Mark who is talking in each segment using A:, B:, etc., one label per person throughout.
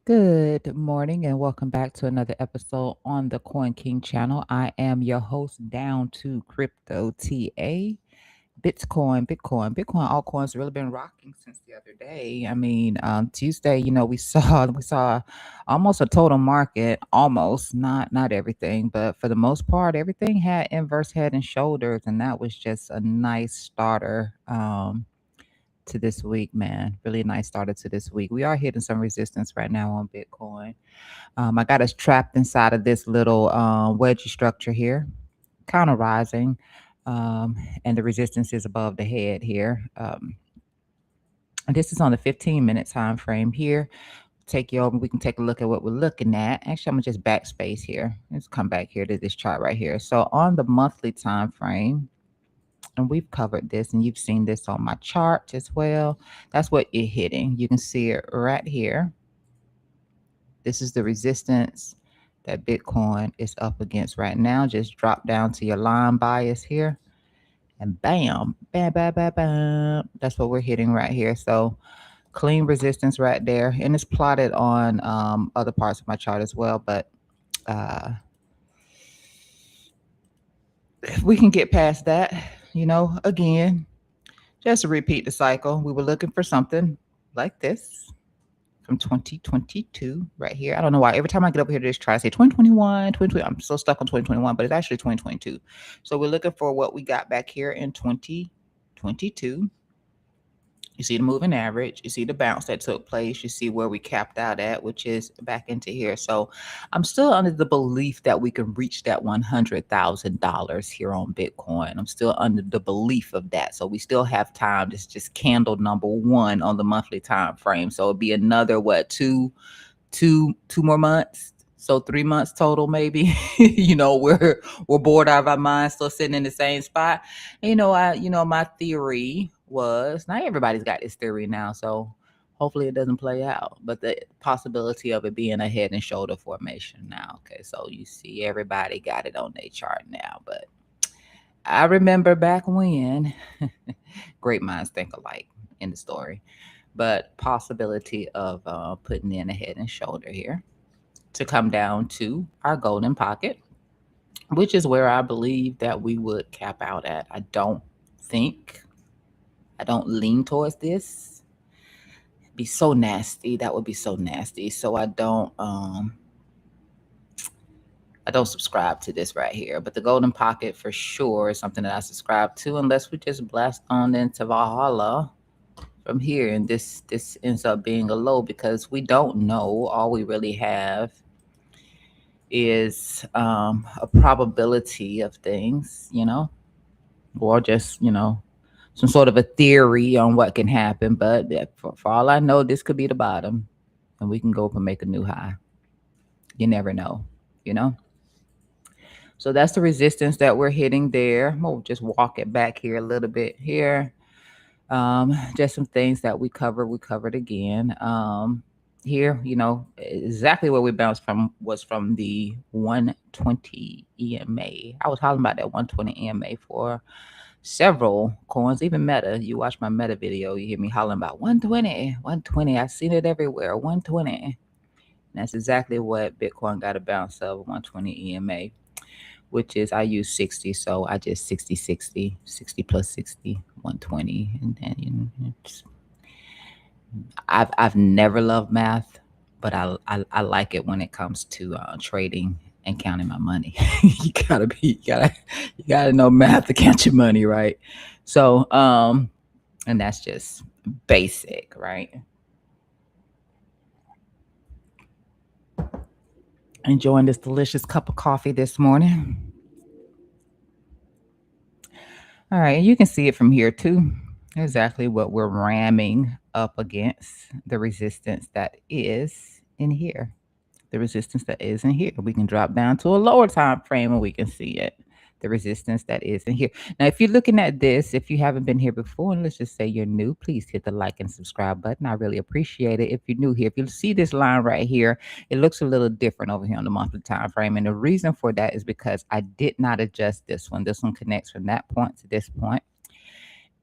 A: Good morning and welcome back to another episode on the Coin King channel. I am your host, Down to Crypto TA. Bitcoin, altcoins really been rocking since the other day. Tuesday, we saw almost a total market, almost not everything, but for the most part, everything had inverse head and shoulders, and that was just a nice starter. To this week, man. Really nice starter to this week. We are hitting some resistance right now on Bitcoin. I got us trapped inside of this little wedgie structure here, kind of rising, and the resistance is above the head here. And this is on the 15-minute time frame here. Take you over. We can take a look at what we're looking at. Actually, I'm gonna just backspace here. Let's come back here to this chart right here. So on the monthly time frame, and we've covered this, and you've seen this on my chart as well. That's what you're hitting. You can see it right here. This is the resistance that Bitcoin is up against right now. Just drop down to your line bias here, and bam, bam, bam, bam, bam. That's what we're hitting right here. So clean resistance right there, and it's plotted on other parts of my chart as well. But if we can get past that, again, just to repeat the cycle, we were looking for something like this from 2022 right here. I don't know why. Every time I get up here to this, try to say 2021, 2020. I'm so stuck on 2021, but it's actually 2022. So we're looking for what we got back here in 2022. You see the moving average. You see the bounce that took place. You see where we capped out at, which is back into here. So I'm still under the belief that we can reach that $100,000 here on Bitcoin. I'm still under the belief of that. So we still have time. This is just candle number one on the monthly time frame. So it'll be another two more months. So 3 months total, maybe. We're bored out of our minds, still sitting in the same spot. And, my theory was, not everybody's got this theory now, so hopefully it doesn't play out. But the possibility of it being a head and shoulder formation now. Okay, so you see everybody got it on their chart now. But I remember back when great minds think alike in the story. But possibility of putting in a head and shoulder here to come down to our golden pocket, which is where I believe that we would cap out at. I don't lean towards this. It'd be so nasty. That would be so nasty. So I don't subscribe to this right here. But the golden pocket for sure is something that I subscribe to, unless we just blast on into Valhalla from here, and this ends up being a low, because we don't know. All we really have is a probability of things, or just, some sort of a theory on what can happen. But for all I know, this could be the bottom, and we can go up and make a new high. You never know, you know? So that's the resistance that we're hitting there. We'll just walk it back here a little bit here. Just some things that we covered again. Here, exactly where we bounced from was from the 120 EMA. I was talking about that 120 EMA for several coins, even Meta. You watch my Meta video, you hear me hollering about 120, 120. I've seen it everywhere, 120. And that's exactly what Bitcoin got a bounce of, 120 EMA, which is, I use 60, so I just 60 plus 60, 120. And then, I've never loved math, but I like it when it comes to trading and counting my money. You gotta know math to count your money, right? So and that's just basic, right? Enjoying this delicious cup of coffee this morning. All right, and you can see it from here too. Exactly what we're ramming up against, the resistance that is in here. The resistance that is in here. We can drop down to a lower time frame and we can see it. The resistance that is in here. Now, if you're looking at this, if you haven't been here before, and let's just say you're new, please hit the like and subscribe button. I really appreciate it. If you're new here, if you see this line right here, it looks a little different over here on the monthly time frame. And the reason for that is because I did not adjust this one. This one connects from that point to this point.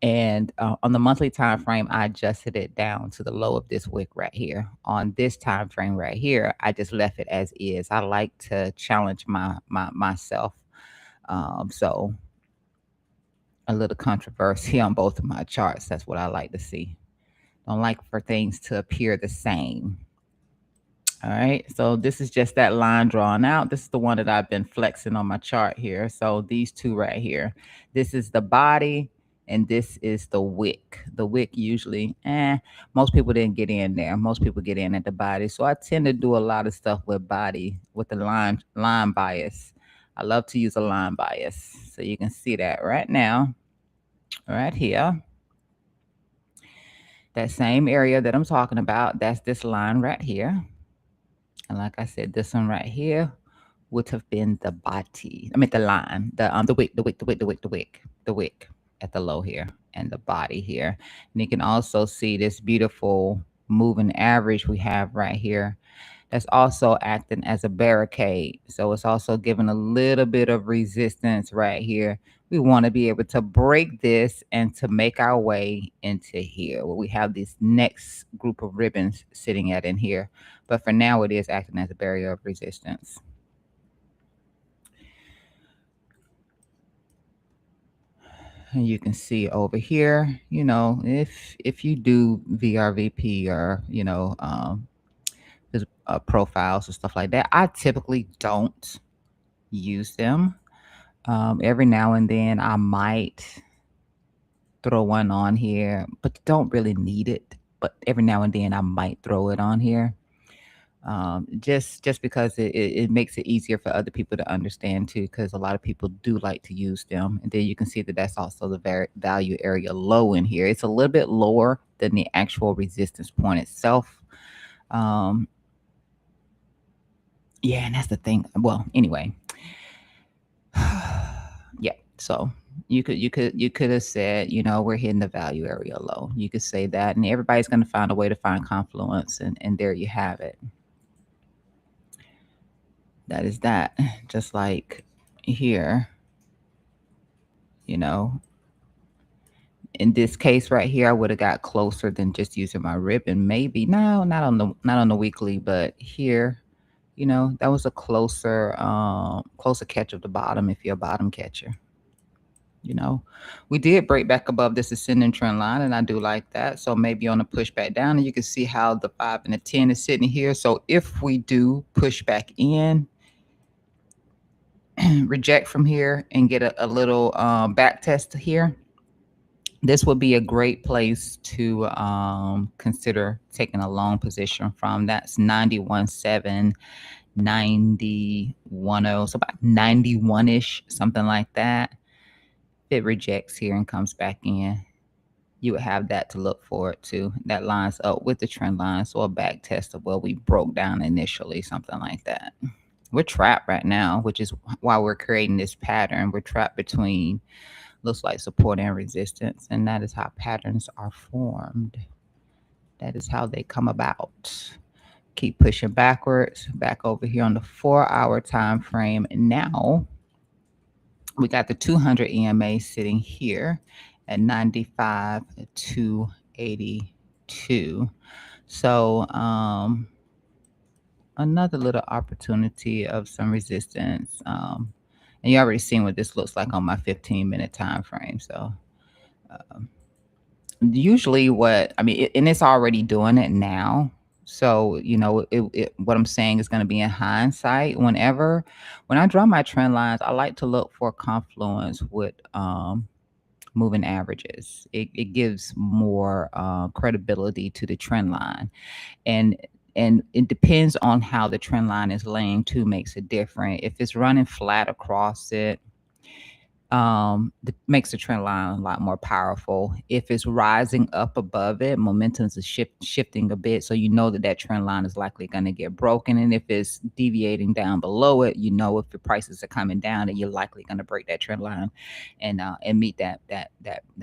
A: And on the monthly time frame, I adjusted it down to the low of this wick right here. On this time frame right here, I just left it as is. I like to challenge myself. So a little controversy on both of my charts. That's what I like to see. Don't like for things to appear the same. All right, so this is just that line drawn out. This is the one that I've been flexing on my chart here. So these two right here, this is the body and this is the wick. The wick usually, most people didn't get in there. Most people get in at the body. So I tend to do a lot of stuff with body, with the line bias. I love to use a line bias. So you can see that right now, right here. That same area that I'm talking about, that's this line right here. And like I said, this one right here would have been the body. I mean the line, the wick, the wick at the low here, and the body here. And you can also see this beautiful moving average we have right here. That's also acting as a barricade. So it's also giving a little bit of resistance right here. We want to be able to break this and to make our way into here where we have this next group of ribbons sitting at in here. But for now, it is acting as a barrier of resistance. And you can see over here, if you do VRVP or, profiles or stuff like that, I typically don't use them. Every now and then I might throw one on here, but don't really need it. But every now and then I might throw it on here. Just because it makes it easier for other people to understand too, because a lot of people do like to use them. And then you can see that that's also the value area low in here. It's a little bit lower than the actual resistance point itself. Yeah, and that's the thing. Well, anyway, yeah. So you could have said, we're hitting the value area low. You could say that, and everybody's going to find a way to find confluence, and there you have it. That is that. Just like here, you know, in this case right here, I would have got closer than just using my ribbon. Maybe no, not on the weekly, but here, that was a closer catch of the bottom if you're a bottom catcher. We did break back above this ascending trend line, and I do like that. So maybe on a push back down, and you can see how the 5 and the 10 is sitting here. So if we do push back in, reject from here and get a little back test here, this would be a great place to consider taking a long position from. That's 91.7, 91.0, so about 91-ish, something like that. If it rejects here and comes back in, you would have that to look forward to. That lines up with the trend line, so a back test of where we broke down initially, something like that. We're trapped right now, which is why we're creating this pattern. We're trapped between looks like support and resistance, and that is how patterns are formed. That is how they come about. Keep pushing backwards, back over here on the 4-hour time frame. And now we got the 200 EMA sitting here at 95 to 82. So another little opportunity of some resistance. And you already seen what this looks like on my 15-minute time frame. So usually and it's already doing it now. So, what I'm saying is going to be in hindsight. When I draw my trend lines, I like to look for confluence with moving averages. It gives more credibility to the trend line. And it depends on how the trend line is laying too, makes it different. If it's running flat across it, that makes the trend line a lot more powerful. If it's rising up above it, momentum's shifting a bit, so you know that trend line is likely going to get broken. And if it's deviating down below it, if the prices are coming down, then you're likely going to break that trend line and meet that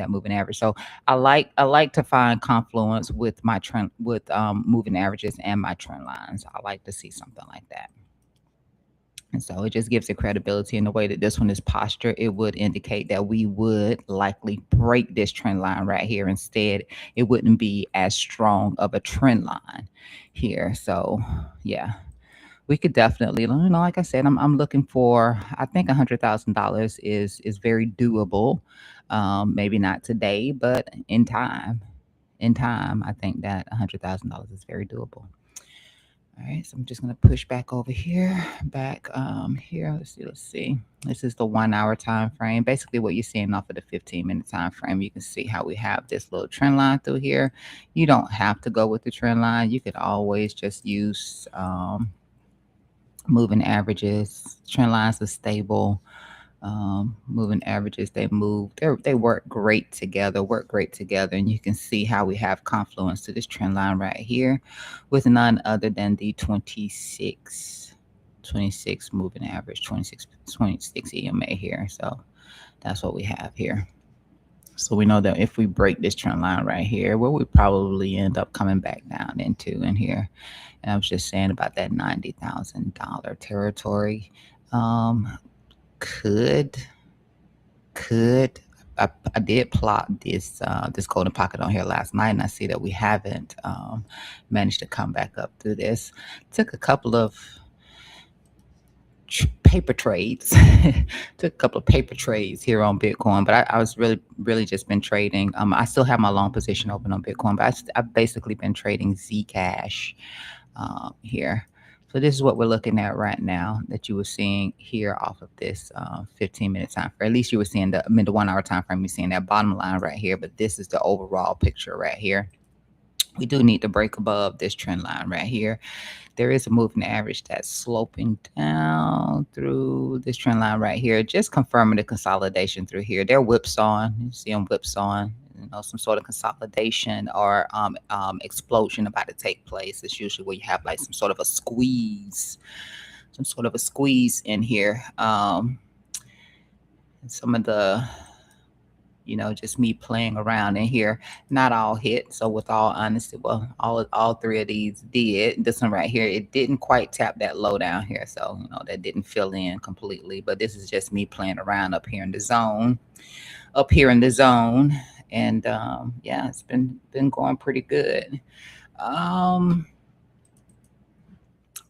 A: moving average. So I like to find confluence with my trend with moving averages and my trend lines. I like to see something like that. And so it just gives it credibility in the way that this one is postured. It would indicate that we would likely break this trend line right here. Instead, it wouldn't be as strong of a trend line here. So, yeah, we could definitely, like I said, I'm looking for. I think $100,000 is very doable. Maybe not today, but in time. In time, I think that $100,000 is very doable. All right, so I'm just gonna push back over here, back here. Let's see. This is the 1 hour time frame. Basically, what you're seeing off of the 15-minute time frame. You can see how we have this little trend line through here. You don't have to go with the trend line. You could always just use moving averages. Trend lines are stable. Moving averages, they work great together, and you can see how we have confluence to this trend line right here with none other than the 26 moving average, 26 EMA here. So that's what we have here. So we know that if we break this trend line right here, where we probably end up coming back down into in here. And I was just saying about that $90,000 territory. Could could I did plot this golden pocket on here last night, and I see that we haven't managed to come back up through this. Took a couple of paper trades. Took a couple of paper trades here on Bitcoin, but I was really just been trading. I still have my long position open on Bitcoin, but I've basically been trading Zcash here. So this is what we're looking at right now that you were seeing here off of this 15-minute time frame. At least you were seeing the 1 hour time frame. You're seeing that bottom line right here, but this is the overall picture right here. We do need to break above this trend line right here. There is a moving average that's sloping down through this trend line right here, just confirming the consolidation through here. They're whipsawing. You see them whipsawing. Some sort of consolidation or explosion about to take place. It's usually where you have like some sort of a squeeze in here. Some of the just me playing around in here. Not all hit. So with all honesty, well, all three of these did. This one right here, it didn't quite tap that low down here. So, that didn't fill in completely. But this is just me playing around up here in the zone. And yeah, it's been going pretty good.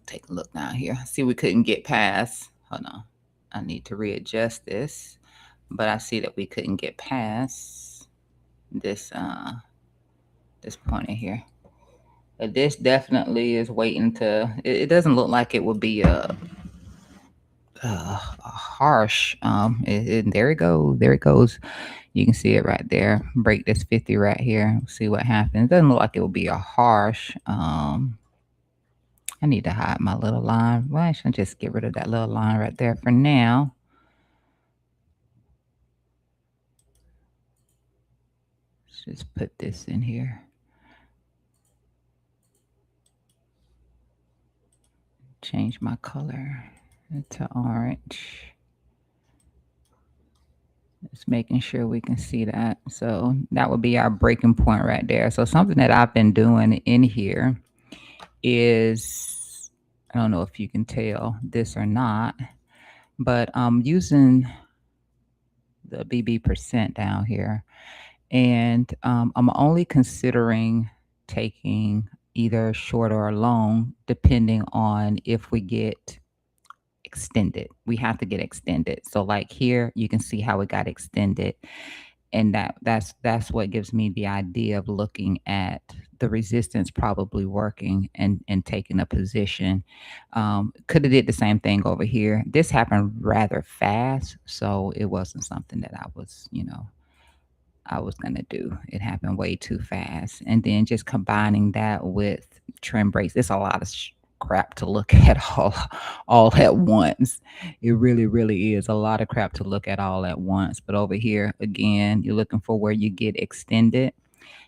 A: Take a look down here. See, we couldn't get past. Hold on. I need to readjust this. But I see that we couldn't get past this this point in here. But this definitely is waiting to. It doesn't look like it would be a harsh. There it goes. There it goes. You can see it right there. Break this 50 right here. See what happens. It doesn't look like it will be a harsh. I need to hide my little line. Well, I should just get rid of that little line right there for now. Let's just put this in here. Change my color to orange. Just making sure we can see that. So that would be our breaking point right there. So something that I've been doing in here is, I don't know if you can tell this or not, but I'm using the BB percent down here. And I'm only considering taking either short or long, depending on if we get extended. We have to get extended. So like here, you can see how it got extended. And that's what gives me the idea of looking at the resistance probably working and taking a position. Could have did the same thing over here. This happened rather fast, so it wasn't something that I was going to do. It happened way too fast. And then just combining that with trend breaks, it's a lot of crap to look at all at once. It really is a lot of crap to look at all at once. But over here, again, you're looking for where you get extended.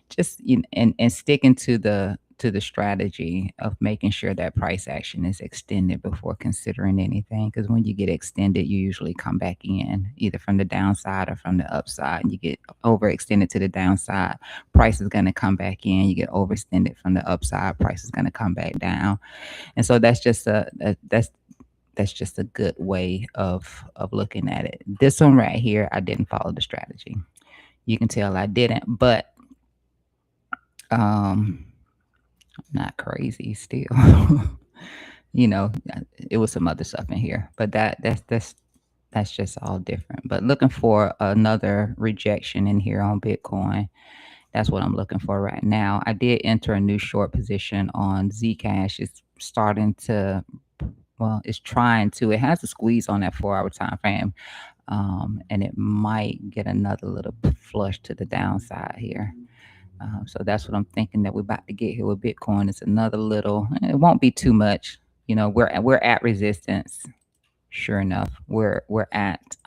A: Just and sticking to the strategy of making sure that price action is extended before considering anything. Because when you get extended, you usually come back in either from the downside or from the upside. And you get overextended to the downside, price is going to come back in. You get overextended from the upside, price is going to come back down. And so that's just that's That's just a good way of looking at it. This one right here, I didn't follow the strategy. You can tell I didn't, but um not crazy still. you know, it was some other stuff in here, but that's just all different. But looking for another rejection in here on Bitcoin. That's what I'm looking for right now. I did enter a new short position on Zcash. It's starting to, well, it's trying to. It has a squeeze on that 4 hour time frame, and it might get another little flush to the downside here. So that's what I'm thinking that we're about to get here with Bitcoin. It's another little. It won't be too much. We're at resistance. Sure enough, we're at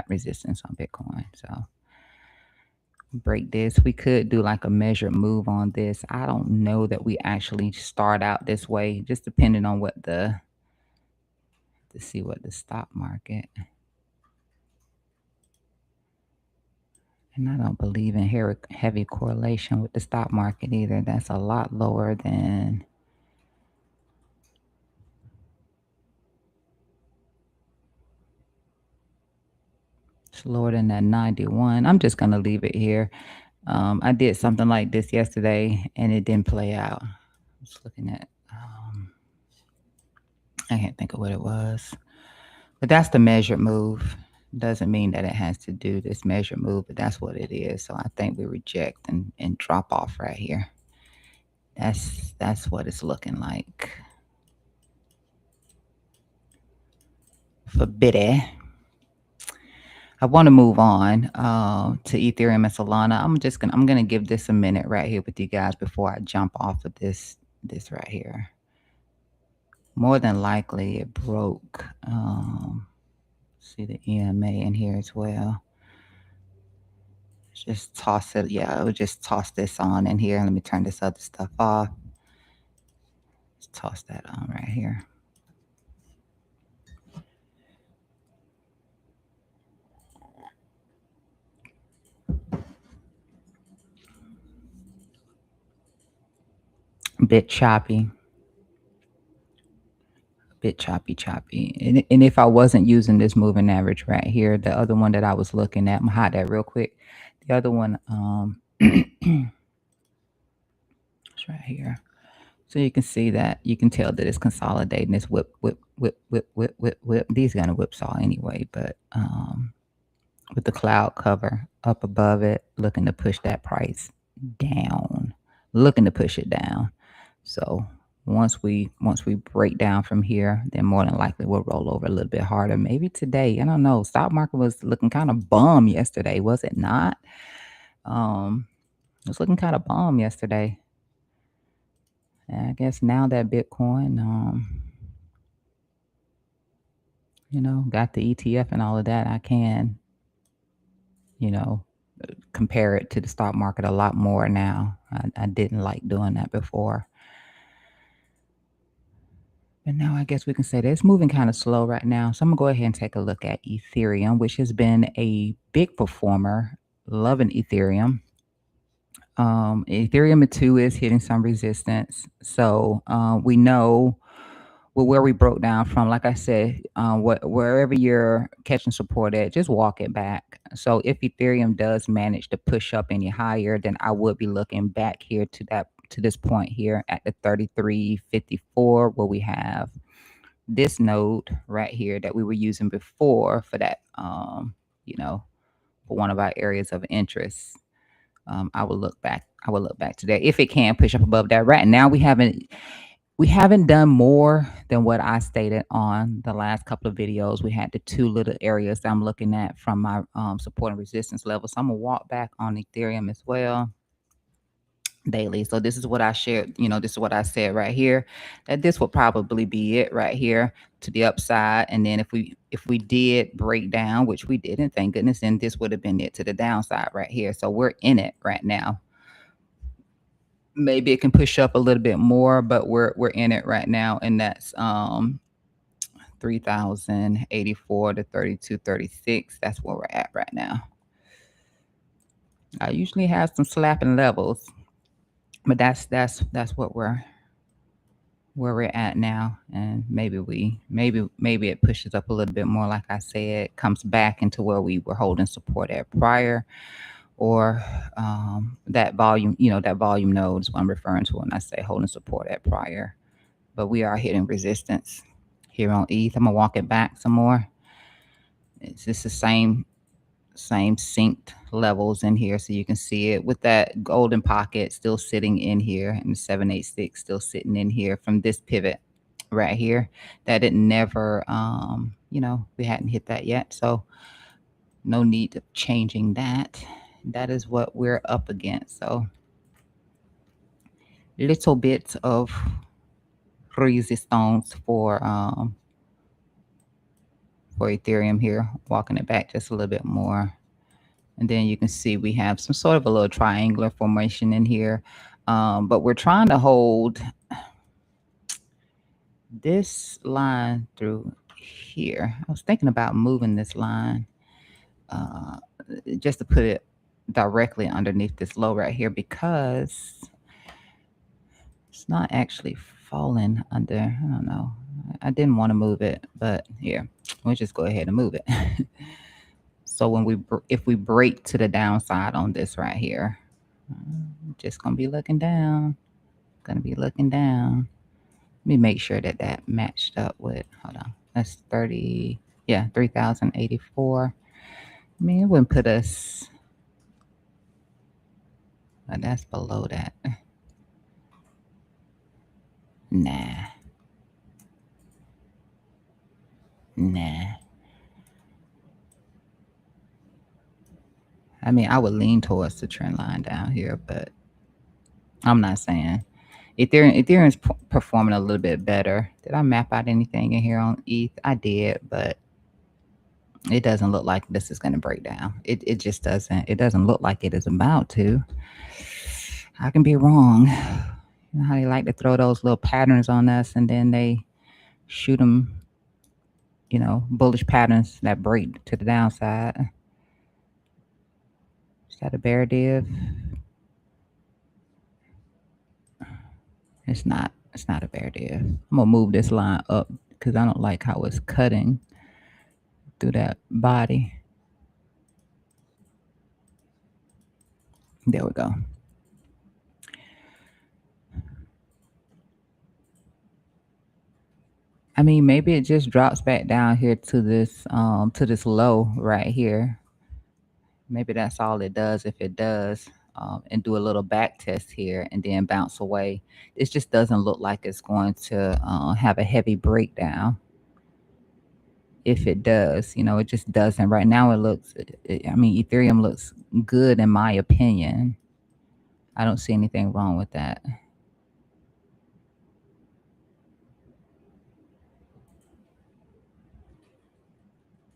A: resistance on Bitcoin. So break this. We could do like a measured move on this. I don't know that we actually start out this way, just depending on what the to see what the stock market. And I don't believe in heavy correlation with the stock market either. That's a lot lower than. It's lower than that 91. I'm just gonna leave it here. I did something like this yesterday and it didn't play out. I was looking at. I can't think of what it was, but that's the measured move. Doesn't mean that it has to do this measured move, but that's what it is. So I think we reject and drop off right here. That's what it's looking like for Biddy. I want to move on to Ethereum and Solana. I'm gonna give this a minute right here with you guys before I jump off of this right here. More than likely it broke. See the EMA in here as well. Just toss it. Yeah, I would just toss this on in here. Let me turn this other stuff off. Just toss that on right here. Bit choppy. Bit choppy. And if I wasn't using this moving average right here, the other one that I was looking at, I'm gonna hide that real quick. The other one, it's right here. So you can see that, you can tell that it's consolidating. This whip, whip, whip, whip, whip, whip, whip. These gonna whipsaw anyway, but with the cloud cover up above it, looking to push that price down, looking to push it down. So once we break down from here, then more than likely we'll roll over a little bit harder. Maybe today. I don't know. Stock market was looking kind of bum yesterday, was it not? It was looking kind of bum yesterday. And I guess now that Bitcoin, got the ETF and all of that, I can, you know, compare it to the stock market a lot more now. I didn't like doing that before. But now I guess we can say that it's moving kind of slow right now. So I'm going to go ahead and take a look at Ethereum, which has been a big performer. Loving Ethereum. Ethereum 2 is hitting some resistance. So we know where we broke down from. Like I said, wherever you're catching support at, just walk it back. So if Ethereum does manage to push up any higher, then I would be looking back here to this point here at the 33.54, where we have this node right here that we were using before for that, for one of our areas of interest. I will look back. Today if it can push up above that. Right now, we haven't done more than what I stated on the last couple of videos. We had the two little areas that I'm looking at from my support and resistance level. So I'm gonna walk back on Ethereum as well daily. So this is what I shared. This is what I said right here. That this would probably be it right here to the upside. And then if we did break down, which we didn't, thank goodness, then this would have been it to the downside right here. So we're in it right now. Maybe it can push up a little bit more, but we're in it right now, and that's 3,084 to 32.36. That's where we're at right now. I usually have some slapping levels, but that's what we're where we're at now, and maybe it pushes up a little bit more. Like I said, comes back into where we were holding support at prior, or that volume, that volume node is what I'm referring to when I say holding support at prior. But we are hitting resistance here on ETH. I'm gonna walk it back some more. It's just the same synced levels in here, so you can see it with that golden pocket still sitting in here, and the 786 still sitting in here from this pivot right here. That it never, we hadn't hit that yet, so no need of changing that. That is what we're up against. So little bit of resistance for Ethereum here, walking it back just a little bit more. And then you can see we have some sort of a little triangular formation in here. But we're trying to hold this line through here. I was thinking about moving this line just to put it directly underneath this low right here, because it's not actually falling under. I don't know. I didn't want to move it, but here, we'll just go ahead and move it. So if we break to the downside on this right here, just gonna be looking down. Gonna be looking down. Let me make sure that matched up with. Hold on. That's 30. Yeah, 3,084. I mean, it wouldn't put us. But that's below that. Nah. I mean, I would lean towards the trend line down here, but I'm not saying. Ethereum's performing a little bit better. Did I map out anything in here on ETH? I did, but it doesn't look like this is going to break down. It just doesn't. It doesn't look like it is about to. I can be wrong. You know how they like to throw those little patterns on us, and then they shoot them, bullish patterns that break to the downside. Is that a bear div? It's not. It's not a bear div. I'm gonna move this line up because I don't like how it's cutting through that body. There we go. I mean, maybe it just drops back down here to this low right here. Maybe that's all it does. If it does, and do a little back test here and then bounce away. It just doesn't look like it's going to have a heavy breakdown. If it does, it just doesn't. Right now, it looks. I mean, Ethereum looks good in my opinion. I don't see anything wrong with that.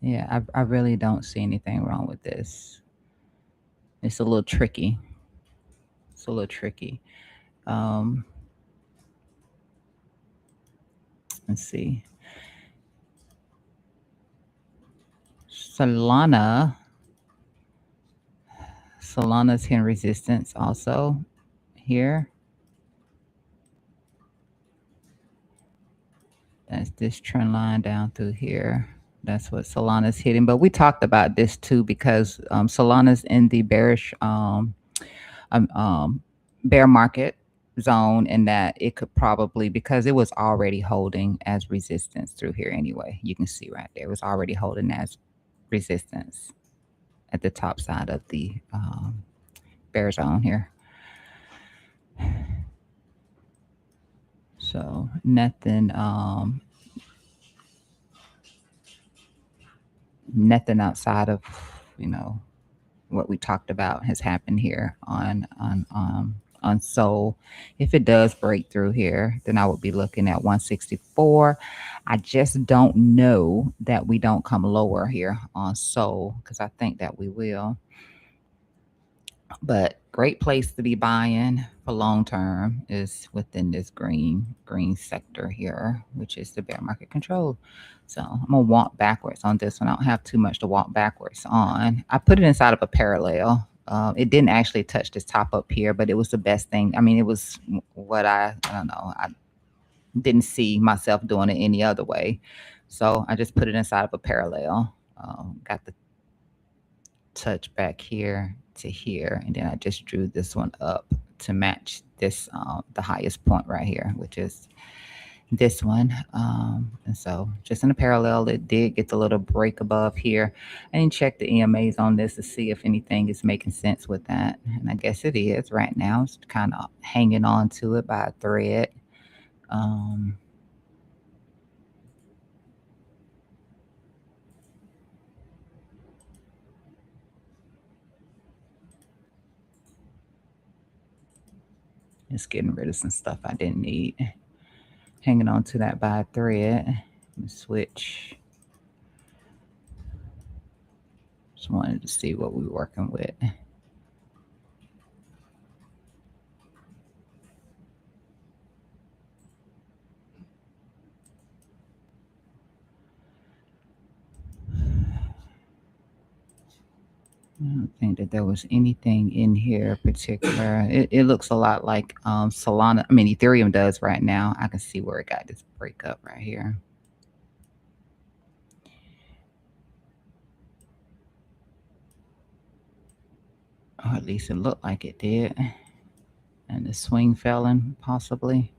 A: Yeah, I really don't see anything wrong with this. It's a little tricky. It's a little tricky. Let's see. Solana's hitting resistance also here. That's this trend line down through here. That's what Solana's hitting. But we talked about this too, because Solana's in the bearish bear market zone, and that it could probably, because it was already holding as resistance through here anyway. You can see right there, it was already holding as resistance at the top side of the bear zone here. So nothing outside of what we talked about has happened here on Sol. If it does break through here, then I would be looking at 164. I just don't know that we don't come lower here on Sol, because I think that we will. But great place to be buying for long term is within this green sector here, which is the bear market control. So I'm gonna walk backwards on this one. I don't have too much to walk backwards on. I put it inside of a parallel. It didn't actually touch this top up here, but it was the best thing. I mean, it was what I don't know. didn't see myself doing it any other way. So I just put it inside of a parallel. Got the touch back here to here, and then I just drew this one up to match this the highest point right here, which is this one. And so just in a parallel, it did get the little break above here. I didn't check the EMAs on this to see if anything is making sense with that. And I guess it is right now. It's kind of hanging on to it by a thread. Um, just getting rid of some stuff I didn't need. Hanging on to that by a thread. Let me switch. Just wanted to see what we were working with. I don't think that there was anything in here particular. It looks a lot like Solana. I mean, Ethereum does right now. I can see where it got this breakup right here. Or at least it looked like it did. And the swing felon, possibly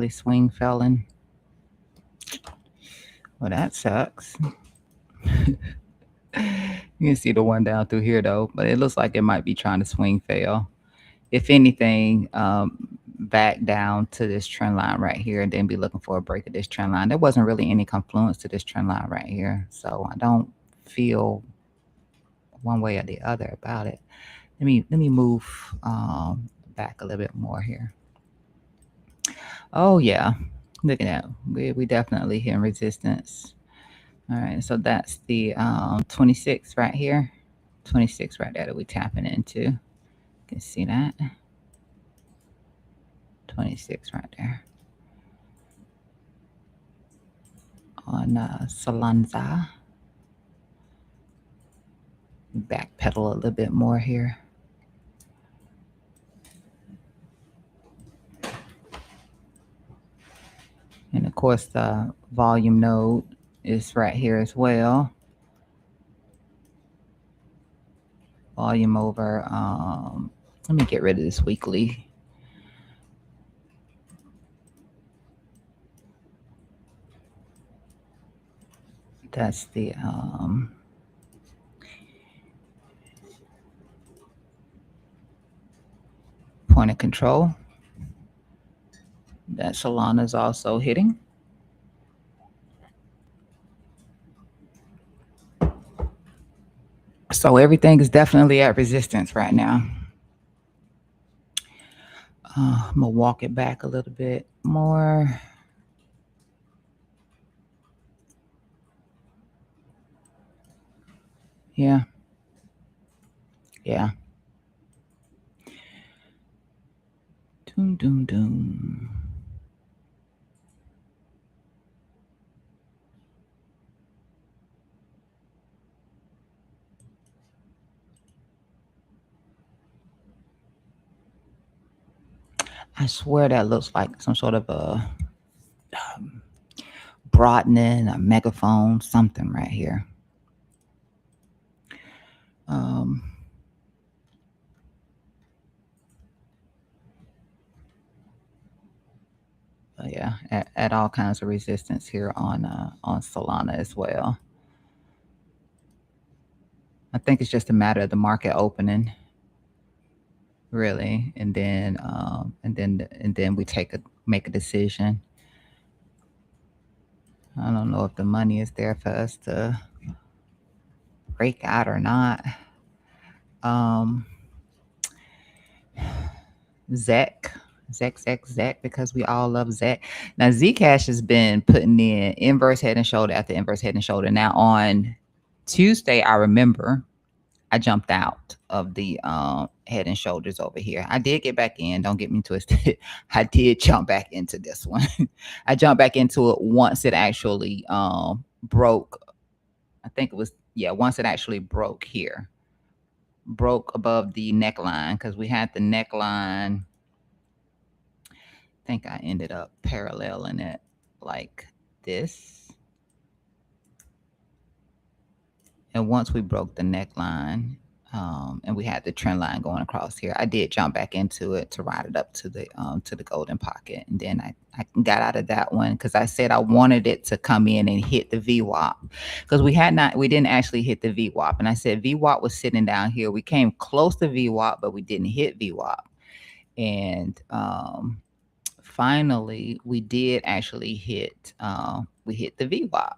A: swing felon. Well, that sucks. You can see the one down through here though, but it looks like it might be trying to swing fail. If anything, back down to this trend line right here and then be looking for a break of this trend line. There wasn't really any confluence to this trend line right here. So I don't feel one way or the other about it. Let me move back a little bit more here. Oh yeah, look at that. We definitely hitting resistance. All right, so that's the 26 right here. 26 right there that we tapping into. You can see that. 26 right there. On Solanza. Backpedal a little bit more here. And of course, the volume node is right here as well. Volume over. Let me get rid of this weekly. That's the point of control that Solana is also hitting. So everything is definitely at resistance right now. I'm gonna walk it back a little bit more. Yeah. Yeah. Doom, doom, doom. I swear that looks like some sort of a broadening, a megaphone, something right here. Yeah, at all kinds of resistance here on Solana as well. I think it's just a matter of the market opening, really, and then we make a decision. I don't know if the money is there for us to break out or not. Zek, because we all love Zek. Now Zcash has been putting in inverse head and shoulder after inverse head and shoulder. Now on Tuesday, I remember I jumped out of the head and shoulders over here. I did get back in. Don't get me twisted. I did jump back into this one. I jumped back into it once it actually broke. I think it was, yeah, once it actually broke here. Broke above the neckline because we had the neckline. I think I ended up paralleling it like this. And once we broke the neckline, and we had the trend line going across here, I did jump back into it to ride it up to the golden pocket, and then I got out of that one because I said I wanted it to come in and hit the VWAP because we didn't actually hit the VWAP, and I said VWAP was sitting down here. We came close to VWAP, but we didn't hit VWAP, and finally we did actually hit we hit the VWAP.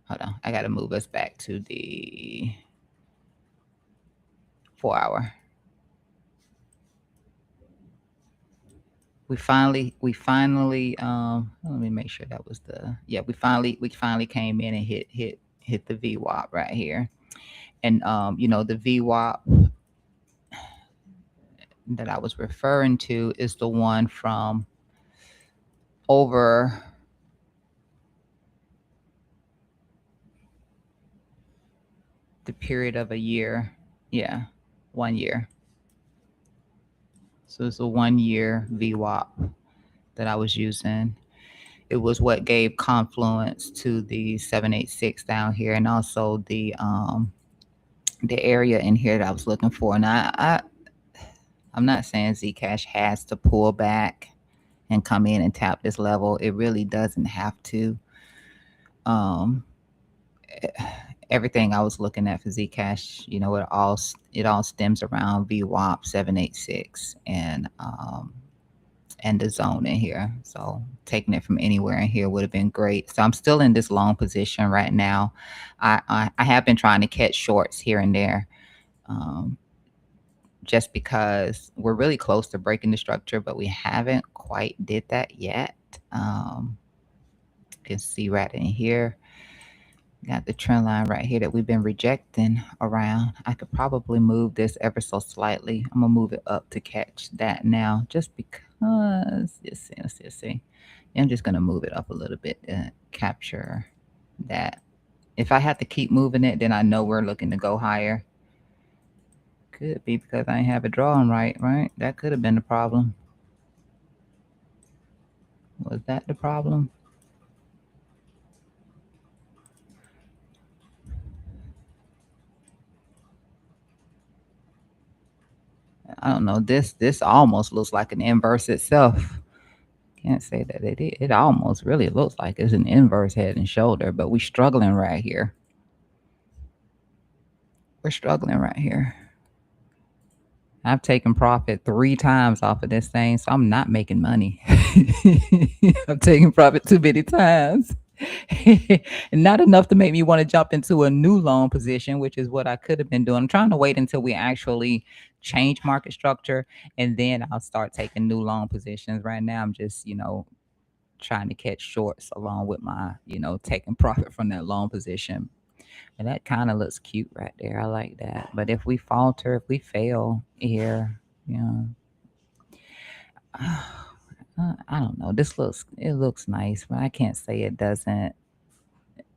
A: Hold on, I got to move us back to the 4 hour. We finally let me make sure that was the, yeah, we finally came in and hit the VWAP right here. And the VWAP that I was referring to is the one from over the period of a year. Yeah, 1 year. So it's a 1 year VWAP that I was using. It was what gave confluence to the 786 down here, and also the area in here that I was looking for. And I'm not saying Zcash has to pull back and come in and tap this level. It really doesn't have to. Um, Everything I was looking at for Zcash, it all stems around VWAP 786 and the zone in here. So taking it from anywhere in here would have been great. So I'm still in this long position right now. I have been trying to catch shorts here and there, just because we're really close to breaking the structure, but we haven't quite did that yet. You can see right in here. Got the trend line right here that we've been rejecting around. I could probably move this ever so slightly. I'm gonna move it up to catch that now, just because. Let's see. I'm just gonna move it up a little bit to capture that. If I have to keep moving it, then I know we're looking to go higher. Could be because I ain't have it drawn right? That could have been the problem. Was that the problem? I don't know. This almost looks like an inverse itself. Can't say that it almost really looks like it's an inverse head and shoulder, but we're struggling right here. We're struggling right here. I've taken profit 3 times off of this thing, so I'm not making money. I've taken profit too many times. And not enough to make me want to jump into a new long position, which is what I could have been doing. I'm trying to wait until we actually change market structure, and then I'll start taking new long positions. Right now, I'm just, trying to catch shorts along with my, taking profit from that long position. And that kind of looks cute right there. I like that. But if we falter, if we fail here, you know, I don't know. It looks nice, but I can't say it doesn't.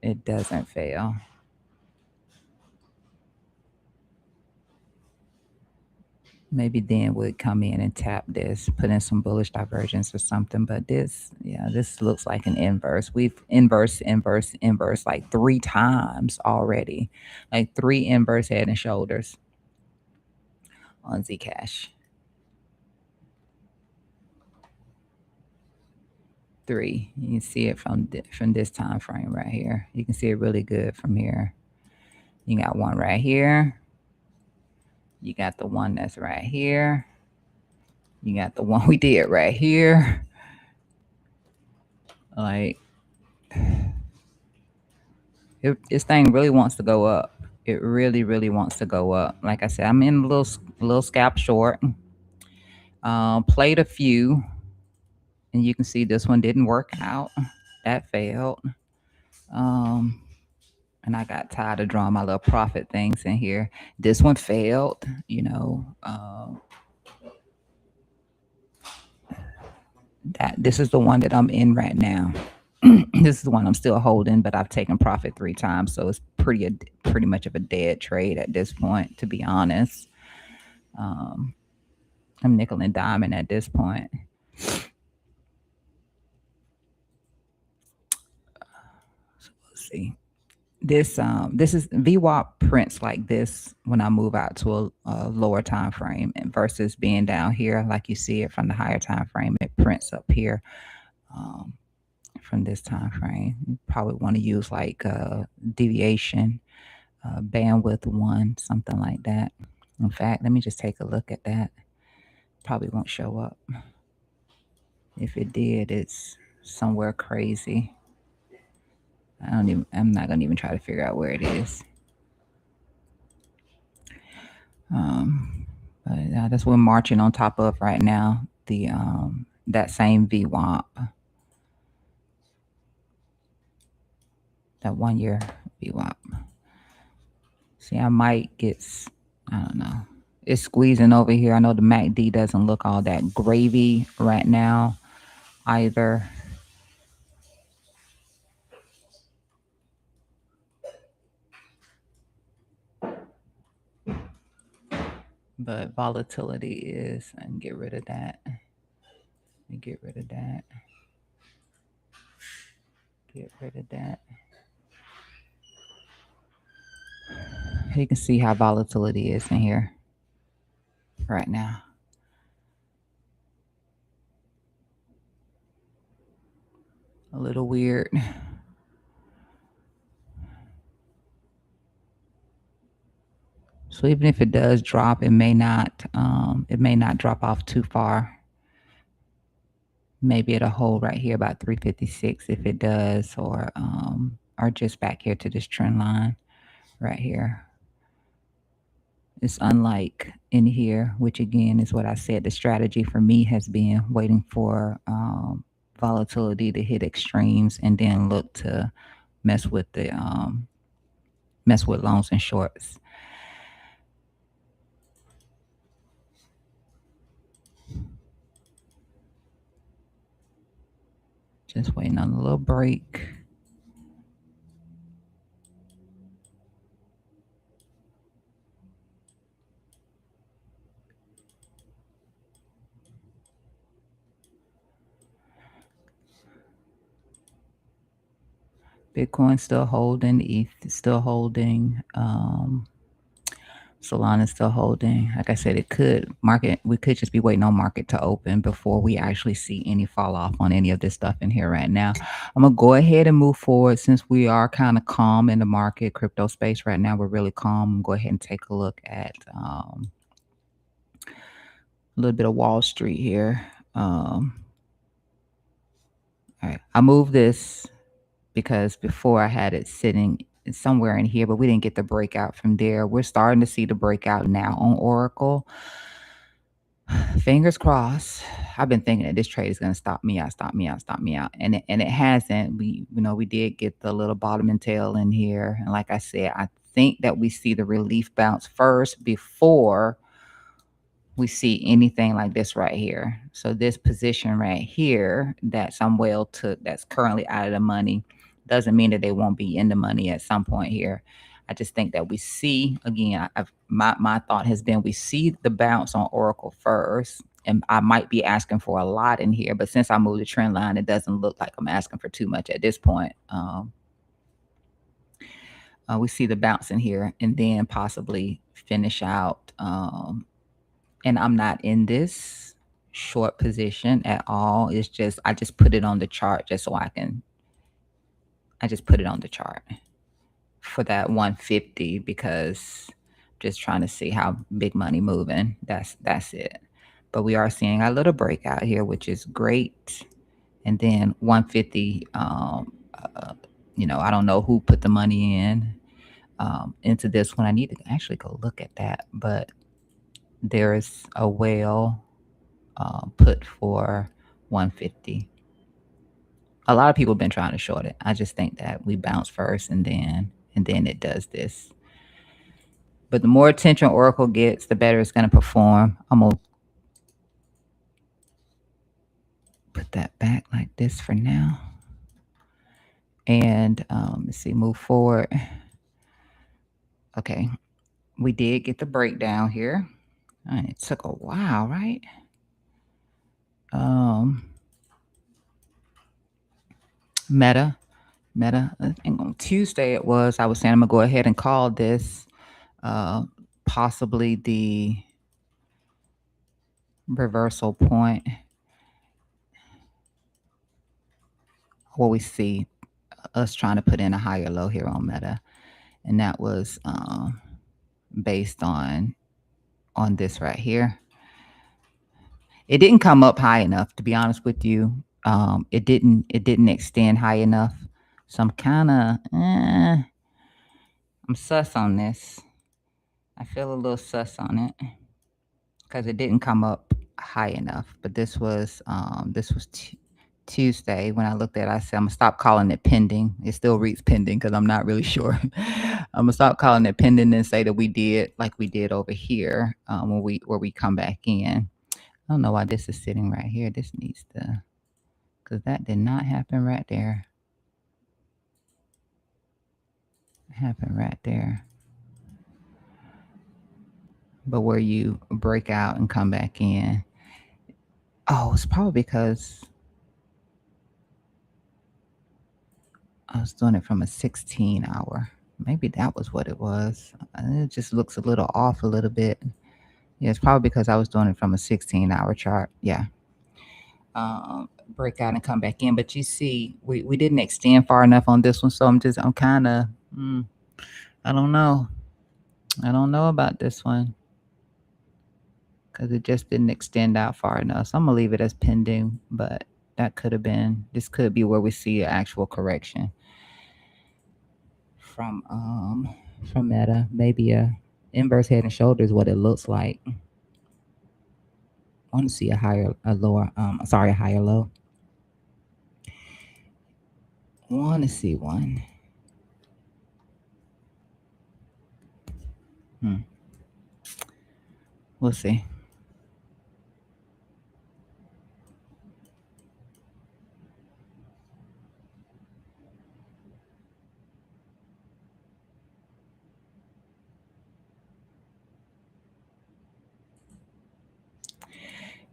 A: It doesn't fail. Maybe then would come in and tap this, put in some bullish divergence or something. But this looks like an inverse. We've inverse like 3 times already, like 3 inverse head and shoulders on Zcash. 3. You can see it from this time frame right here. You can see it really good from here. You got one right here. You got the one that's right here. You got the one we did right here. Like, this thing really wants to go up. It really, really wants to go up. Like I said, I'm in a little scalp short. Played a few, and you can see this one didn't work out. That failed. And I got tired of drawing my little profit things in here. This one failed. That this is the one that I'm in right now. This is the one I'm still holding, but I've taken profit 3 times, so it's pretty much of a dead trade at this point, to be honest. I'm nickel and diamond at this point. Let's see. This is VWAP prints like this when I move out to a lower time frame, and versus being down here like you see it from the higher time frame. It prints up here um, from this time frame. You probably want to use like deviation, bandwidth one, something like that. In fact, let me just take a look at that. Probably won't show up. If it did, it's somewhere crazy. I'm not gonna even try to figure out where it is. Um, but that's what we're marching on top of right now. The that same VWAP, that 1 year VWAP. See, I might I don't know. It's squeezing over here. I know the MACD doesn't look all that gravy right now either. But volatility is, and get rid of that. And get rid of that. Get rid of that. You can see how volatility is in here right now. A little weird. So even if it does drop, it may not drop off too far. Maybe it'll hold right here about 356 if it does, or just back here to this trend line right here. It's unlike in here, which again is what I said. The strategy for me has been waiting for volatility to hit extremes and then look to mess with longs and shorts. Just waiting on a little break. Bitcoin still holding, ETH is still holding, Solana is still holding. Like I said, we could just be waiting on market to open before we actually see any fall off on any of this stuff in here right now. I'm gonna go ahead and move forward since we are kind of calm in the market, crypto space right now. We're really calm. Go ahead and take a look at a little bit of Wall Street here. All right, I moved this because before I had it sitting somewhere in here, but we didn't get the breakout from there. We're starting to see the breakout now on Oracle. Fingers crossed. I've been thinking that this trade is going to stop me out, and it hasn't. We did get the little bottom and tail in here, and like I said, I think that we see the relief bounce first before we see anything like this right here. So this position right here that some whale took that's currently out of the money doesn't mean that they won't be in the money at some point here. I just think that we see, again, my thought has been we see the bounce on Oracle first, and I might be asking for a lot in here, but since I moved the trend line, it doesn't look like I'm asking for too much at this point. We see the bounce in here and then possibly finish out. And I'm not in this short position at all. It's just I just put it on the chart just so I just put it on the chart for that 150 because just trying to see how big money moving. That's it. But we are seeing a little breakout here, which is great. And then 150, I don't know who put the money into this one. I need to actually go look at that, but there's a whale put for 150. A lot of people have been trying to short it. I just think that we bounce first and then it does this. But the more attention Oracle gets, the better it's going to perform. I'm going to put that back like this for now. And let's see, move forward. Okay, we did get the breakdown here. And it took a while, right? Um, Meta, I think on Tuesday it was. I was saying I'm gonna go ahead and call this uh, possibly the reversal point where we see us trying to put in a higher low here on Meta, and that was based on this right here. It didn't come up high enough, to be honest with you. It didn't extend high enough. So I'm kind of I'm sus on this. I feel a little sus on it because it didn't come up high enough. But this was Tuesday when I looked at it. I said I'm gonna stop calling it pending. It still reads pending because I'm not really sure. I'm gonna stop calling it pending and say that we did like we did over here when we come back in. I don't know why this is sitting right here. This needs to, because that did not happen right there. It happened right there. But where you break out and come back in. Oh, it's probably because I was doing it from a 16 hour. Maybe that was what it was. It just looks a little off a little bit. Yeah, it's probably because I was doing it from a 16-hour chart. Yeah. Break out and come back in. But you see, we didn't extend far enough on this one. So I'm kind of, I don't know. I don't know about this one because it just didn't extend out far enough. So I'm gonna leave it as pending, but this could be where we see an actual correction from from Meta. Maybe a inverse head and shoulder is what it looks like. I want to see a higher low. Want to see one. Hmm. We'll see.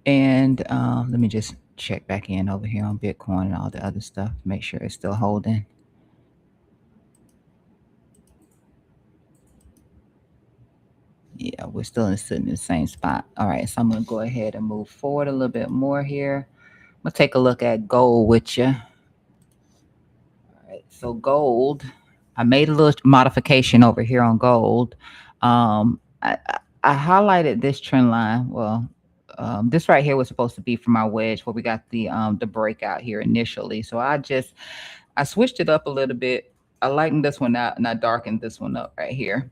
A: And let me just check back in over here on Bitcoin and all the other stuff. Make sure it's still holding. Yeah, we're still sitting in the same spot. All right, so I'm gonna go ahead and move forward a little bit more here. I'm gonna take a look at gold with you. All right, so gold, I made a little modification over here on gold. I highlighted this trend line. Well, this right here was supposed to be for my wedge where we got the breakout here initially. So I switched it up a little bit. I lightened this one out and I darkened this one up right here.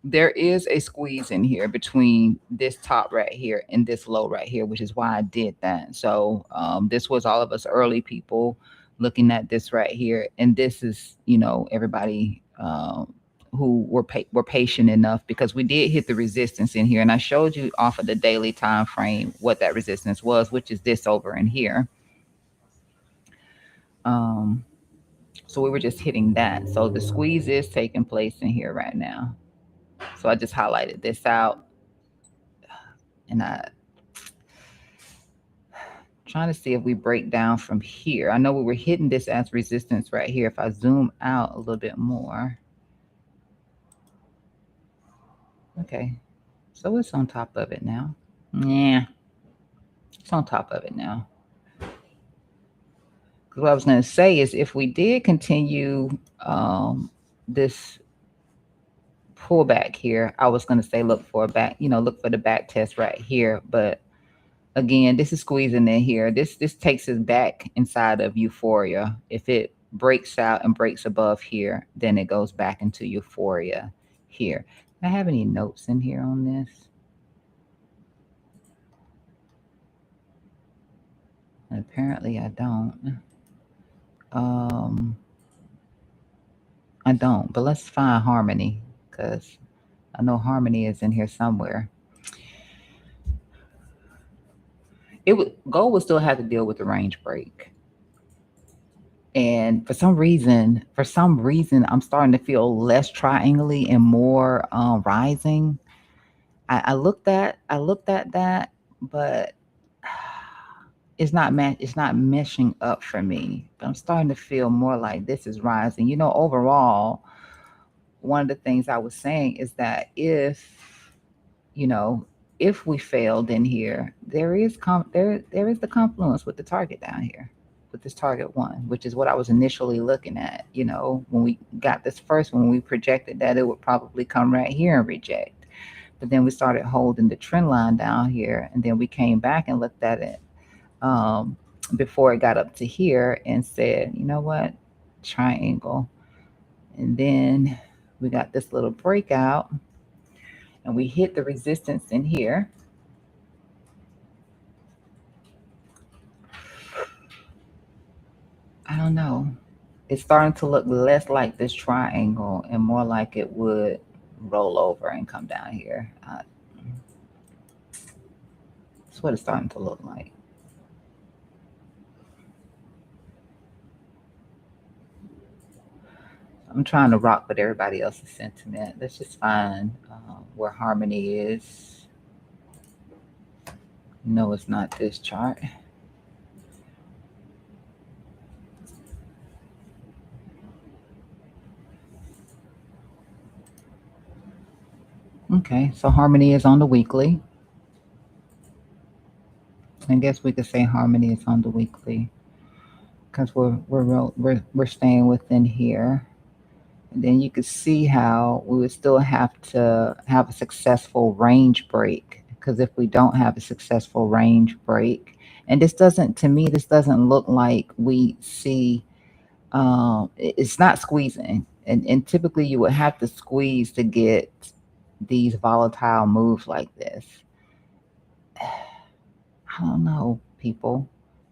A: There is a squeeze in here between this top right here and this low right here, which is why I did that. So this was all of us early people looking at this right here, and this is everybody who were patient enough because we did hit the resistance in here, and I showed you off of the daily time frame what that resistance was, which is this over in here. Um, so we were just hitting that. So the squeeze is taking place in here right now. So I just highlighted this out, and I trying to see if we break down from here. I know we were hitting this as resistance right here. If I zoom out a little bit more. Okay. So it's on top of it now. Yeah. It's on top of it now. Because what I was going to say is if we did continue this pullback here, I was going to say look for a back, look for the back test right here. But again, this is squeezing in here. This takes us back inside of euphoria. If it breaks out and breaks above here, then it goes back into euphoria here. Do I have any notes in here on this? Apparently I don't. Um I don't, but let's find harmony because I know harmony is in here somewhere. Gold would still have to deal with the range break. And for some reason, I'm starting to feel less triangly and more rising. I looked at that, but it's not meshing up for me. But I'm starting to feel more like this is rising. Overall, one of the things I was saying is that you know, if we failed in here, there is the confluence with the target down here, with this target one, which is what I was initially looking at. When we got this first one, we projected that it would probably come right here and reject. But then we started holding the trend line down here, and then we came back and looked at it um, before it got up to here and said, you know what, triangle. And then we got this little breakout, and we hit the resistance in here. I don't know. It's starting to look less like this triangle and more like it would roll over and come down here. That's what it's starting to look like. I'm trying to rock with everybody else's sentiment. Let's just find where harmony is. No, it's not this chart. Okay, so harmony is on the weekly. I guess we could say harmony is on the weekly because we're staying within here. And then you could see how we would still have to have a successful range break, because if we don't have a successful range break, and to me, this doesn't look like we see. It's not squeezing, and typically you would have to squeeze to get these volatile moves like this. I don't know, people.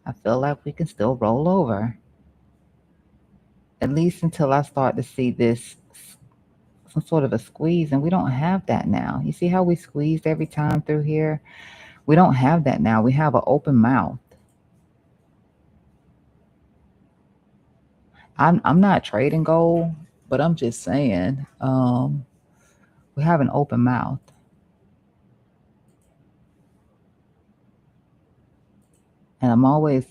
A: I feel like we can still roll over, at least until I start to see this some sort of a squeeze, and we don't have that now. You see how we squeezed every time through here? We don't have that now. We have an open mouth. I'm not trading gold, but I'm just saying, we have an open mouth. And I'm always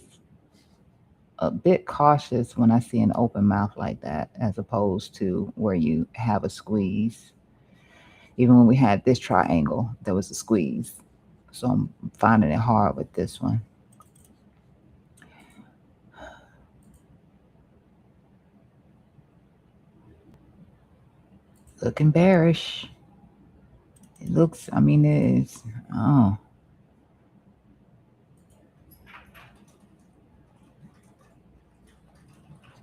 A: a bit cautious when I see an open mouth like that, as opposed to where you have a squeeze. Even when we had this triangle, there was a squeeze. So I'm finding it hard with this one. Looking bearish. It looks, I mean, it's, oh.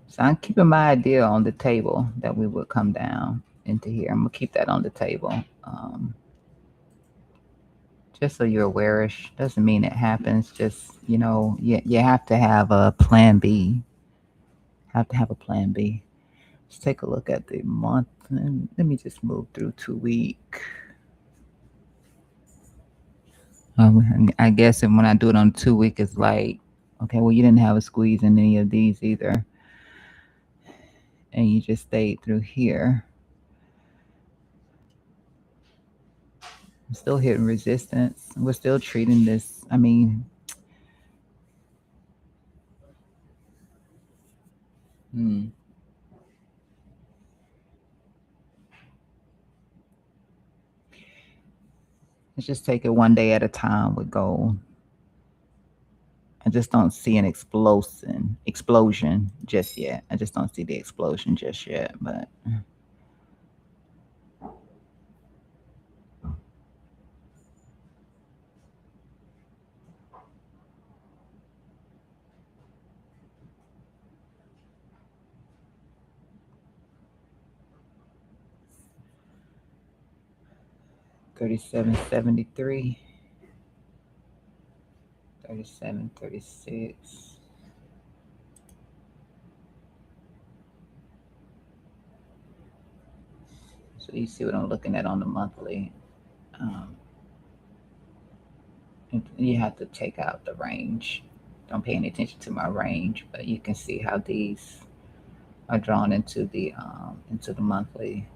A: So I'm keeping my idea on the table that we would come down into here. I'm going to keep that on the table. Just so you're aware-ish. Doesn't mean it happens. Just, you have to have a plan B. Have to have a plan B. Let's take a look at the month. And let me just move through 2 week. I guess when I do it on 2 week, it's like, okay, well, you didn't have a squeeze in any of these either. And you just stayed through here. I'm still hitting resistance. We're still treating this. I mean, let's just take it one day at a time with gold. I just don't see an explosion just yet. I just don't see the explosion just yet. But 37.73, 37.36. So you see what I'm looking at on the monthly. Um, you have to take out the range. Don't pay any attention to my range, but you can see how these are drawn into the monthly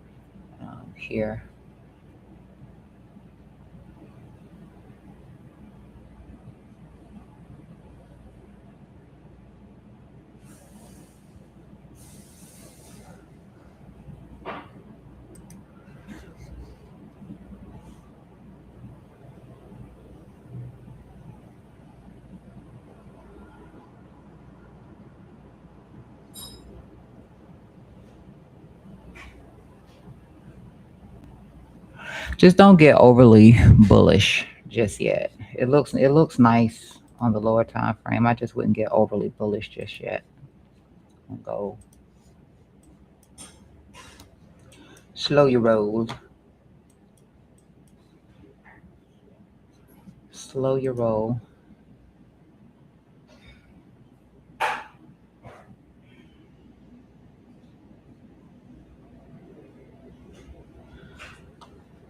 A: here. Just don't get overly bullish just yet. It looks nice on the lower time frame. I just wouldn't get overly bullish just yet. I'll go slow your roll. Slow your roll.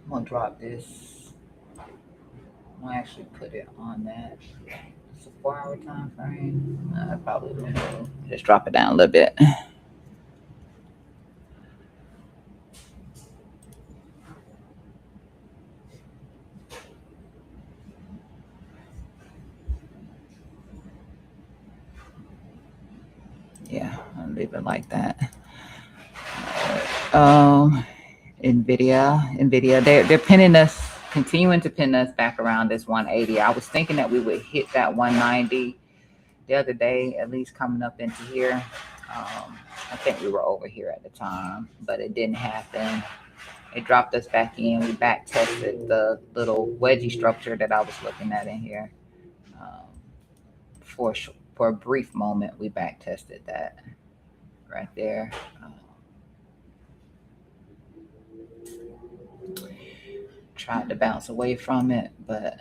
A: I'm gonna drop this. I'm gonna actually put it on that. It's a 4 hour time frame. I probably will just drop it down a little bit. Yeah, I'll leave it like that. Um, Nvidia, they're pinning us, continuing to pin us back around this 180. I was thinking that we would hit that 190 the other day, at least coming up into here. I think we were over here at the time, but it didn't happen. It dropped us back in. We back tested the little wedgie structure that I was looking at in here. Um, for a brief moment, we back tested that right there. Tried to bounce away from it, but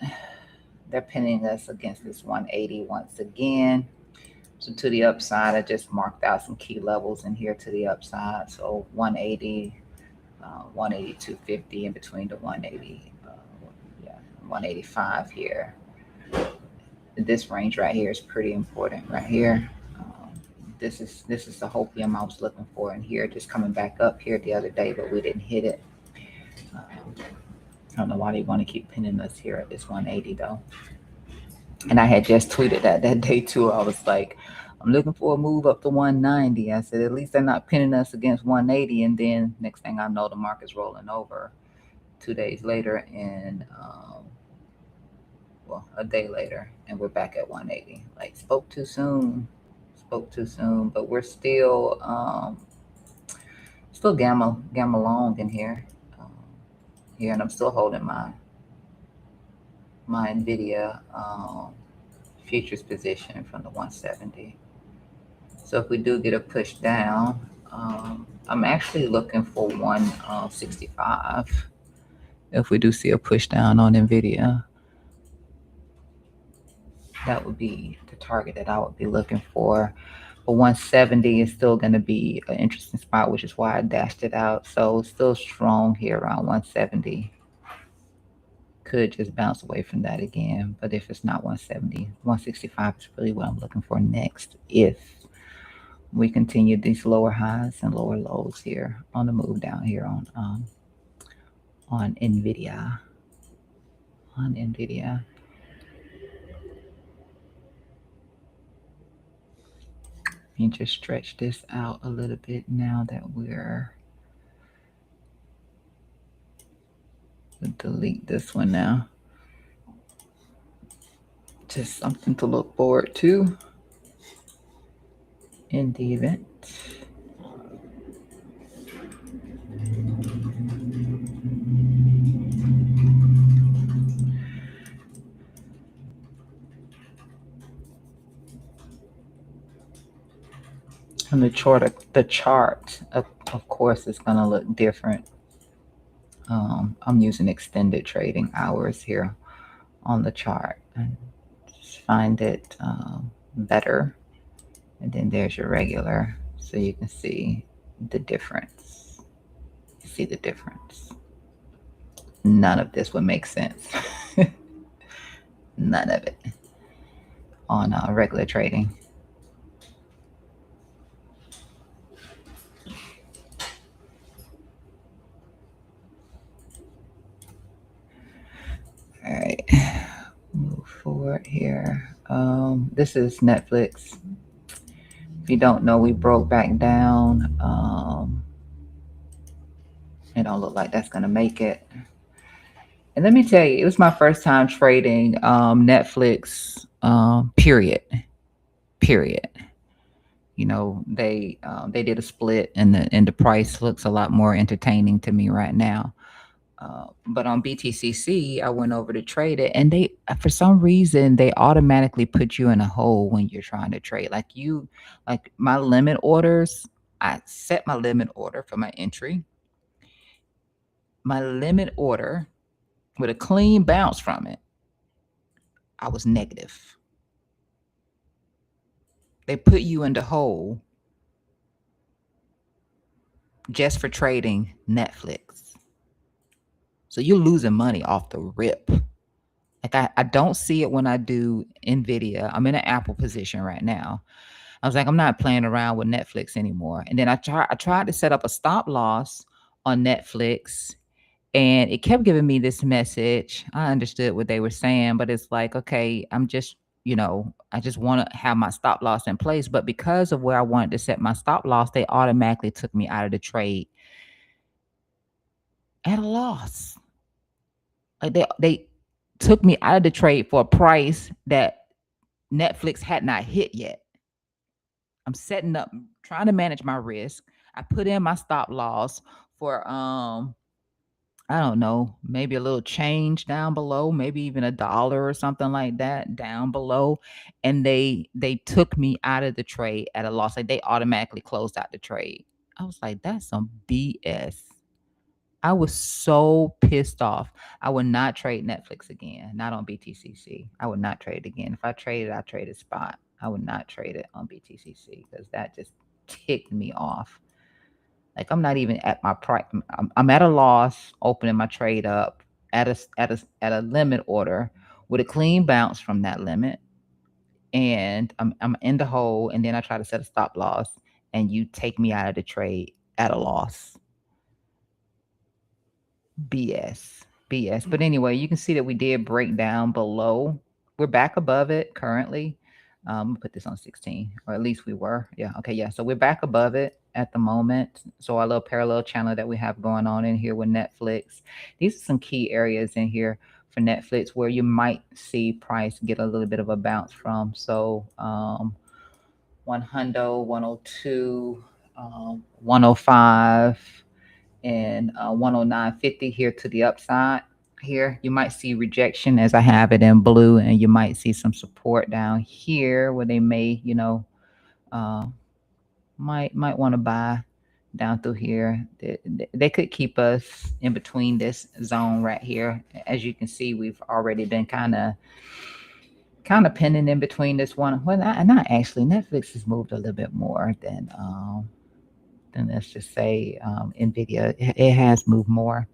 A: they're pinning us against this 180 once again. So to the upside, I just marked out some key levels in here to the upside. So 180, 180, 250 in between the 180, 185 here. This range right here is pretty important right here. This is the hopium I was looking for in here, just coming back up here the other day, but we didn't hit it. I don't know why they want to keep pinning us here at this 180 though. And I had just tweeted that day too. I was like, I'm looking for a move up to 190. I said, at least they're not pinning us against 180. And then next thing I know, the market's rolling over 2 days later and, a day later, and we're back at 180. Like, spoke too soon, but we're still gamma long in here. And I'm still holding my Nvidia futures position from the 170. So if we do get a push down, I'm actually looking for 165. If we do see a push down on Nvidia, that would be the target that I would be looking for. But 170 is still going to be an interesting spot, which is why I dashed it out. So still strong here around 170. Could just bounce away from that again. But if it's not 170, 165 is really what I'm looking for next. If we continue these lower highs and lower lows here on the move down here on Nvidia. On Nvidia. You can just stretch this out a little bit now that we're delete this one now. Just something to look forward to in the event. And the chart, of course, is going to look different. I'm using extended trading hours here on the chart, and just find it better. And then there's your regular, so you can see the difference. See the difference. None of this would make sense. None of it on regular trading. All right, move forward here. This is Netflix. If you don't know, we broke back down. It don't look like that's gonna make it. And let me tell you, it was my first time trading Netflix. Period. You know, they did a split, and the price looks a lot more entertaining to me right now. But on BTCC, I went over to trade it, and they, for some reason, they automatically put you in a hole when you're trying to trade. Like my limit orders, I set my limit order for my entry. My limit order with a clean bounce from it, I was negative. They put you in the hole just for trading Netflix. So you're losing money off the rip. Like I don't see it when I do Nvidia. I'm in an Apple position right now. I was like, I'm not playing around with Netflix anymore. And then I tried to set up a stop loss on Netflix, and it kept giving me this message. I understood what they were saying, but it's like, okay, I'm just, I just want to have my stop loss in place. But because of where I wanted to set my stop loss, they automatically took me out of the trade at a loss. Like they took me out of the trade for a price that Netflix had not hit yet. I'm setting up, trying to manage my risk. I put in my stop loss for I don't know, maybe a little change down below, maybe even $1 or something like that down below. And they took me out of the trade at a loss. Like they automatically closed out the trade. I was like, that's some BS. I was so pissed off. I would not trade Netflix again, not on BTCC. I would not trade it again. If I traded, I traded spot. I would not trade it on BTCC because that just ticked me off. Like I'm not even at my price. I'm at a loss, opening my trade up at a limit order with a clean bounce from that limit, and I'm in the hole. And then I try to set a stop loss, and you take me out of the trade at a loss. BS. BS. But anyway, you can see that we did break down below. We're back above it currently. Put this on 16, or at least we were. Yeah. Okay. Yeah. So we're back above it at the moment. So our little parallel channel that we have going on in here with Netflix. These are some key areas in here for Netflix where you might see price get a little bit of a bounce from. So 100, 102, 105 and 109.50 here to the upside. Here you might see rejection as I have it in blue, and you might see some support down here where they may, uh, might want to buy down through here. They could keep us in between this zone right here. As you can see, we've already been kind of pending in between this one. Well, not actually. Netflix has moved a little bit more than let's just say Nvidia. It has moved more,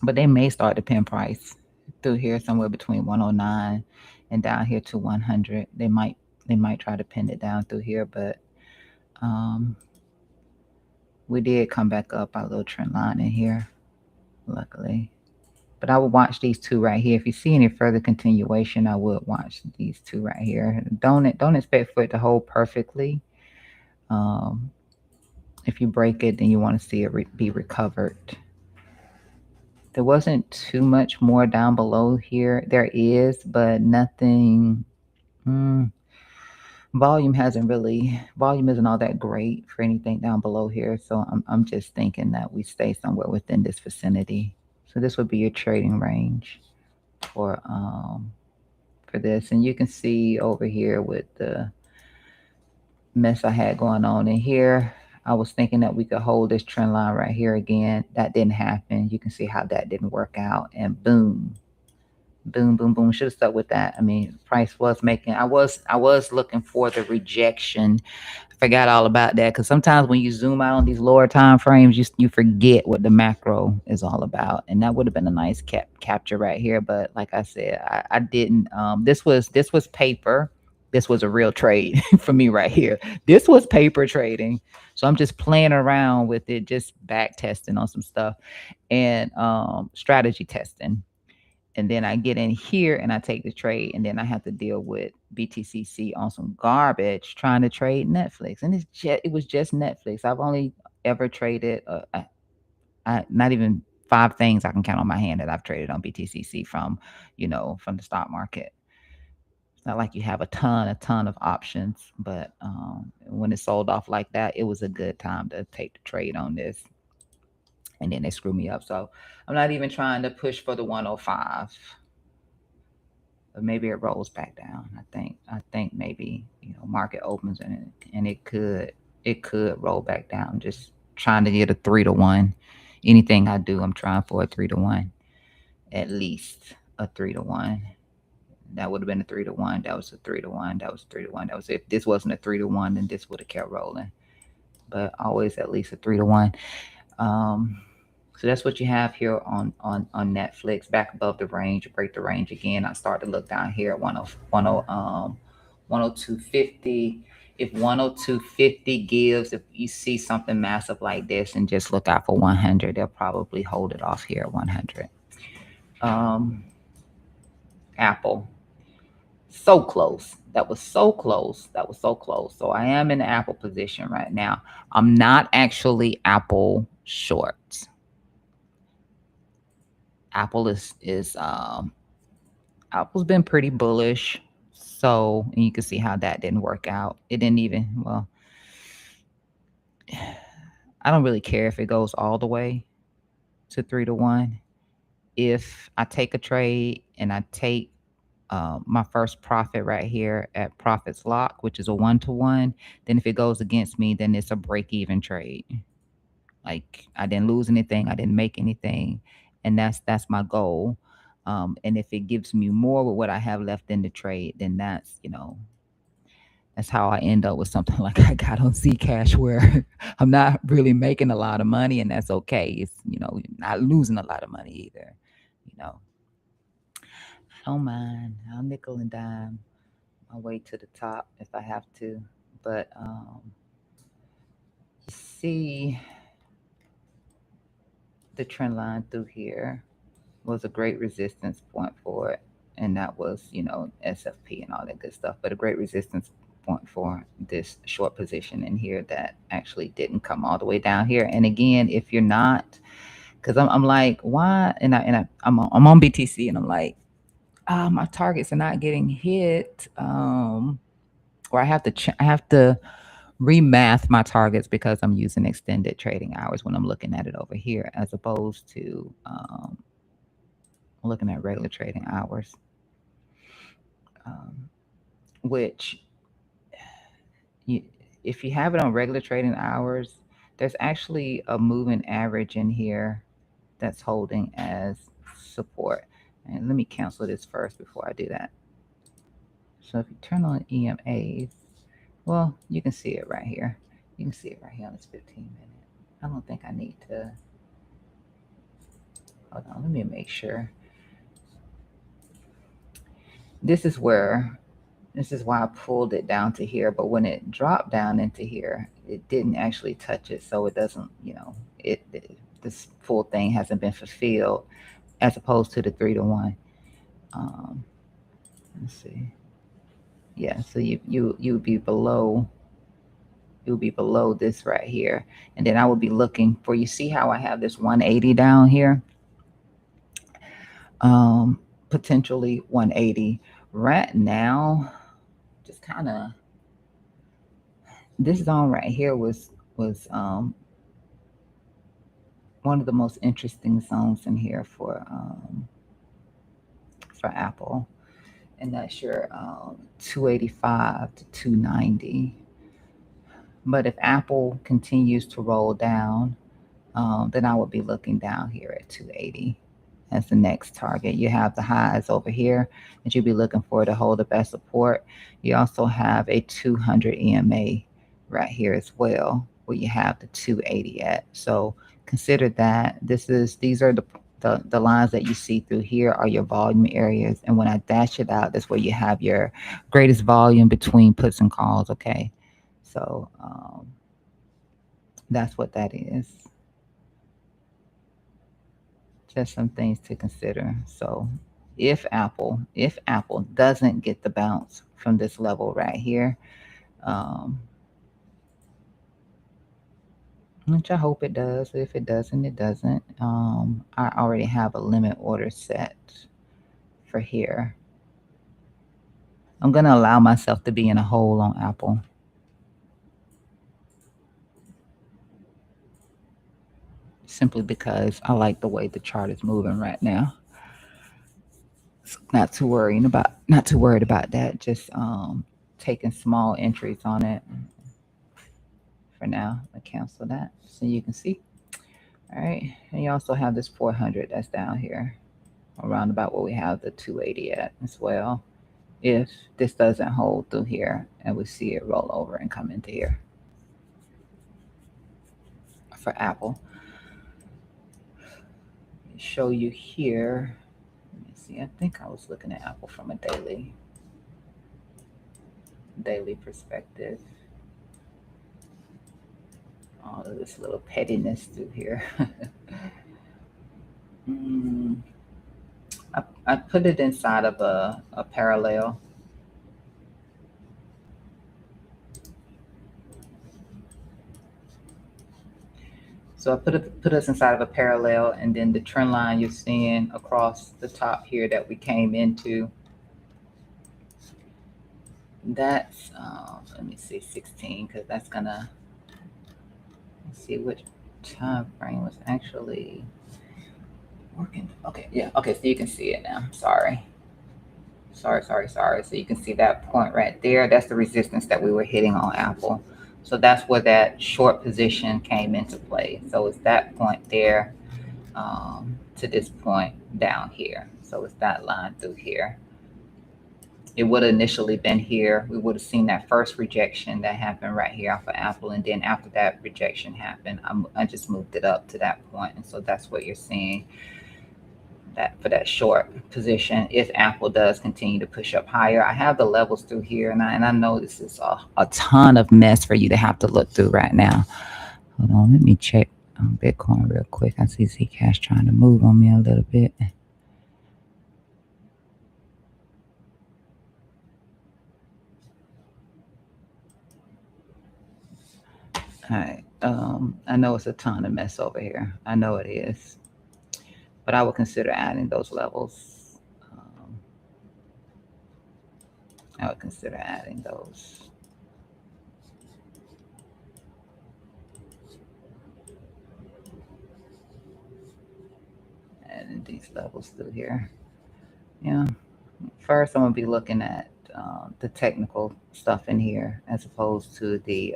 A: but they may start to pin price through here somewhere between 109 and down here to 100. They might try to pin it down through here, but um, we did come back up our little trend line in here, luckily. But I would watch these two right here. If you see any further continuation, I would watch these two right here. Don't expect for it to hold perfectly. Um, if you break it, then you want to see it be recovered. There wasn't too much more down below here. There is, but nothing. Mm, volume isn't all that great for anything down below here. So I'm just thinking that we stay somewhere within this vicinity. So this would be your trading range for this. And you can see over here with the mess I had going on in here, I was thinking that we could hold this trend line right here again. That didn't happen. You can see how that didn't work out, and boom, boom, boom, boom. Should have stuck with that. I mean, price was making. I was looking for the rejection. I forgot all about that because sometimes when you zoom out on these lower time frames, you forget what the macro is all about, and that would have been a nice capture right here. But like I said, I didn't. This was paper. This was a real trade for me right here. This was paper trading. So I'm just playing around with it, just back testing on some stuff and strategy testing. And then I get in here and I take the trade, and then I have to deal with BTCC on some garbage trying to trade Netflix, and it was just Netflix. I've only ever traded not even 5 things I can count on my hand that I've traded on BTCC from the stock market. It's not like you have a ton of options, but when it sold off like that, it was a good time to take the trade on this. and then they screw me up. So I'm not even trying to push for the 105. But maybe it rolls back down. I think maybe market opens and it could roll back down. Just trying to get a 3 to 1. Anything I do, I'm trying for a 3 to 1, at least a 3 to 1. That would have been a 3 to 1. That was a 3 to 1. That was 3 to 1. That was if this wasn't a 3 to 1, then this would have kept rolling. But always at least a 3 to 1. Um, so that's what you have here on Netflix. Back above the range, break the range again. I start to look down here at 102.50. If 102.50 gives, if you see something massive like this, and just look out for 100, they'll probably hold it off here at 100. Um, Apple, so close. That was so close. That was so close. So I am in the Apple position right now. I'm not actually Apple short. Apple is Apple's been pretty bullish. So, and you can see how that didn't work out. It didn't even, well, I don't really care if it goes all the way to 3 to 1. If I take a trade and I take my first profit right here at profits lock, which is a 1 to 1, then if it goes against me, then it's a break even trade. Like I didn't lose anything, I didn't make anything, and that's my goal. And if it gives me more with what I have left in the trade, then that's how I end up with something like I got on Zcash, where I'm not really making a lot of money, and that's okay. It's not losing a lot of money either. You know, I don't mind. I'll nickel and dime my way to the top if I have to, but you see the trend line through here was a great resistance point for it. And that was, SFP and all that good stuff, but a great resistance point for this short position in here that actually didn't come all the way down here. And again, if you're not, because I'm like, why? I'm on BTC and I'm like, my targets are not getting hit. Or I have to remath my targets because I'm using extended trading hours when I'm looking at it over here, as opposed to looking at regular trading hours, um, which you, if you have it on regular trading hours, there's actually a moving average in here that's holding as support. And let me cancel this first before I do that. So if you turn on EMAs, well, you can see it right here. You can see it right here on this 15-minute. I don't think I need to. Hold on, let me make sure. This is why I pulled it down to here, but when it dropped down into here, it didn't actually touch it, so it doesn't, this full thing hasn't been fulfilled, as opposed to the 3 to 1. Um, let's see. Yeah, so you would be below. You'll be below this right here, and then I would be looking for. You see how I have this 180 down here? Um, Potentially 180 right now. Just kind of this zone right here was one of the most interesting zones in here for Apple, and that's your 285 to 290. But if Apple continues to roll down, then I would be looking down here at 280 as the next target. You have the highs over here that you'll be looking for to hold up as support. You also have a 200 EMA right here as well, where you have the 280 at. So consider that these are the lines that you see through here are your volume areas. And when I dash it out, that's where you have your greatest volume between puts and calls. Okay. So that's what that is. Just some things to consider. So if Apple doesn't get the bounce from this level right here, um, which I hope it does. If it doesn't, it doesn't. I already have a limit order set for here. I'm gonna allow myself to be in a hole on Apple. simply because I like the way the chart is moving right now. So not too worried about that. Just taking small entries on it for now. I cancel that so you can see. All right, and you also have this 400 that's down here, around about where we have the 280 at as well. If this doesn't hold through here and we see it roll over and come into here for Apple, show you here. Let me see. I think I was looking at Apple from a daily perspective. All of this little pettiness through here. mm, I put it inside of a parallel. So I put us inside of a parallel, and then the trend line you're seeing across the top here that we came into. That's let me see 16, because that's gonna, let's see which time frame was actually working. Okay, yeah, okay, so you can see it now. Sorry. So you can see that point right there. That's the resistance that we were hitting on Apple. So that's where that short position came into play. So it's that point there to this point down here. So it's that line through here. It would have initially been here. We would have seen that first rejection that happened right here off of Apple. And then after that rejection happened, I just moved it up to that point. And so that's what you're seeing, that for that short position. If Apple does continue to push up higher, I have the levels through here. And I know this is a ton of mess for you to have to look through right now. Hold on, let me check Bitcoin real quick. I see Zcash trying to move on me a little bit. All right. I know it's a ton of mess over here. I know it is. But I would consider adding those levels. Um, I would consider adding those. Adding these levels through here. Yeah. First, I'm going to be looking at the technical stuff in here as opposed to the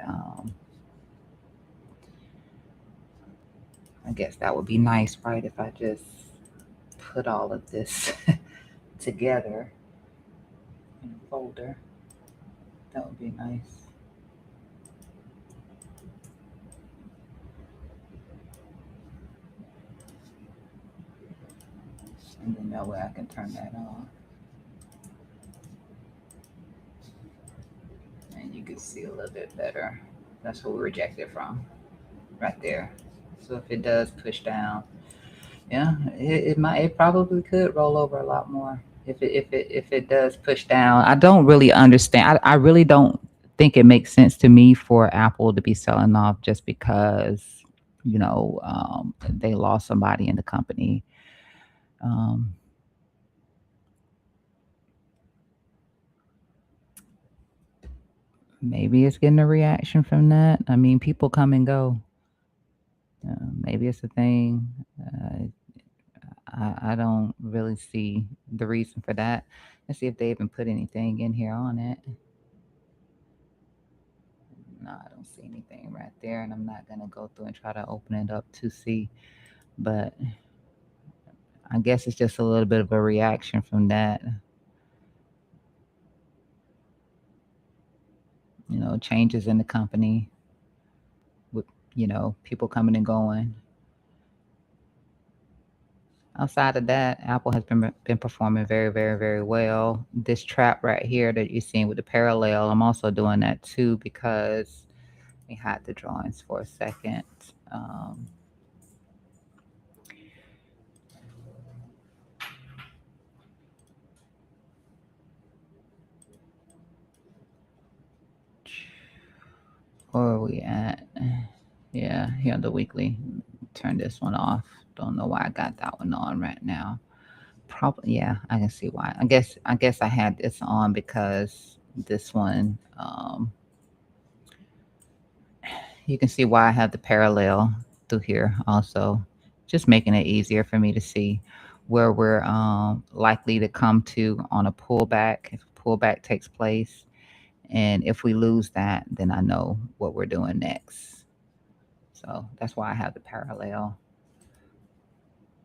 A: I guess that would be nice, right? If I just put all of this together in a folder, that would be nice. And then that way I can turn that on. And you can see a little bit better. That's what we rejected from right there. So if it does push down, yeah, it probably could roll over a lot more if it does push down. I don't really understand. I really don't think it makes sense to me for Apple to be selling off just because they lost somebody in the company. Um, maybe it's getting a reaction from that. I mean, people come and go. Maybe it's a thing. I don't really see the reason for that. Let's see if they even put anything in here on it. No, I don't see anything right there, and I'm not gonna go through and try to open it up to see. But I guess it's just a little bit of a reaction from that. Changes in the company with people coming and going. Outside of that, Apple has been performing very, very, very well. This trap right here that you're seeing with the parallel, I'm also doing that too because we had the drawings for a second. Where are we at? Yeah, here on the weekly. Turn this one off. Don't know why I got that one on right now. Probably, yeah, I can see why. I guess I had this on because this one, you can see why I have the parallel. through here also, just making it easier for me to see where we're likely to come to on a pullback if a pullback takes place. And if we lose that, then I know what we're doing next. So that's why I have the parallel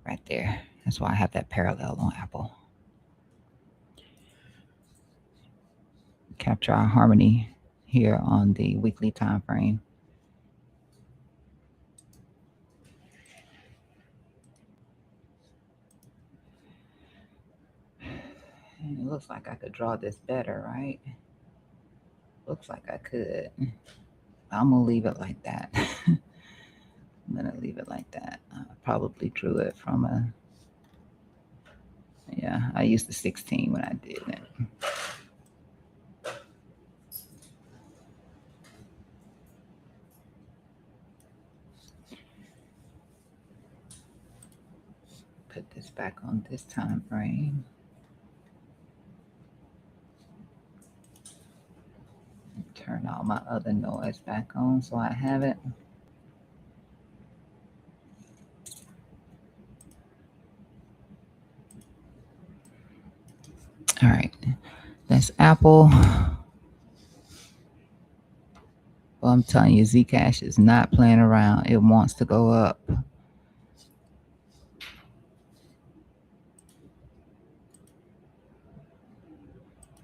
A: right there. That's why I have that parallel on Apple. Capture our harmony here on the weekly time frame. And it looks like I could draw this better, right? Looks like I could. I'm gonna leave it like that. I'm gonna leave it like that. I probably drew it from a, yeah, I used the 16 when I did it. Put this back on this time frame. Turn all my other noise back on so I have it. All right, that's Apple. Well, I'm telling you, Zcash is not playing around. It wants to go up.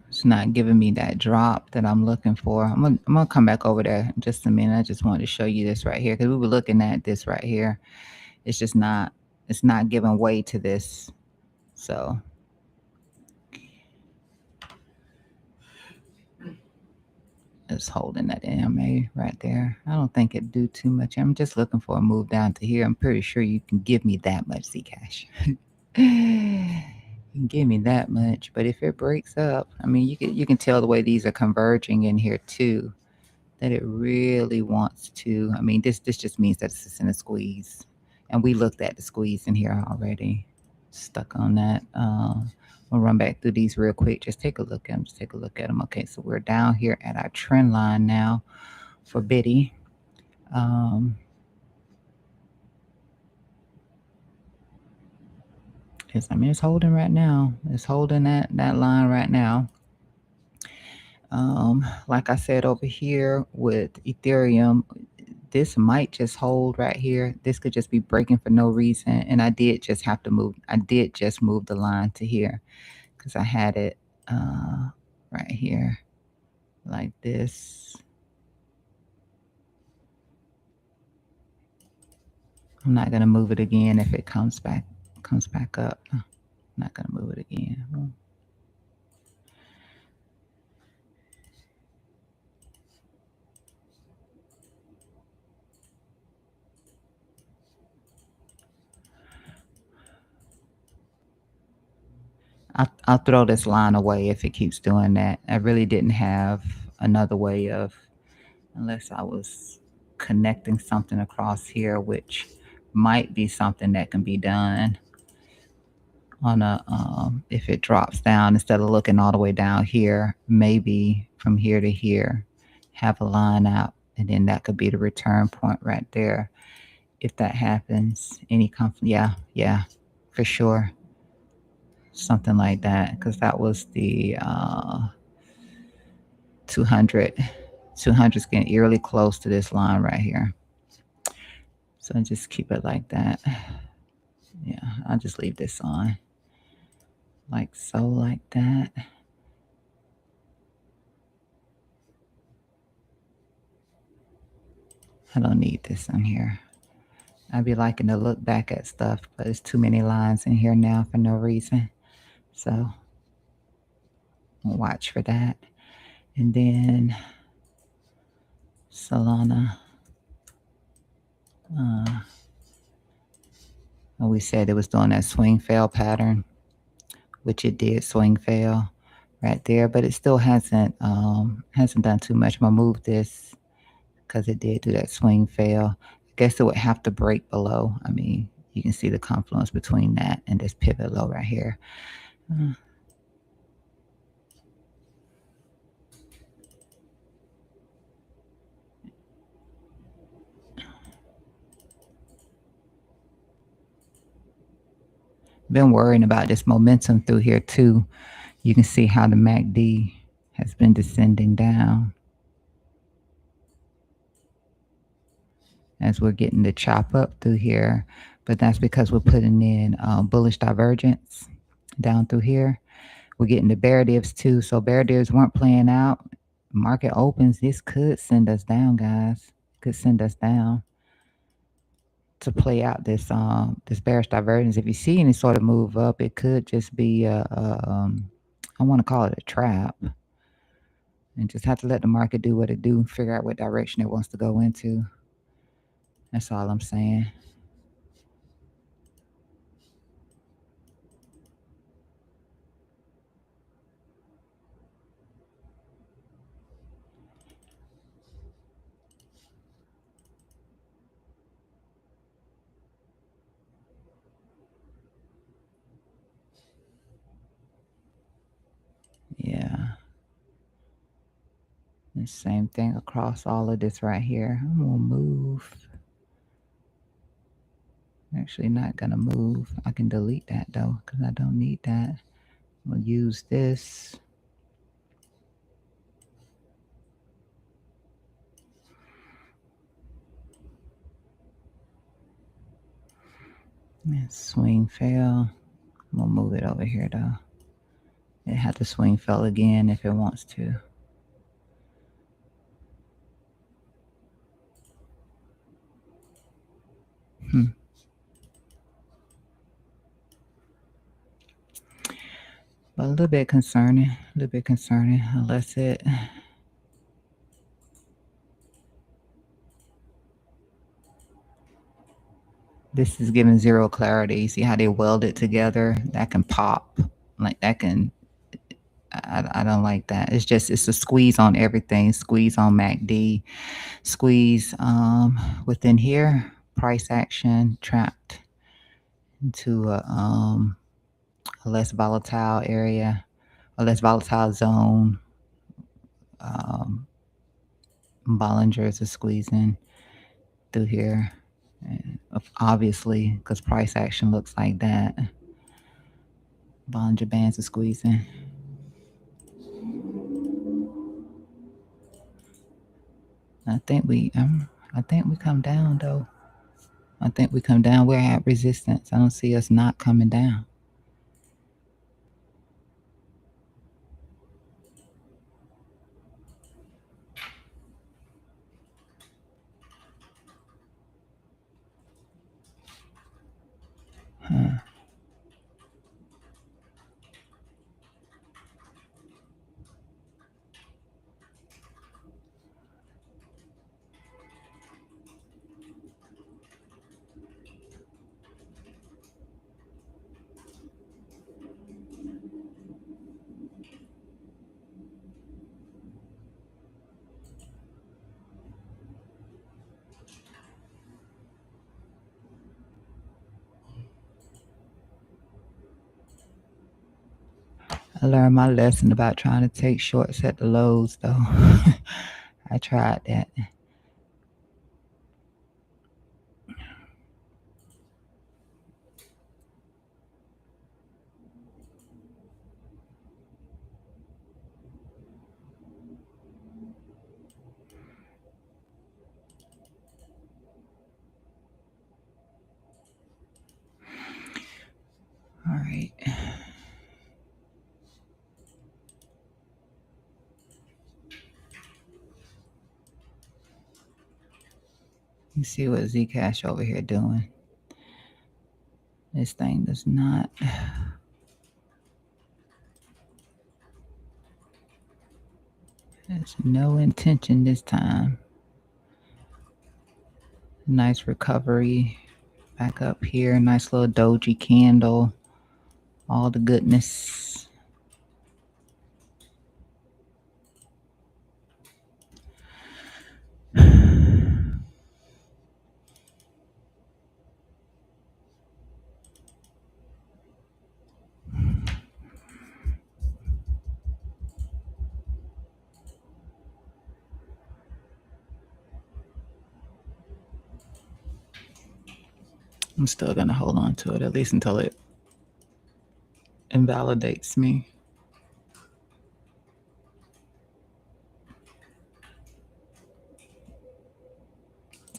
A: It's not giving me that drop that I'm looking for. I'm gonna come back over there in just a minute. I just wanted to show you this right here because we were looking at this right here. It's just not. It's not giving way to this. So it's holding that EMA right there. I don't think it do too much. I'm just looking for a move down to here. I'm pretty sure you can give me that much Zcash. You can give me that much, but if it breaks up, I mean, you can tell the way these are converging in here too, that it really wants to. I mean, this just means that it's just in a squeeze, and we looked at the squeeze in here already. Stuck on that. We'll run back through these real quick. Just take a look at them. Just take a look at them. Okay, so we're down here at our trend line now for Biddy. I mean, it's holding right now. It's holding that line right now. Like I said over here with Ethereum, this might just hold right here. This could just be breaking for no reason. And I did just have to move. I did just move the line to here because I had it right here like this. I'm not gonna move it again if it comes back up. I'm not gonna move it again. I'll throw this line away if it keeps doing that. I really didn't have another way of, unless I was connecting something across here, which might be something that can be done on a if it drops down instead of looking all the way down here, maybe from here to here, have a line out, and then that could be the return point right there. If that happens, yeah, for sure, something like that, because that was the 200. 200 is getting eerily close to this line right here. So just keep it like that. Yeah, I'll just leave this on like so, like that. I don't need this in here. I'd be liking to look back at stuff, but there's too many lines in here now for no reason. So watch for that. And then Solana. We said it was doing that swing fail pattern, which it did swing fail right there, but it still hasn't done too much. I'm gonna move this because it did do that swing fail. I guess it would have to break below. I mean, you can see the confluence between that and this pivot low right here. been worrying about this momentum through here too. You can see how the MACD has been descending down as we're getting the chop up through here. But that's because we're putting in bullish divergence down through here. We're getting the bear divs too. So bear divs weren't playing out. Market opens. This could send us down, guys. Could send us down to play out this this bearish divergence. If you see any sort of move up, it could just be I want to call it a trap, and just have to let the market do what it do, figure out what direction it wants to go into. That's all I'm saying. Yeah. The same thing across all of this right here. I'm gonna move. Actually not gonna move. I can delete that though, because I don't need that. We'll use this. And swing fail. I'm gonna move it over here though. It had to swing fail again if it wants to. But a little bit concerning. Unless it. This is giving zero clarity. See how they weld it together? That can pop. Like that can. I don't like that. It's a squeeze on everything. Squeeze on MACD. Squeeze within here. Price action trapped into a less volatile area, a less volatile zone. Bollingers are squeezing through here. And obviously, because price action looks like that. Bollinger Bands are squeezing. I think we come down though. I think we come down. We're at resistance. I don't see us not coming down. Huh. I learned my lesson about trying to take shorts at the lows though. I tried that. All right. You see what Zcash over here doing. This thing does not. There's no intention this time. Nice recovery. Back up here. Nice little doji candle. All the goodness. I'm still gonna hold on to it at least until it invalidates me.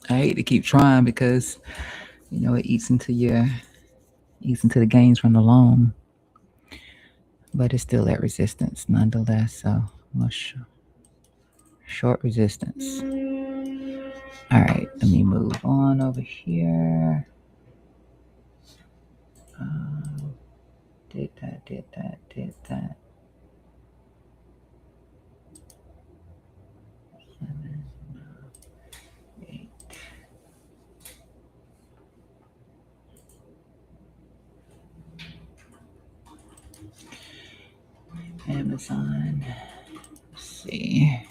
A: I hate to keep trying because it eats into the gains from the long, but it's still at resistance nonetheless. So short resistance. All right, let me move on over here. Did that, did that, did that. 7, 8. Amazon. Let's see.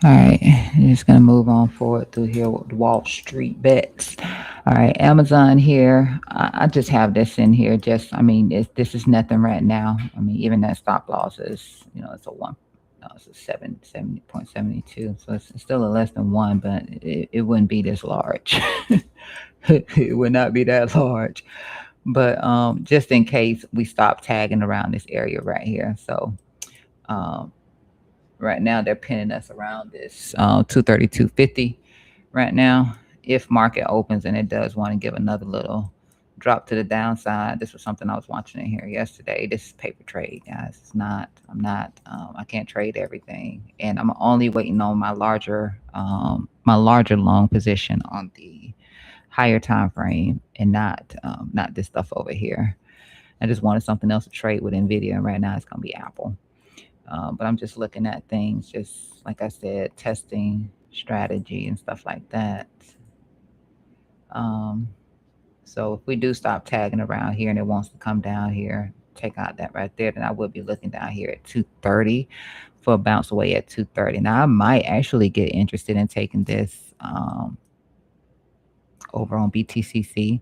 A: All right, I'm just gonna move on forward through here with Wall Street bets. All right, Amazon here. I just have this in here. This is nothing right now. I mean, even that stop loss is, it's a one. No, it's a 70.72. So it's still a less than one, but it wouldn't be this large. It would not be that large. But just in case we stop tagging around this area right here. So um, right now they're pinning us around this 232.50 right now. If market opens and it does want to give another little drop to the downside, this was something I was watching in here yesterday. This is paper trade, guys. I can't trade everything, and I'm only waiting on my larger long position on the higher time frame, and not this stuff over here. I just wanted something else to trade with Nvidia, and right now it's gonna be Apple. But I'm just looking at things, just like I said, testing strategy and stuff like that. Um, so if we do stop tagging around here and it wants to come down here, take out that right there, then I would be looking down here at 230 for a bounce away at 230. Now I might actually get interested in taking this over on BTCC.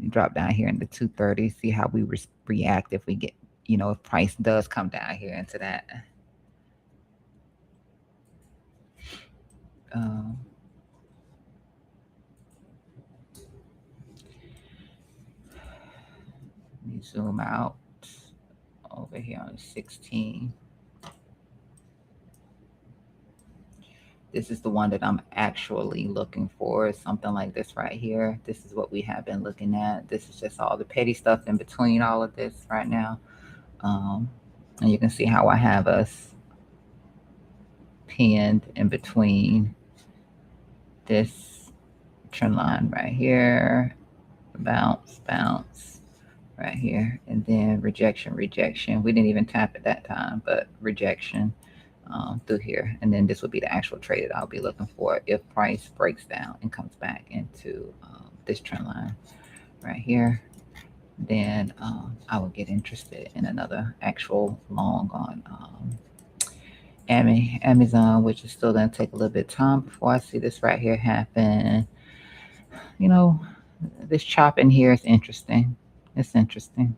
A: Drop down here into 230, see how we react if we get, if price does come down here into that. Um, Let me zoom out over here on 16. This is the one that I'm actually looking for. Something like this right here. This is what we have been looking at. This is just all the petty stuff in between all of this right now. And you can see how I have us pinned in between this trend line right here, bounce, bounce right here, and then rejection, rejection. We didn't even tap at that time, but rejection through here. And then this will be the actual trade that I'll be looking for if price breaks down and comes back into this trend line right here. Then I will get interested in another actual long on Amazon, which is still going to take a little bit of time before I see this right here happen. You know, this chop in here is interesting. It's interesting.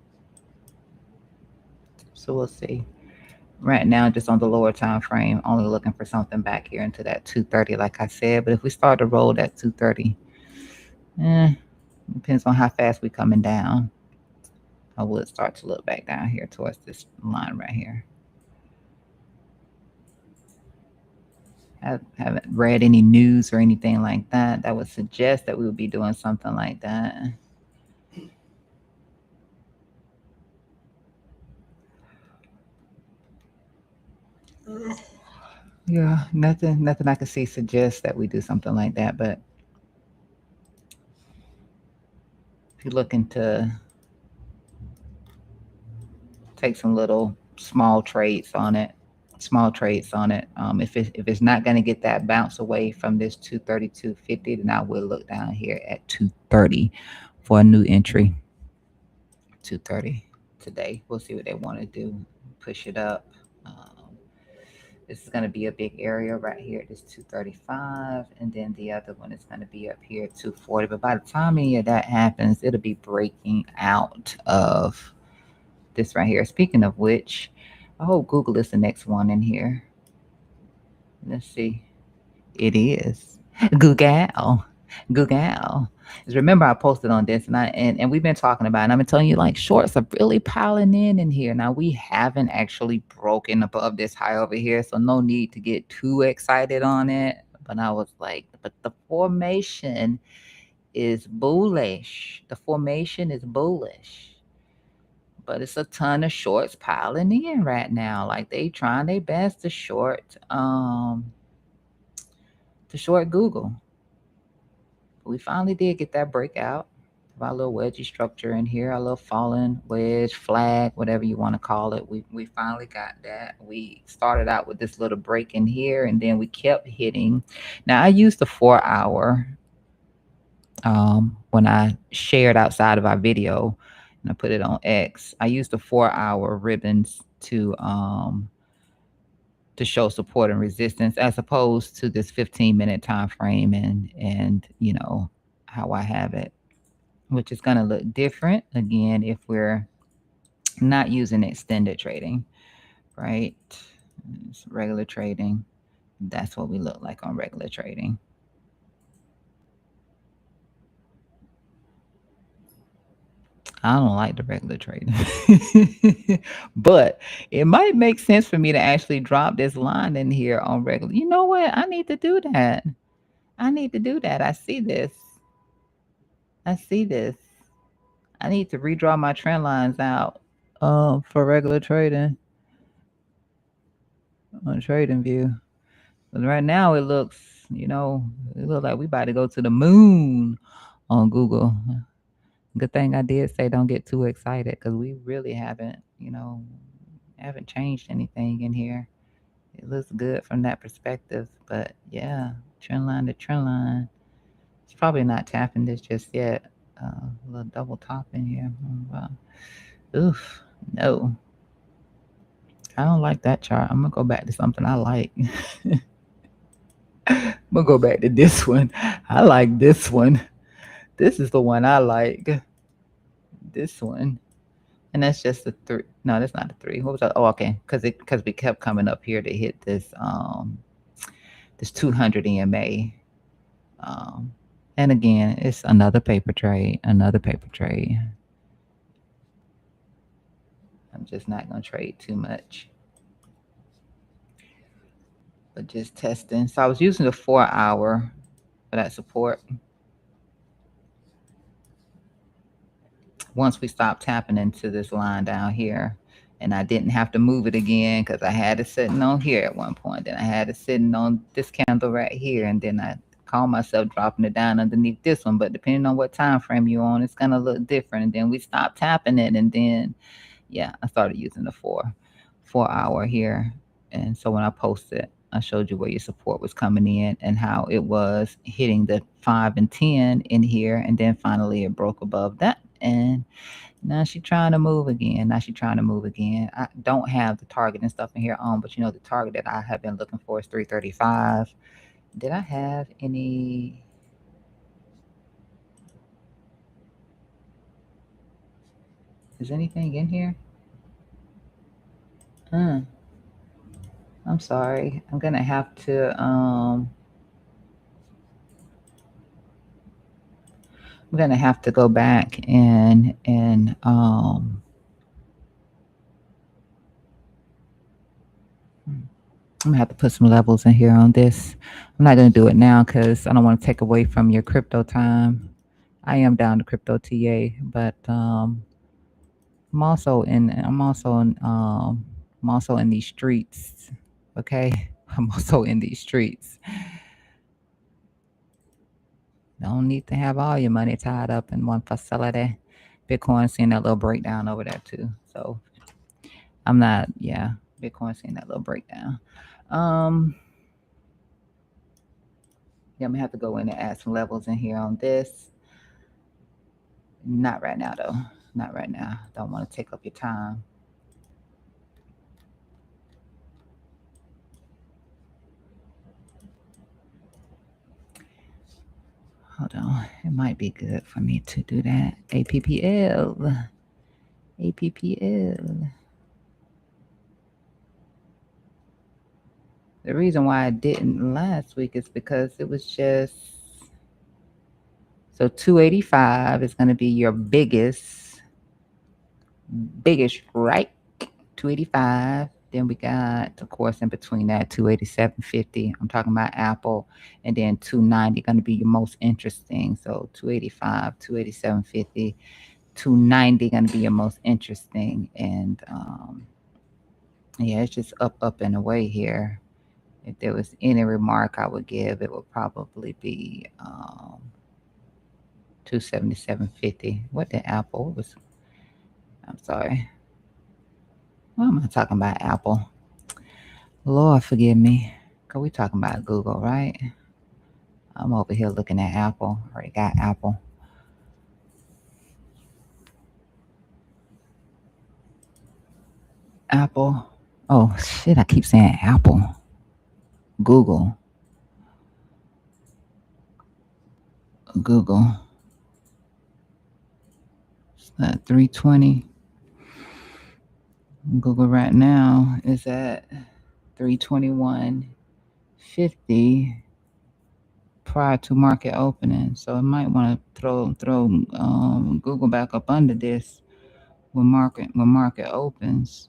A: So we'll see. Right now, just on the lower time frame, only looking for something back here into that 230, like I said. But if we start to roll that 230, depends on how fast we coming down. I would start to look back down here towards this line right here. I haven't read any news or anything like that that would suggest that we would be doing something like that. Yeah, nothing I can see suggests that we do something like that. But if you're looking to take some little small trades on it, if it's not going to get that bounce away from this 232.50, then I will look down here at 230 for a new entry. 230 today. We'll see what they want to do. Push it up. This is going to be a big area right here. This 235, and then the other one is going to be up here at 240. But by the time any of that happens, it'll be breaking out of this right here. Speaking of which, I hope Google is the next one in here. Let's see. It is. Google. Google. Just remember I posted on this and we've been talking about it. And I've been telling you like shorts are really piling in here. Now we haven't actually broken above this high over here, so no need to get too excited on it. But I was like, but the formation is bullish. The formation is bullish. But it's a ton of shorts piling in right now. Like they trying their best to short Google. We finally did get that breakout of our little wedgie structure in here, our little fallen wedge flag, whatever you want to call it. We finally got that. We started out with this little break in here, and then we kept hitting. Now I used the 4 hour when I shared outside of our video, and I put it on X. I used the 4 hour ribbons to show support and resistance as opposed to this 15-minute time frame and how I have it, which is going to look different again if we're not using extended trading, right? It's regular trading. That's what we look like on regular trading. I don't like the regular trading. But it might make sense for me to actually drop this line in here on regular. You know what? I need to do that. I need to do that. I see this. I see this. I need to redraw my trend lines out for regular trading on trading view. But right now it looks, it looks like we about to go to the moon on Google. Good thing I did say don't get too excited because we really haven't changed anything in here. It looks good from that perspective. But yeah, trend line to trend line. It's probably not tapping this just yet. A little double top in here. Oof, no. I don't like that chart. I'm gonna go back to something I like. I'm gonna go back to this one. I like this one. This is the one I like. This one. And that's just the three. No, that's not the three. What was that? Oh, okay. Because we kept coming up here to hit this 200 EMA. Um, and again, it's another paper trade. Another paper trade. I'm just not gonna trade too much. But just testing. So I was using the 4 hour for that support. Once we stopped tapping into this line down here, and I didn't have to move it again because I had it sitting on here at one point. Then I had it sitting on this candle right here, and then I called myself dropping it down underneath this one. But depending on what time frame you're on, it's gonna look different. And then we stopped tapping it, and then I started using the 4 hour here. And so when I posted, I showed you where your support was coming in and how it was hitting the 5 and 10 in here, and then finally it broke above that. And now she's trying to move again. I don't have the target and stuff in here on, but the target that I have been looking for is 335. Did I have any? Is anything in here? I'm sorry. I'm gonna have to go back and I'm gonna have to put some levels in here on this. I'm not gonna do it now because I don't want to take away from your crypto time. I am down to crypto TA, but I'm also in these streets. Okay, I'm also in these streets. Don't need to have all your money tied up in one facility. Bitcoin seeing that little breakdown over there too. So I'm not, Bitcoin seeing that little breakdown. I'm gonna have to go in and add some levels in here on this. Not right now though. Not right now. Don't want to take up your time. Hold on. It might be good for me to do that. APPL. APPL. The reason why I didn't last week is because it was just so 285 is going to be your biggest right. 285. Then we got, of course, in between that 287.50. I'm talking about Apple, and then 290 going to be your most interesting. So 285, 287.50, 290 going to be your most interesting, and yeah, it's just up and away here. If there was any remark I would give, it would probably be 277.50. What did Apple? What was? I'm sorry. Why am I talking about Apple? Lord forgive me. Cause we talking about Google, right? I'm over here looking at Apple. Already got Apple. Apple. Oh shit! I keep saying Apple. Google. Google. It's at 320. Google right now is at 321.50 prior to market opening. So I might want to throw Google back up under this when market opens.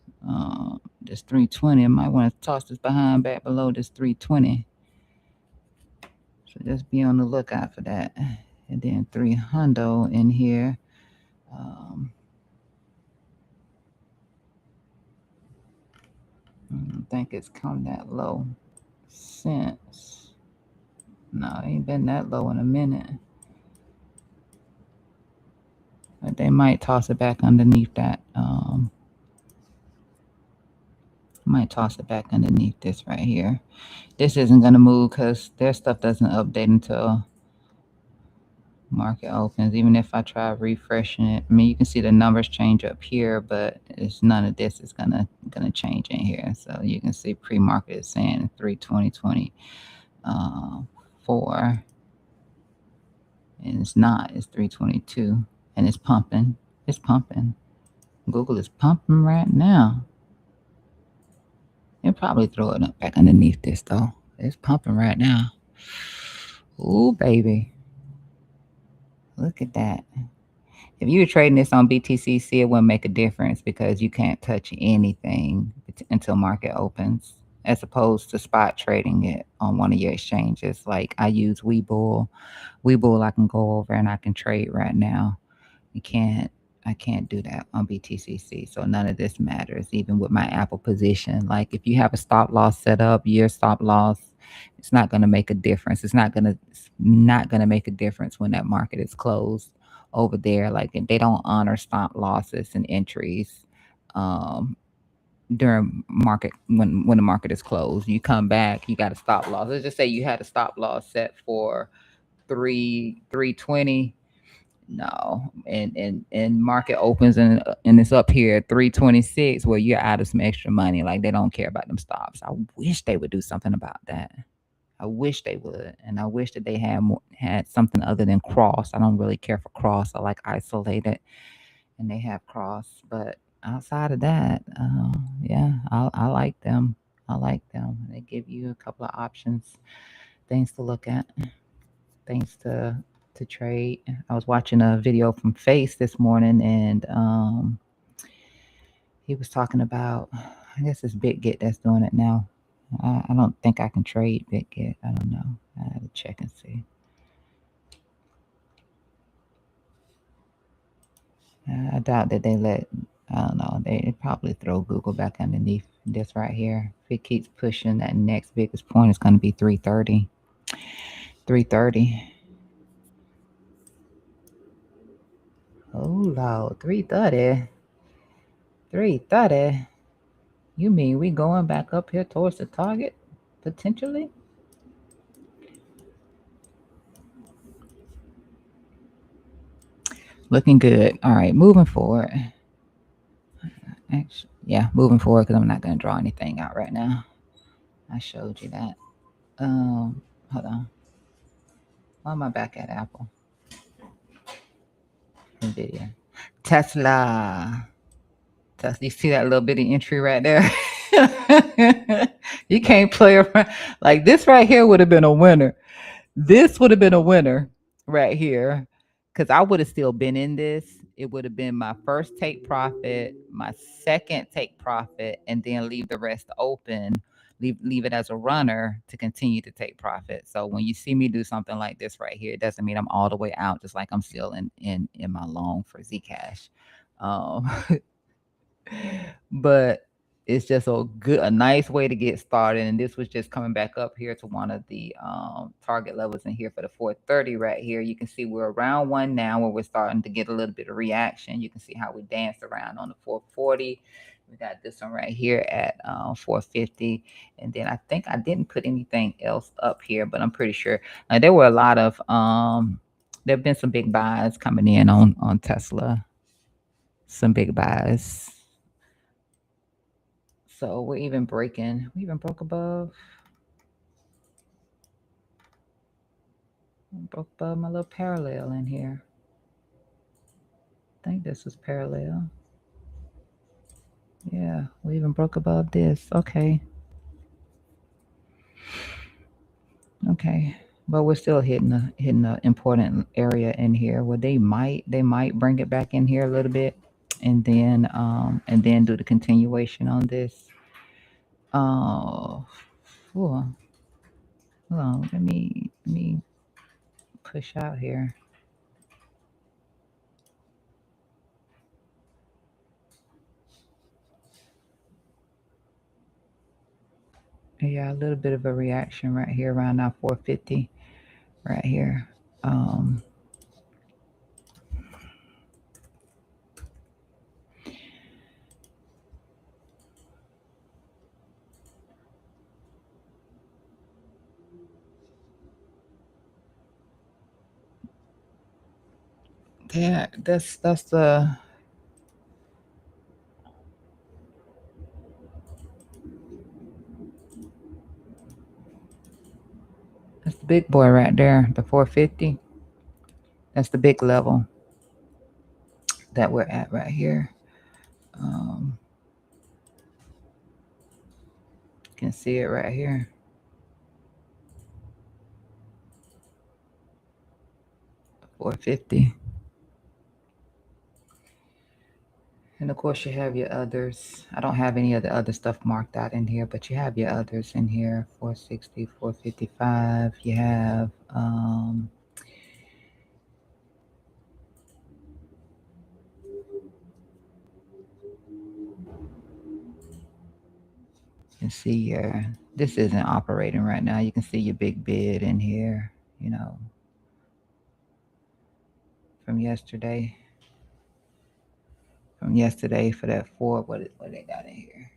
A: This 320. I might want to toss this behind back below this 320. So just be on the lookout for that. And then 300 in here. Um, I don't think it's come that low since. No, it ain't been that low in a minute. But they might toss it back underneath that. Might toss it back underneath this right here. This isn't gonna move because their stuff doesn't update until market opens. Even if I try refreshing it, I mean you can see the numbers change up here, but it's none of this is gonna change in here. So you can see pre-market is saying 320.20 4, and it's not. It's 322, and it's pumping. It's pumping. Google is pumping right now. They'll probably throw it up back underneath this though. It's pumping right now. Ooh, baby. Look at that. If you were trading this on BTCC, it wouldn't make a difference because you can't touch anything until market opens, as opposed to spot trading it on one of your exchanges. Like I use Webull. Webull, I can go over and I can trade right now. You can't. I can't do that on BTCC. So none of this matters, even with my Apple position. Like if you have a stop loss set up, your stop loss, it's not going to make a difference. It's not going to make a difference when that market is closed over there. Like they don't honor stop losses and entries um, during market when the market is closed. You come back, you got a stop loss. Let's just say you had a stop loss set for 320. No, and market opens and it's up here at 326 where you're out of some extra money. Like they don't care about them stops. I wish they would do something about that. I wish they would, and I wish that they had something other than cross. I don't really care for cross. I like isolated, and they have cross. But outside of that, yeah, I like them. I like them. They give you a couple of options, things to look at, things to trade. I was watching a video from Face this morning, and he was talking about. I guess it's BitGet that's doing it now. I don't think I can trade BitGet. I don't know. I have to check and see. I doubt that they let. I don't know. They probably throw Google back underneath this right here. If it keeps pushing, that next biggest point is going to be 330. 330. Oh Lord, 330. 330. You mean we going back up here towards the target potentially? Looking good. All right, moving forward. Actually, yeah, moving forward because I'm not going to draw anything out right now. I showed you that. Hold on. Why am I back at Apple? Nvidia. Tesla. You see that little bitty entry right there? You can't play around. Like this right here would have been a winner. This would have been a winner right here. Because I would have still been in this. It would have been my first take profit, my second take profit, and then leave the rest open. Leave it as a runner to continue to take profit. So when you see me do something like this right here, it doesn't mean I'm all the way out, just like I'm still in my long for Zcash. Um, but it's just a nice way to get started. And this was just coming back up here to one of the target levels in here for the 430 right here. You can see we're around one now where we're starting to get a little bit of reaction. You can see how we danced around on the 440. We got this one right here at 450. And then I think I didn't put anything else up here, but I'm pretty sure there were a lot of there have been some big buys coming in on Tesla. Some big buys. So we even broke above. Broke above my little parallel in here. I think this was parallel. Yeah, we even broke above this. Okay. Okay. But we're still hitting the important area in here where they might bring it back in here a little bit and then do the continuation on this. Oh, hold on. Let me push out here. Yeah, a little bit of a reaction right here around now 450 right here. Yeah, that's the big boy right there, the 450. That's the big level that we're at right here. You can see it right here. 450. And of course, you have your others. I don't have any of the other stuff marked out in here, but you have your others in here 460, 455. You have, you can see your, this isn't operating right now. You can see your big bid in here, from yesterday. From yesterday for that what they got in here?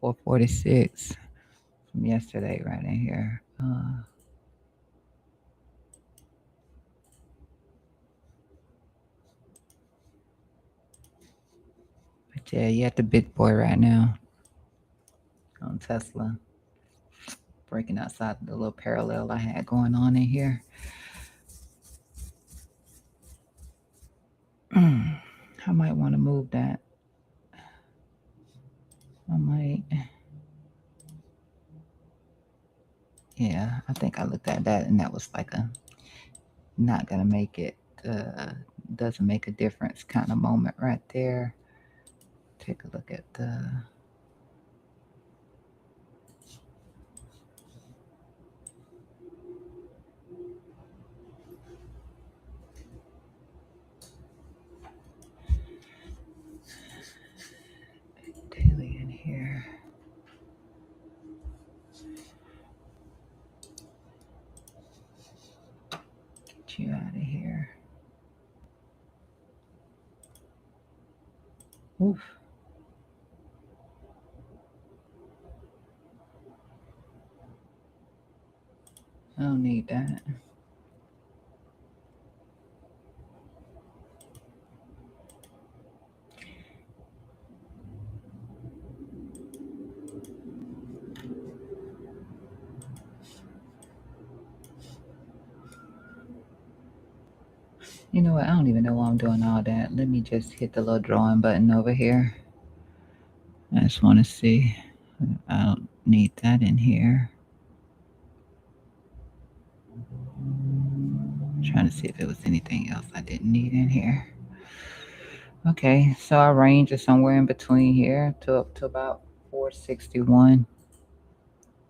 A: 446 from yesterday right in here. But yeah, you at the big boy right now on Tesla. Breaking outside the little parallel I had going on in here. I might want to move that. I might. Yeah, I think I looked at that and that was like a not gonna make it. Doesn't make a difference kind of moment right there. Take a look at the. Daily in here. Get you out of here. Oof. I don't need that. You know what? I don't even know why I'm doing all that. Let me just hit the little drawing button over here. I just want to see. I don't. need that in here. Trying to see if there was anything else I didn't need in here. Okay, so our range is somewhere in between here to up to about 461.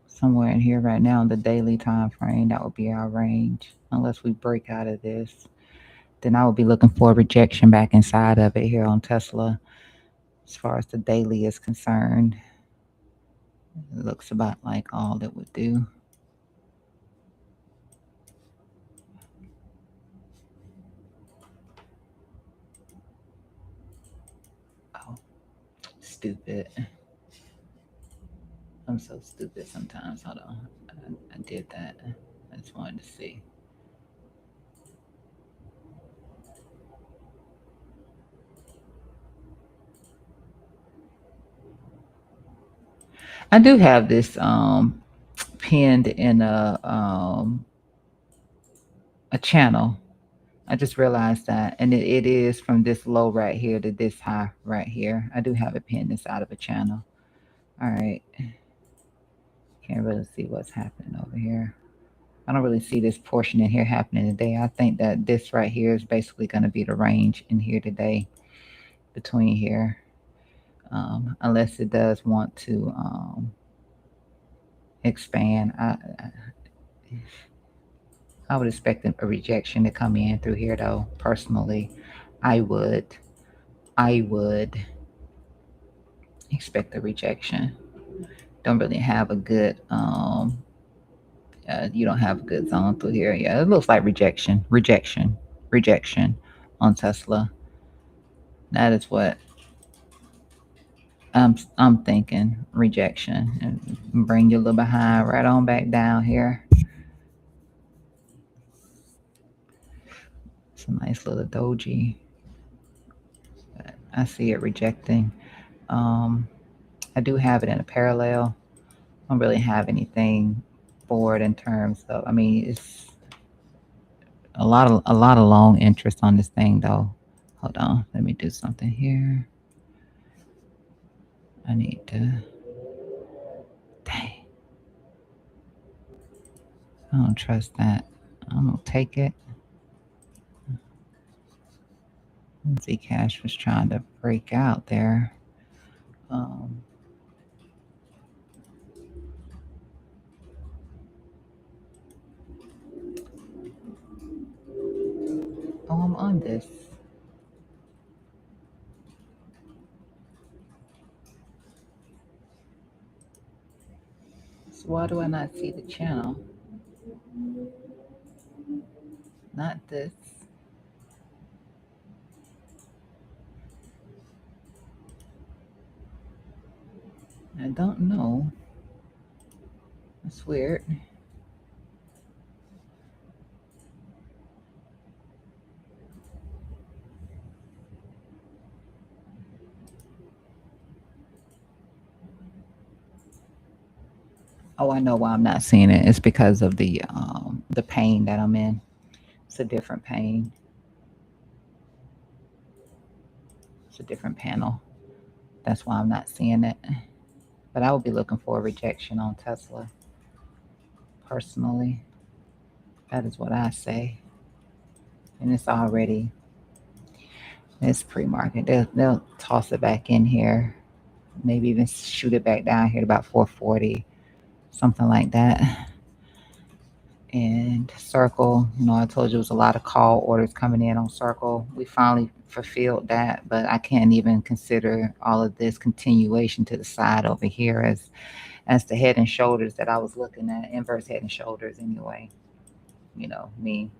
A: Somewhere in here right now in the daily time frame, that would be our range. Unless we break out of this, then I would be looking for a rejection back inside of it here on Tesla. As far as the daily is concerned, it looks about like all it would do. Oh, stupid. I'm so stupid sometimes. Hold on. I did that. I just wanted to see. I do have this pinned in a channel. I just realized that, and it is from this low right here to this high right here. I do have it pinned inside of a channel. All right, can't really see what's happening over here. I don't really see this portion in here happening today. I think that this right here is basically going to be the range in here today, between here, unless it does want to expand. I would expect a rejection to come in through here, though. Personally, I would. I would expect a rejection. Don't really have a good you don't have a good zone through here. Yeah, it looks like rejection on Tesla. That is what I'm thinking. Rejection, and bring your little behind right on back down here. It's a nice little doji. I see it rejecting. Um, I do have it in a parallel. I don't really have anything for it in terms of. I mean, it's a lot of long interest on this thing, though. Hold on, let me do something here. I need to. Dang, I don't trust that. I'm gonna take it. Zcash was trying to break out there. Um, oh, I'm on this. So why do I not see the channel? Not this. I don't know. That's weird. Oh, I know why I'm not seeing it. It's because of the pain that I'm in. It's a different pain. It's a different panel. That's why I'm not seeing it. But I would be looking for a rejection on Tesla. Personally, that is what I say. And it's pre-market. They'll toss it back in here. Maybe even shoot it back down here to about 440, something like that. And Circle, I told you it was a lot of call orders coming in on Circle. We finally fulfilled that, but I can't even consider all of this continuation to the side over here as the head and shoulders that I was looking at, inverse head and shoulders anyway. Me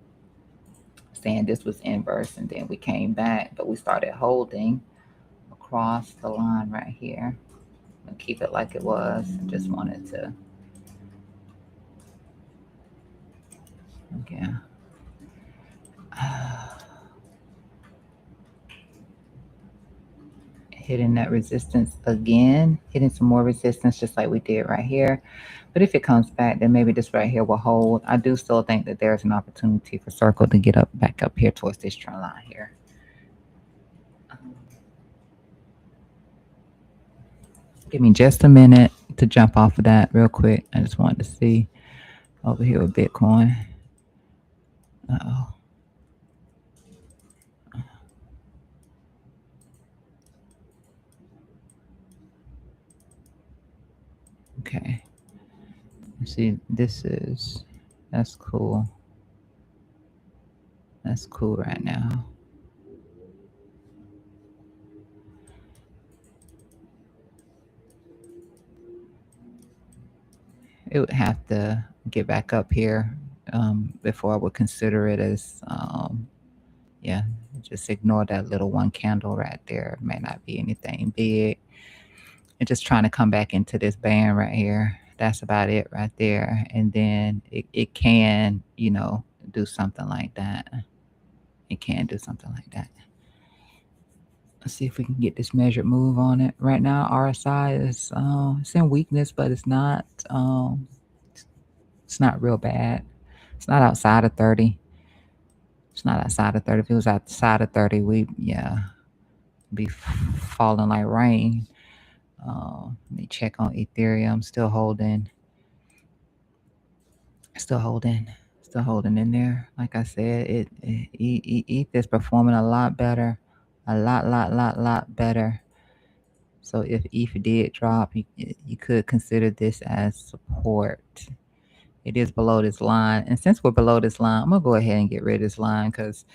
A: saying this was inverse, and then we came back, but we started holding across the line right here and keep it like it was. I just wanted to, yeah. Hitting that resistance again, hitting some more resistance just like we did right here. But if it comes back, then maybe this right here will hold. I do still think that there's an opportunity for Circle to get up back up here towards this trend line here. Give me just a minute. to jump off of that real quick. I just wanted to see over here with Bitcoin. Uh-oh. Okay. See, that's cool. That's cool right now. It would have to get back up here before I would consider it as, yeah, just ignore that little one candle right there. It may not be anything big. And just trying to come back into this band right here. That's about it right there. And then it can, do something like that. It can do something like that. Let's see if we can get this measured move on it. Right now, RSI is it's in weakness, but it's not real bad. It's not outside of 30. It's not outside of 30. If it was outside of 30, be falling like rain. Let me check on Ethereum. Still holding. Still holding. Still holding in there. Like I said, ETH is performing a lot better. A lot better. So if ETH did drop, you could consider this as support. It is below this line. And since we're below this line, I'm going to go ahead and get rid of this line because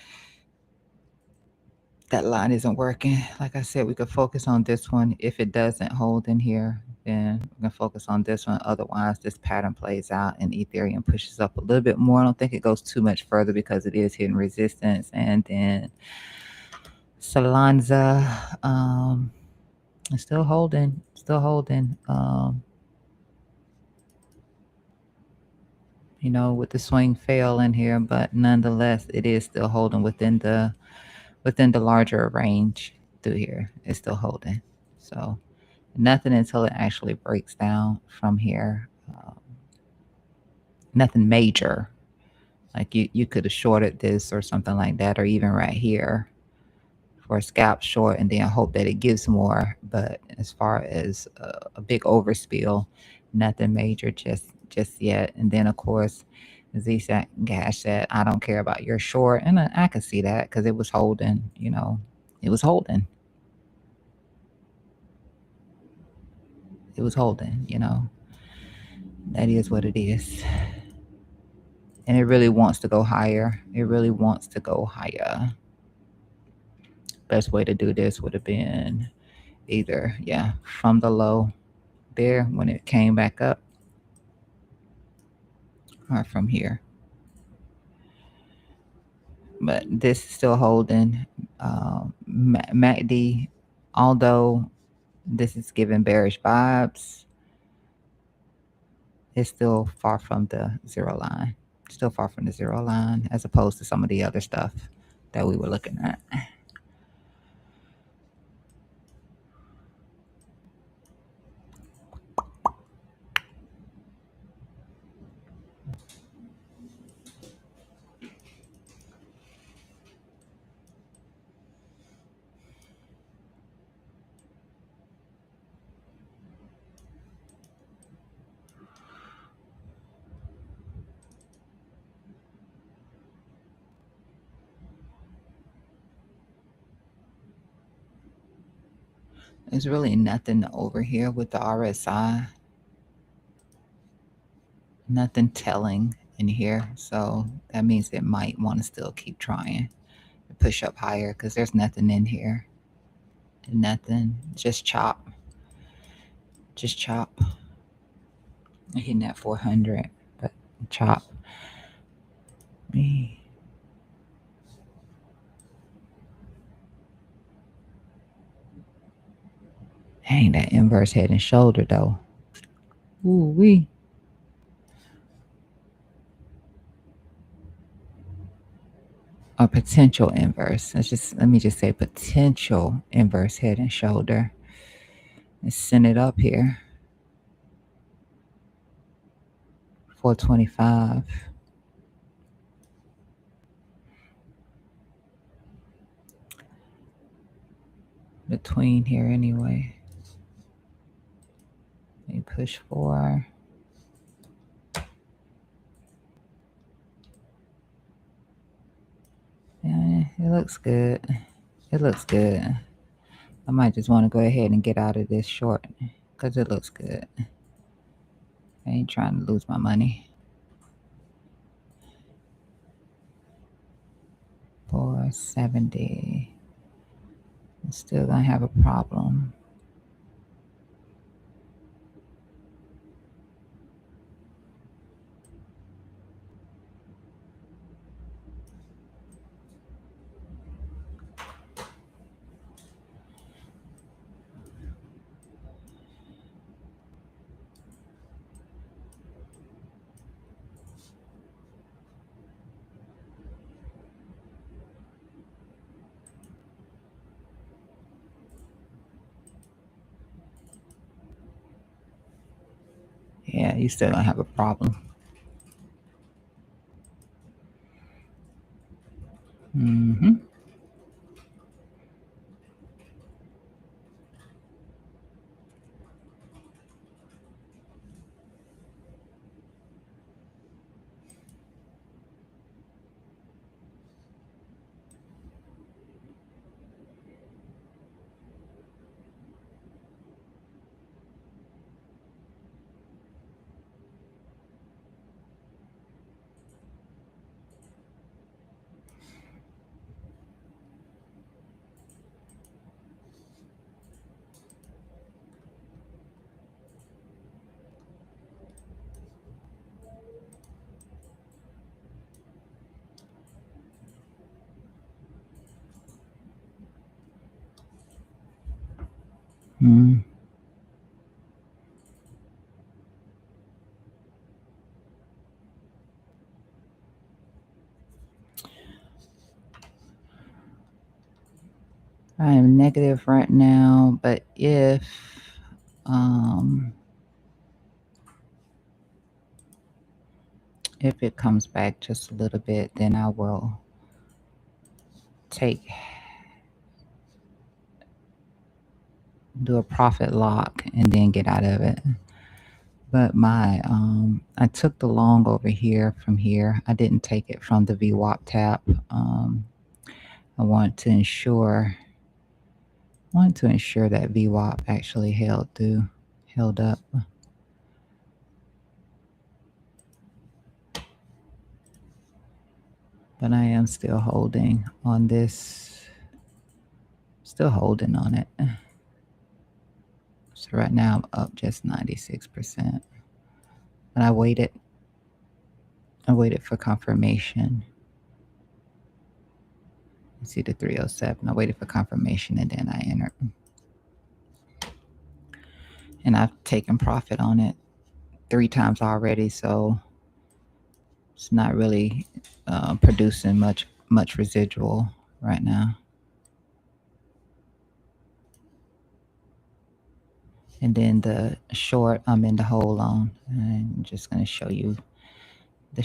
A: that line isn't working. Like I said, we could focus on this one. If it doesn't hold in here, then we're going to focus on this one. Otherwise, this pattern plays out and Ethereum pushes up a little bit more. I don't think it goes too much further because it is hitting resistance. And then Solanza is still holding. With the swing fail in here, but nonetheless, it is still holding within the larger range through here. It's still holding. So nothing until it actually breaks down from here. Nothing major. Like you could have shorted this or something like that, or even right here for a scalp short and then hope that it gives more. But as far as a big overspill, nothing major just yet. And then of course, Z Gash said, I don't care about your short. And I could see that because it was holding, it was holding. It was holding, That is what it is. And it really wants to go higher. It really wants to go higher. Best way to do this would have been either, from the low there when it came back up, or from here. But this is still holding. MACD, although this is giving bearish vibes, it's still far from the zero line. Still far from the zero line as opposed to some of the other stuff that we were looking at. There's really nothing over here with the RSI. Nothing telling in here. So that means it might want to still keep trying to push up higher because there's nothing in here. Nothing. Just chop. Just chop. I'm hitting that 400, but chop. Me. Dang, that inverse head and shoulder though. Ooh wee. A potential inverse. Let me just say potential inverse head and shoulder. Let's send it up here. 425. Between here anyway. Let me push for. Yeah, it looks good. It looks good. I might just want to go ahead and get out of this short because it looks good. I ain't trying to lose my money. 470. I'm still gonna have a problem. Yeah, you still gonna have a problem. Mm-hmm. Mm. I am negative right now, but um if it comes back just a little bit, then I will do a profit lock and then get out of it. But I took the long over here from here. I didn't take it from the VWAP tap. I want to ensure that VWAP actually held up. But I am still holding on this. Still holding on it. So right now I'm up just 96%. But I waited for confirmation. You see the 307. I waited for confirmation and then I entered. And I've taken profit on it 3 times already, so it's not really producing much residual right now. And then the short, I'm in the hole on. And I'm just gonna show you the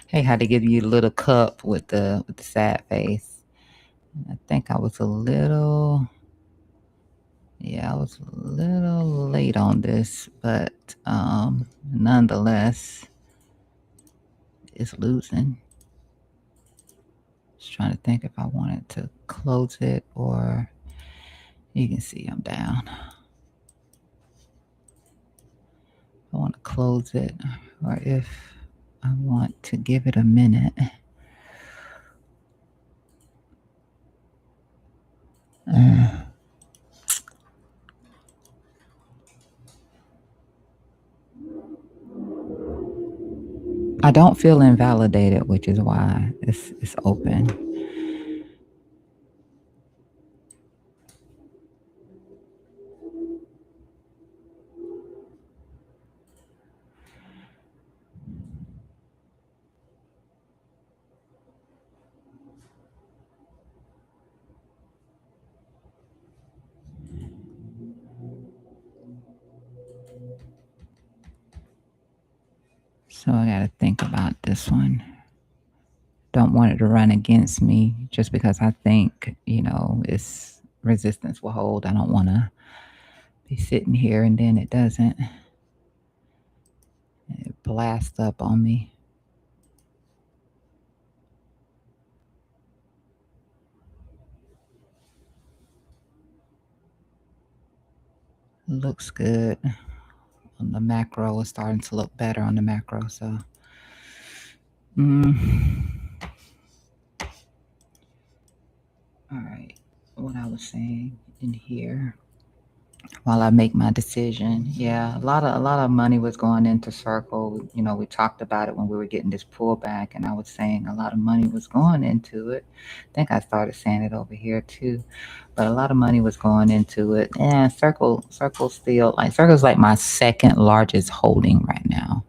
A: hey, how to give you a little cup with the sad face. I think I was a little late on this, but nonetheless, it's losing. Just trying to think if I wanted to close it, or you can see I'm down. I want to close it, or if I want to give it a minute. I don't feel invalidated, which is why it's open. So I got to think about this one. Don't want it to run against me just because I think, it's resistance will hold. I don't want to be sitting here and then it doesn't. It blasts up on me. Looks good on the macro. It's starting to look better on the macro. So, mm, all right. What I was saying in here while I make my decision, yeah, a lot of money was going into Circle. We talked about it when we were getting this pullback, and I was saying a lot of money was going into it. I think I started saying it over here too, but a lot of money was going into it. And Circle's like my second largest holding right now.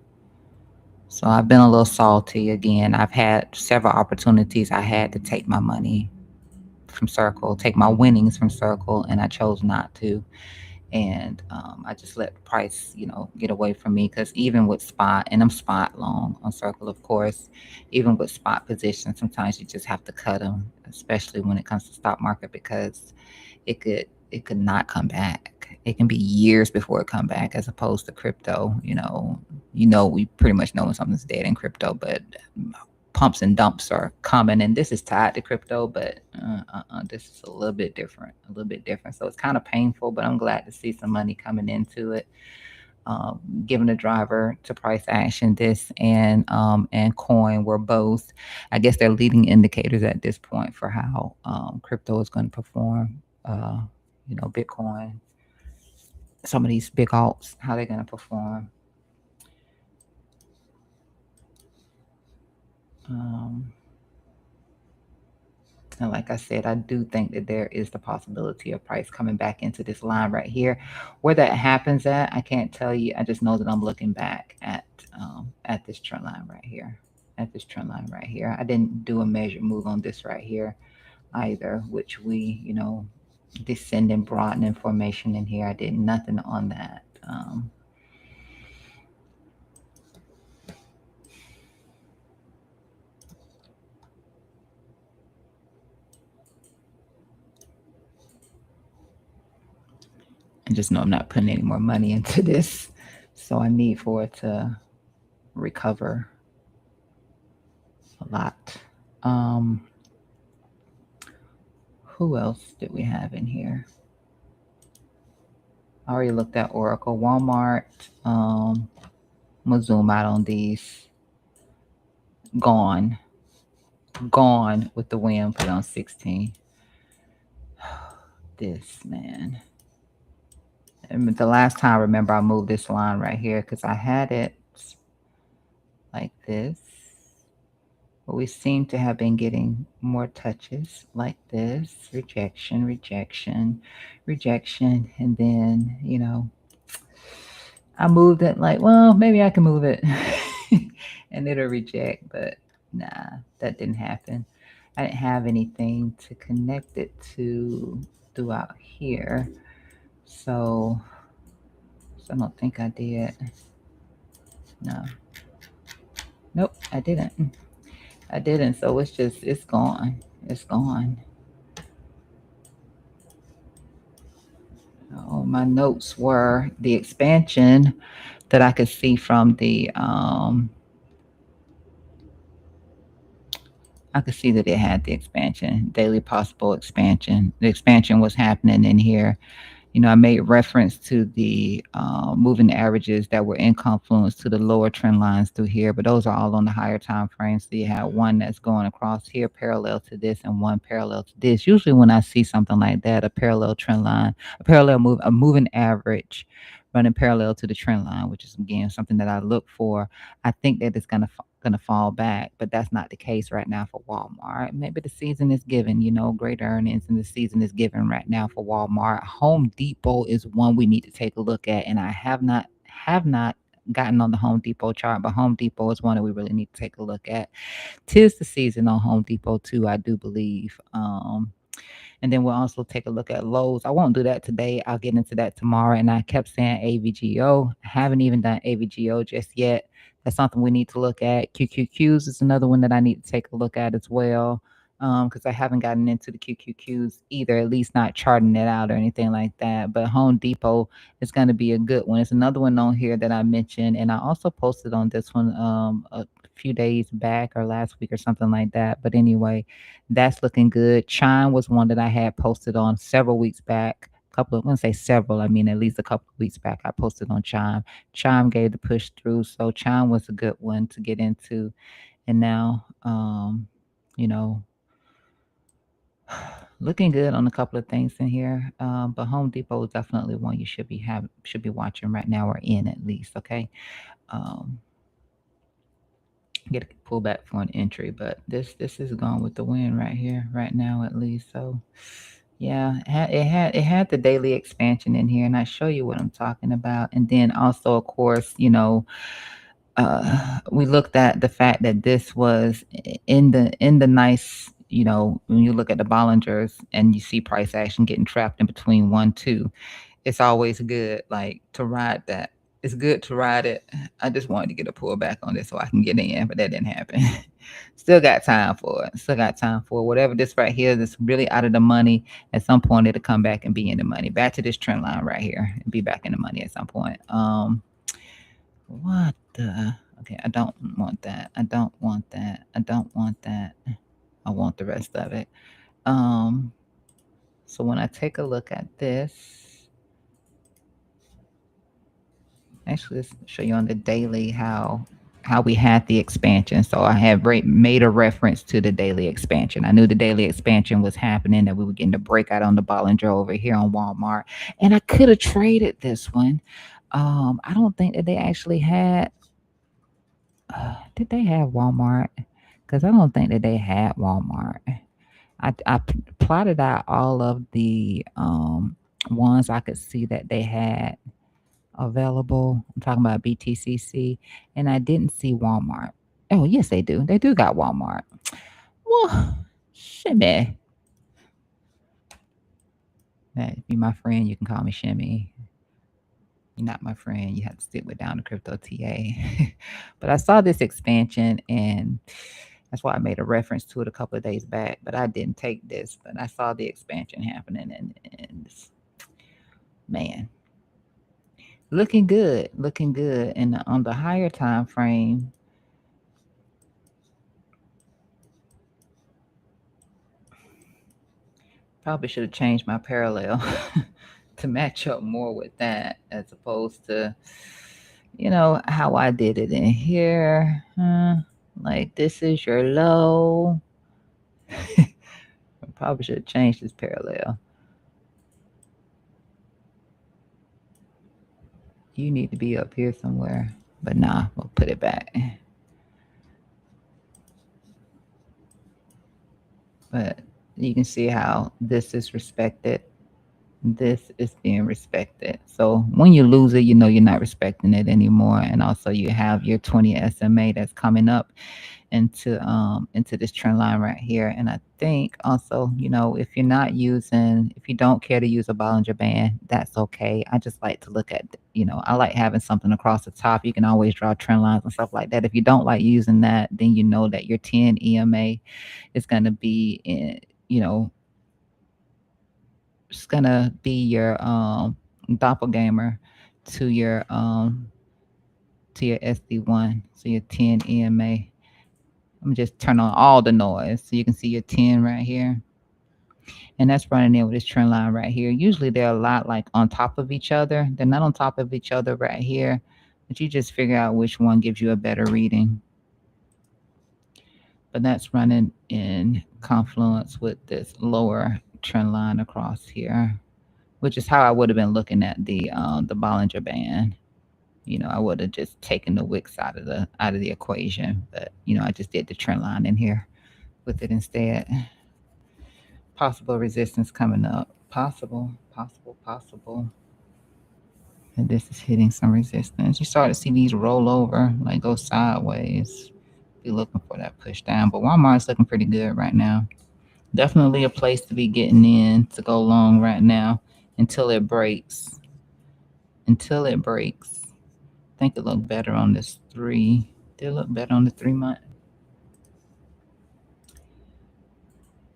A: So I've been a little salty again. I've had several opportunities. I had to take my money from Circle, take my winnings from Circle, and I chose not to. And I just let the price, get away from me. Because even with spot, and I'm spot long on Circle, of course, even with spot positions, sometimes you just have to cut them, especially when it comes to stock market, because it could not come back. It can be years before it come back, as opposed to crypto. We pretty much know when something's dead in crypto, but pumps and dumps are common, and this is tied to crypto, but this is a little bit different, so it's kind of painful, but I'm glad to see some money coming into it. Given a driver to price action, this and coin were both, I guess, they're leading indicators at this point for how crypto is going to perform. Bitcoin, some of these big alts, how they're going to perform. um, And like I said, I do think that there is the possibility of price coming back into this line right here. Where that happens at, I can't tell you. I just know that I'm looking back at this trend line right here. At this trend line right here. I didn't do a measured move on this right here either, which we, descending, broadening formation in here. I did nothing on that. I just know I'm not putting any more money into this. So I need for it to recover a lot. Who else did we have in here? I already looked at Oracle, Walmart. I'm gonna zoom out on these. Gone with the wind. Put on 16. This, man. And the last time, remember, I moved this line right here because I had it like this. But we seem to have been getting more touches like this. Rejection, rejection, rejection. And then, I moved it like, well, maybe I can move it and it'll reject, but nah, that didn't happen. I didn't have anything to connect it to throughout here. So I don't think I did. No. Nope, I didn't. I didn't. So it's gone. It's gone. Oh, my notes were the expansion that I could see from the I could see that it had the expansion, daily possible expansion. The expansion was happening in here. I made reference to the moving averages that were in confluence to the lower trend lines through here, but those are all on the higher time frame. So you have one that's going across here parallel to this and one parallel to this. Usually when I see something like that, a parallel trend line, a moving average running parallel to the trend line, which is again something that I look for, I think that it's gonna fall back, but that's not the case right now for Walmart. Maybe the season is given, great earnings, and the season is given right now for Walmart. Home Depot is one we need to take a look at, and I have not gotten on the Home Depot chart, but Home Depot is one that we really need to take a look at. Tis the season on Home Depot too, I do believe. And then we'll also take a look at Lowe's. I won't do that today. I'll get into that tomorrow. And I kept saying AVGO. I haven't even done AVGO just yet. That's something we need to look at. QQQs is another one that I need to take a look at as well. because I haven't gotten into the QQQs either, at least not charting it out or anything like that. But Home Depot is going to be a good one. It's another one on here that I mentioned, and I also posted on this one a few days back or last week or something like that. But anyway, that's looking good. Chime was one that I had posted on several weeks back. Couple of, when I say several, I mean at least a couple of weeks back. I posted on Chime. Chime gave the push through, so Chime was a good one to get into. And now, you know, looking good on a couple of things in here. But Home Depot is definitely one you should be watching right now, or in at least. Okay, um, get a pull back for an entry, but this is going with the wind right here, right now at least. So yeah, it had the daily expansion in here, and I show you what I'm talking about. And then also, of course, we looked at the fact that this was in the nice, when you look at the Bollingers and you see price action getting trapped in between 1 2, it's always good, like, to ride that. It's good to ride it. I just wanted to get a pullback on this so I can get in, but that didn't happen. Still got time for it. Still got time for it. Whatever this right here that's really out of the money, at some point it'll come back and be in the money. Back to this trend line right here and be back in the money at some point. What the? Okay, I don't want that. I don't want that. I don't want that. I want the rest of it. Um, so when I take a look at this, actually, let's show you on the daily how we had the expansion. So I have made a reference to the daily expansion. I knew the daily expansion was happening, that we were getting the breakout on the Bollinger over here on Walmart, and I could have traded this one. I don't think that they actually had. Did they have Walmart? Because I don't think that they had Walmart. Plotted out all of the ones I could see that they had available. I'm talking about BTCC, and I didn't see Walmart. Oh, yes, they do. They do got Walmart. Well, shimmy. That if you're my friend, you can call me Shimmy. You're not my friend. You have to stick with Down to Crypto TA. But I saw this expansion, and that's why I made a reference to it a couple of days back. But I didn't take this, but I saw the expansion happening, and man, looking good. And on the higher time frame, probably should have changed my parallel to match up more with that, as opposed to, how I did it in here. Like, this is your low. I probably should have changed this parallel. You need to be up here somewhere. But nah, we'll put it back. But you can see how this is respected. This is being respected. So when you lose it, you're not respecting it anymore. And also you have your 20 SMA that's coming up into this trend line right here. And I think also, if you don't care to use a Bollinger Band, that's okay. I just like to look at, I like having something across the top. You can always draw trend lines and stuff like that. If you don't like using that, then you know that your 10 EMA is going to be in, it's going to be your doppelganger to your SD1. So your 10 EMA. I'm gonna just turn on all the noise so you can see your 10 right here. And that's running in with this trend line right here. Usually they're a lot like on top of each other. They're not on top of each other right here, but you just figure out which one gives you a better reading. But that's running in confluence with this lower trend line across here, which is how I would have been looking at the Bollinger Band. I would have just taken the wicks out of the equation, but I just did the trend line in here with it instead. Possible resistance coming up. Possible. And this is hitting some resistance. You start to see these roll over, like go sideways. Be looking for that push down. But Walmart's looking pretty good right now. Definitely a place to be getting in to go long right now until it breaks. I think it looked better on this 3. Did it look better on the 3 month?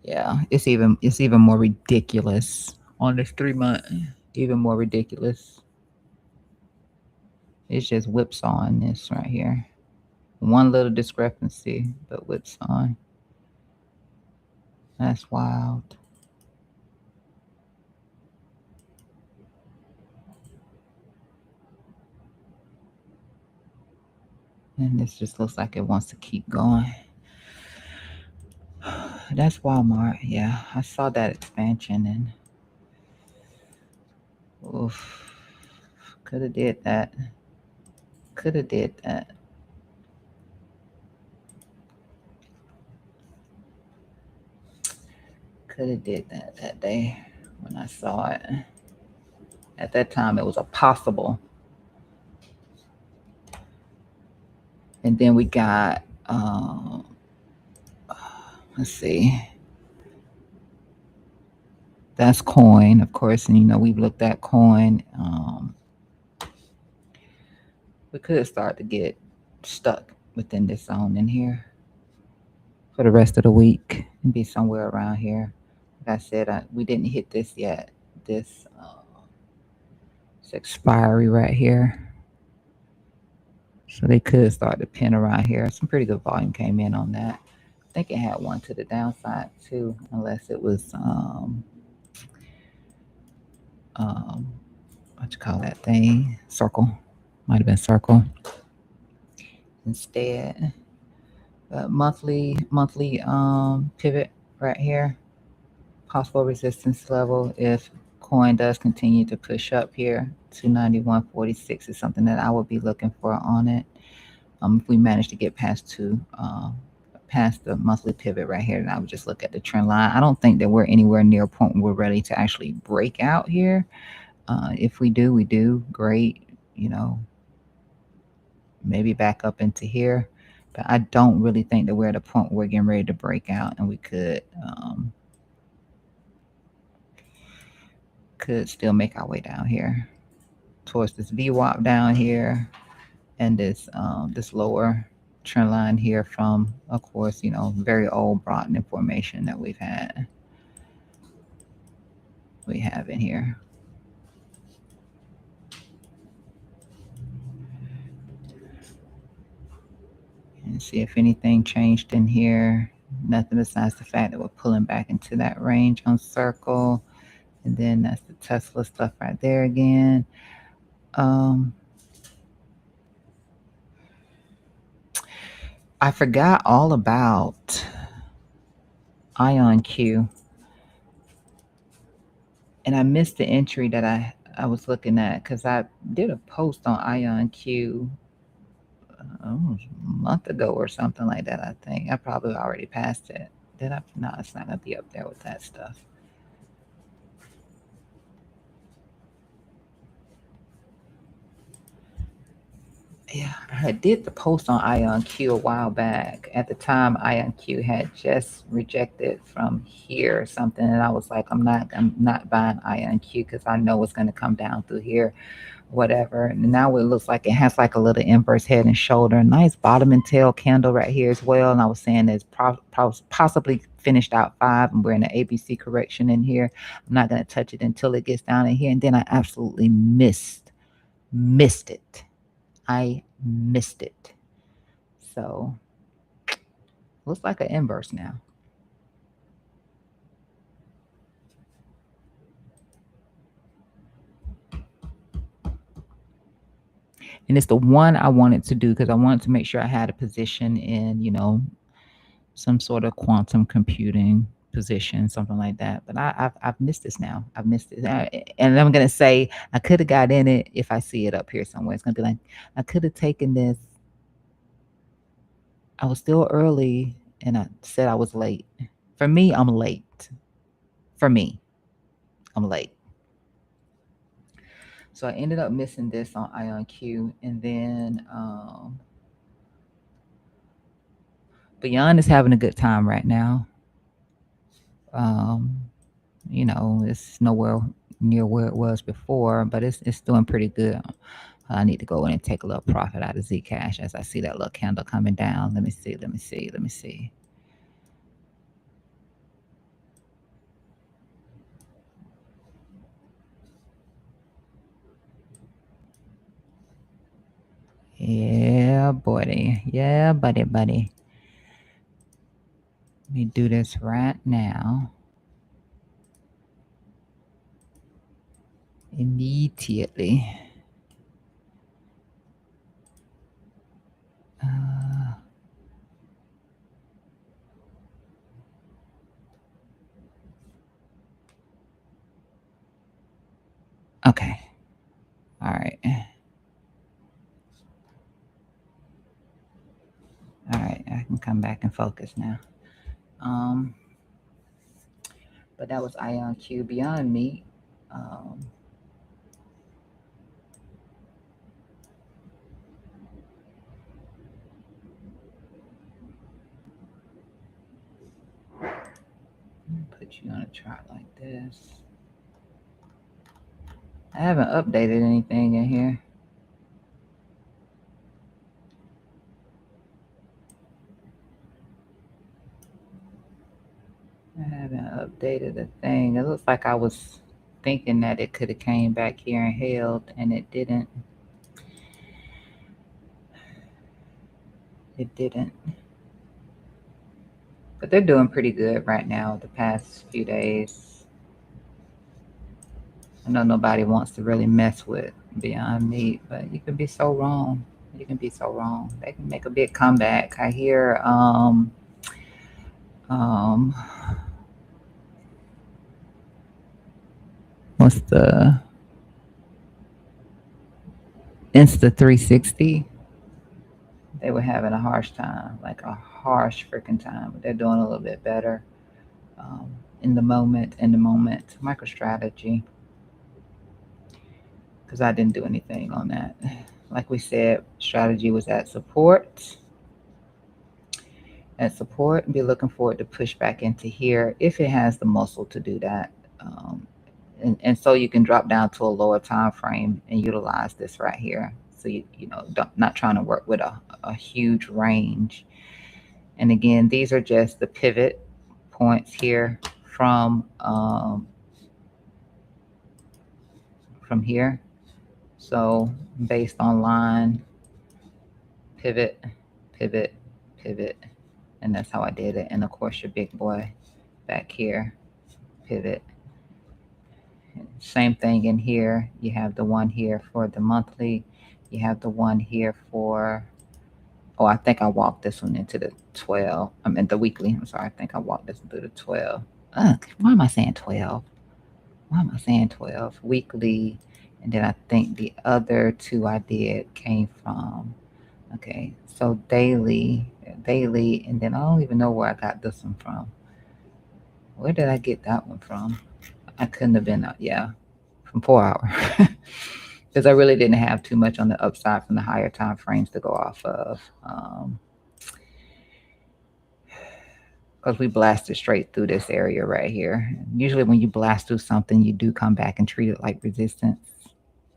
A: Yeah, it's even more ridiculous on this 3 month. Even more ridiculous. It's just whipsawing this right here. One little discrepancy, but whipsawing. That's wild. And this just looks like it wants to keep going. That's Walmart. Yeah, I saw that expansion and oof, could have did that. Could have did that. Could have did that day when I saw it. At that time, it was a possible. And then we got, let's see, that's coin, of course. And, we've looked at coin. We could start to get stuck within this zone in here for the rest of the week and be somewhere around here. Like I said, we didn't hit this yet. This expiry right here. So they could start to pin around here. Some pretty good volume came in on that. I think it had one to the downside too, unless it was um what you call that thing? Circle. Might have been circle instead. Monthly pivot right here. Possible resistance level if coin does continue to push up here. 291.46 is something that I would be looking for on it. If we manage to get past the monthly pivot right here, then I would just look at the trend line. I don't think that we're anywhere near a point where we're ready to actually break out here. If we do, we do great. Maybe back up into here, but I don't really think that we're at a point where we're getting ready to break out, and we could still make our way down here towards this VWAP down here and this lower trend line here from, of course, very old Broughton formation that we have in here. And see if anything changed in here. Nothing besides the fact that we're pulling back into that range on circle. And then that's the Tesla stuff right there again. I forgot all about IonQ. And I missed the entry that I was looking at because I did a post on IonQ a month ago or something like that. I think I probably already passed it. Did I? No, it's not gonna be up there with that stuff. Yeah, I did the post on IonQ a while back. At the time, IonQ had just rejected from here or something, and I was like, I'm not buying IonQ because I know it's going to come down through here, whatever. And now it looks like it has like a little inverse head and shoulder, nice bottom and tail candle right here as well. And I was saying it's possibly finished out 5, and we're in an ABC correction in here. I'm not going to touch it until it gets down in here, and then I absolutely missed it. I missed it. So looks like an inverse now. And it's the one I wanted to do because I wanted to make sure I had a position in, some sort of quantum computing position, something like that. But I've missed this now. I've missed it. And I'm going to say I could have got in it if I see it up here somewhere. It's going to be like, I could have taken this. I was still early and I said I was late. For me, I'm late. For me, I'm late. So I ended up missing this on IonQ, and then Beyond is having a good time right now. Um, it's nowhere near where it was before, but it's doing pretty good. I need to go in and take a little profit out of Zcash as I see that little candle coming down. Let me see. Yeah, buddy. Yeah, buddy. Let me do this right now. Immediately. Okay. All right. All right. I can come back and focus now. But that was IonQ Beyond Meat. Put you on a chart like this. I haven't updated anything in here. I haven't updated a thing. It looks like I was thinking that it could have came back here and held, and it didn't. It didn't. But they're doing pretty good right now the past few days. I know nobody wants to really mess with Beyond Meat, but you can be so wrong. You can be so wrong. They can make a big comeback. I hear what's the Insta360? They were having a harsh time, like a harsh freaking time, but they're doing a little bit better. In the moment, MicroStrategy, because I didn't do anything on that. Like we said, strategy was at support. And be looking forward to push back into here if it has the muscle to do that. And so you can drop down to a lower time frame and utilize this right here. So not trying to work with a huge range. And again, these are just the pivot points here from here. So based on line, pivot, pivot, pivot, and that's how I did it. And of course, your big boy back here, pivot. Same thing in here. You have the one here for the monthly. You have the one here for, oh, I think I walked this one into the 12. I mean, the weekly. I'm sorry. I think I walked this into the 12. Why am I saying 12? Why am I saying 12? Weekly. And then I think the other two I did came from, okay, so daily, and then I don't even know where I got this one from. Where did I get that one from? I couldn't have been, from 4 hour. Because I really didn't have too much on the upside from the higher time frames to go off of. Because we blasted straight through this area right here. Usually when you blast through something, you do come back and treat it like resistance.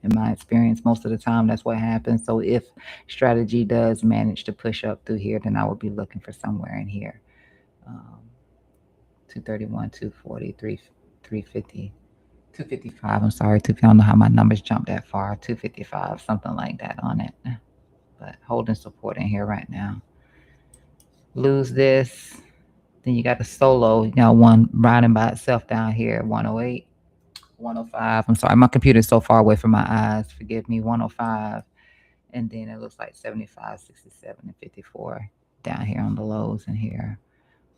A: In my experience, most of the time, that's what happens. So if strategy does manage to push up through here, then I would be looking for somewhere in here. 231, 240, 350, 255. I'm sorry, I don't know how my numbers jumped that far. 255, something like that on it. But holding support in here right now. Lose this. Then you got the solo. You got one riding by itself down here at 108, 105. I'm sorry, my computer is so far away from my eyes. Forgive me, 105. And then it looks like 75, 67, and 54 down here on the lows in here.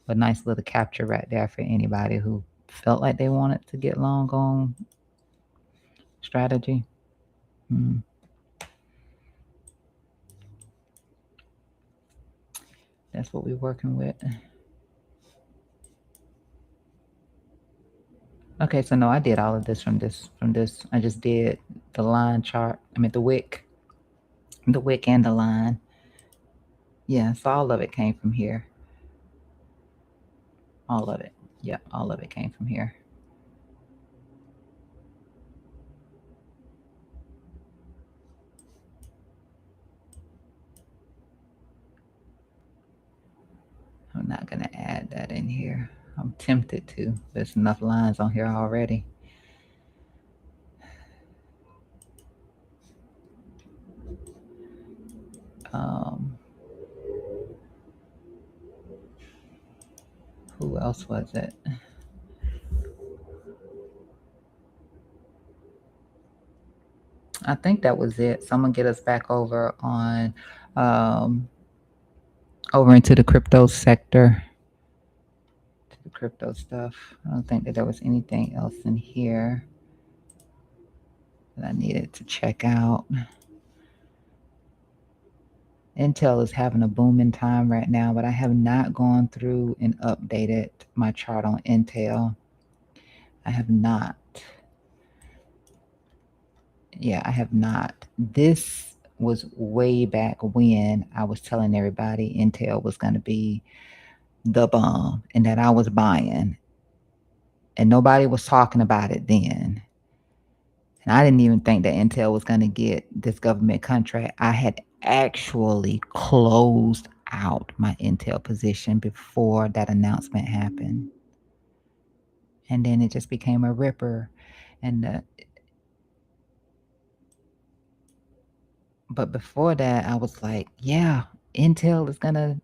A: But nice little capture right there for anybody who felt like they wanted to get long on strategy. That's what we're working with. Okay, so no, I did all of this from this. I just did the line chart. I mean the wick and the line. Yeah, so all of it came from here. All of it. Yeah, all of it came from here. I'm not gonna add that in here. I'm tempted to. There's enough lines on here already. Um, who else was it? I think that was it. Someone get us back um, over into the crypto sector, to the crypto stuff. I don't think that there was anything else in here that I needed to check out. Intel is having a booming time right now, but I have not gone through and updated my chart on Intel. I have not. Yeah, I have not. This was way back when I was telling everybody Intel was going to be the bomb and that I was buying, and nobody was talking about it then. And I didn't even think that Intel was going to get this government contract. I had actually closed out my Intel position before that announcement happened. And then it just became a ripper. And but before that, I was like, yeah, Intel is gonna.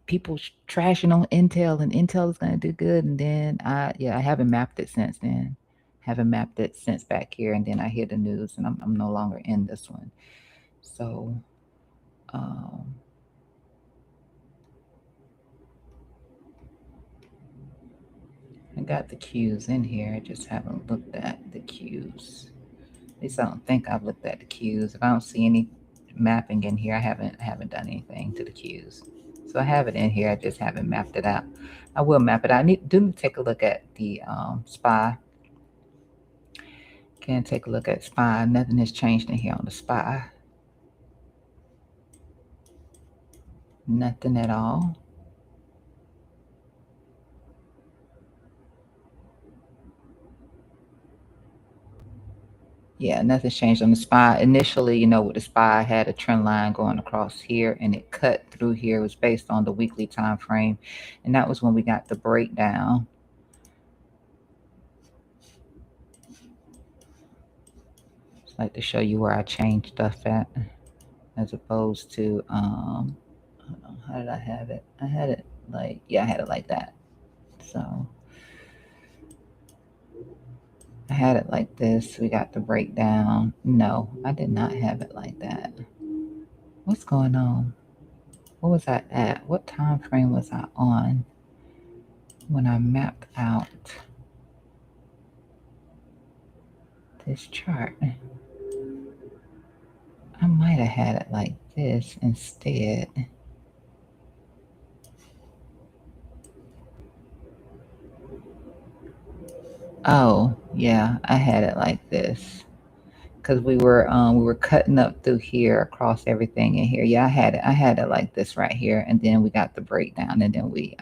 A: People trashing on Intel, and Intel is gonna do good. And then I haven't mapped it since then. Haven't mapped it since back here, and then I hear the news, and I'm no longer in this one. So, um, I got the cues in here. I just haven't looked at the cues. At least I don't think I've looked at the cues. If I don't see any mapping in here, I haven't done anything to the cues. So I have it in here. I just haven't mapped it out. I will map it out. I do take a look at the SPY. Can take a look at SPY. Nothing has changed in here on the SPY. Nothing at all. Yeah, nothing's changed on the SPY. Initially, with the SPY, I had a trend line going across here, and it cut through here. It was based on the weekly time frame, and that was when we got the breakdown. Just like to show you where I changed stuff at, as opposed to hold on, how did I have it? I had it I had it like that. So I had it like this. We got the breakdown. No, I did not have it like that. What's going on? What was I at? What time frame was I on when I mapped out this chart? I might have had it like this instead. Oh, yeah, I had it like this because we were cutting up through here across everything in here. Yeah, I had it like this right here, and then we got the breakdown, and then we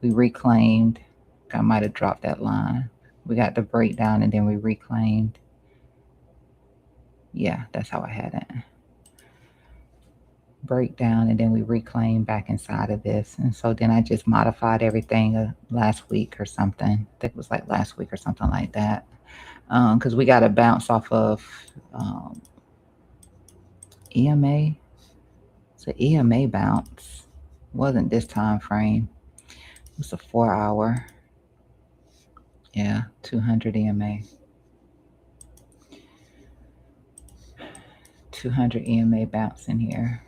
A: reclaimed. I might have dropped that line. We got the breakdown, and then we reclaimed. Yeah, that's how I had it. Breakdown, and then we reclaimed back inside of this, and so then I just modified everything last week or something. I think it was like last week or something like that, because we got a bounce off of um, EMA. It's an EMA bounce. Wasn't this time frame. It was a 4 hour. Yeah, 200 EMA. 200 EMA bounce in here.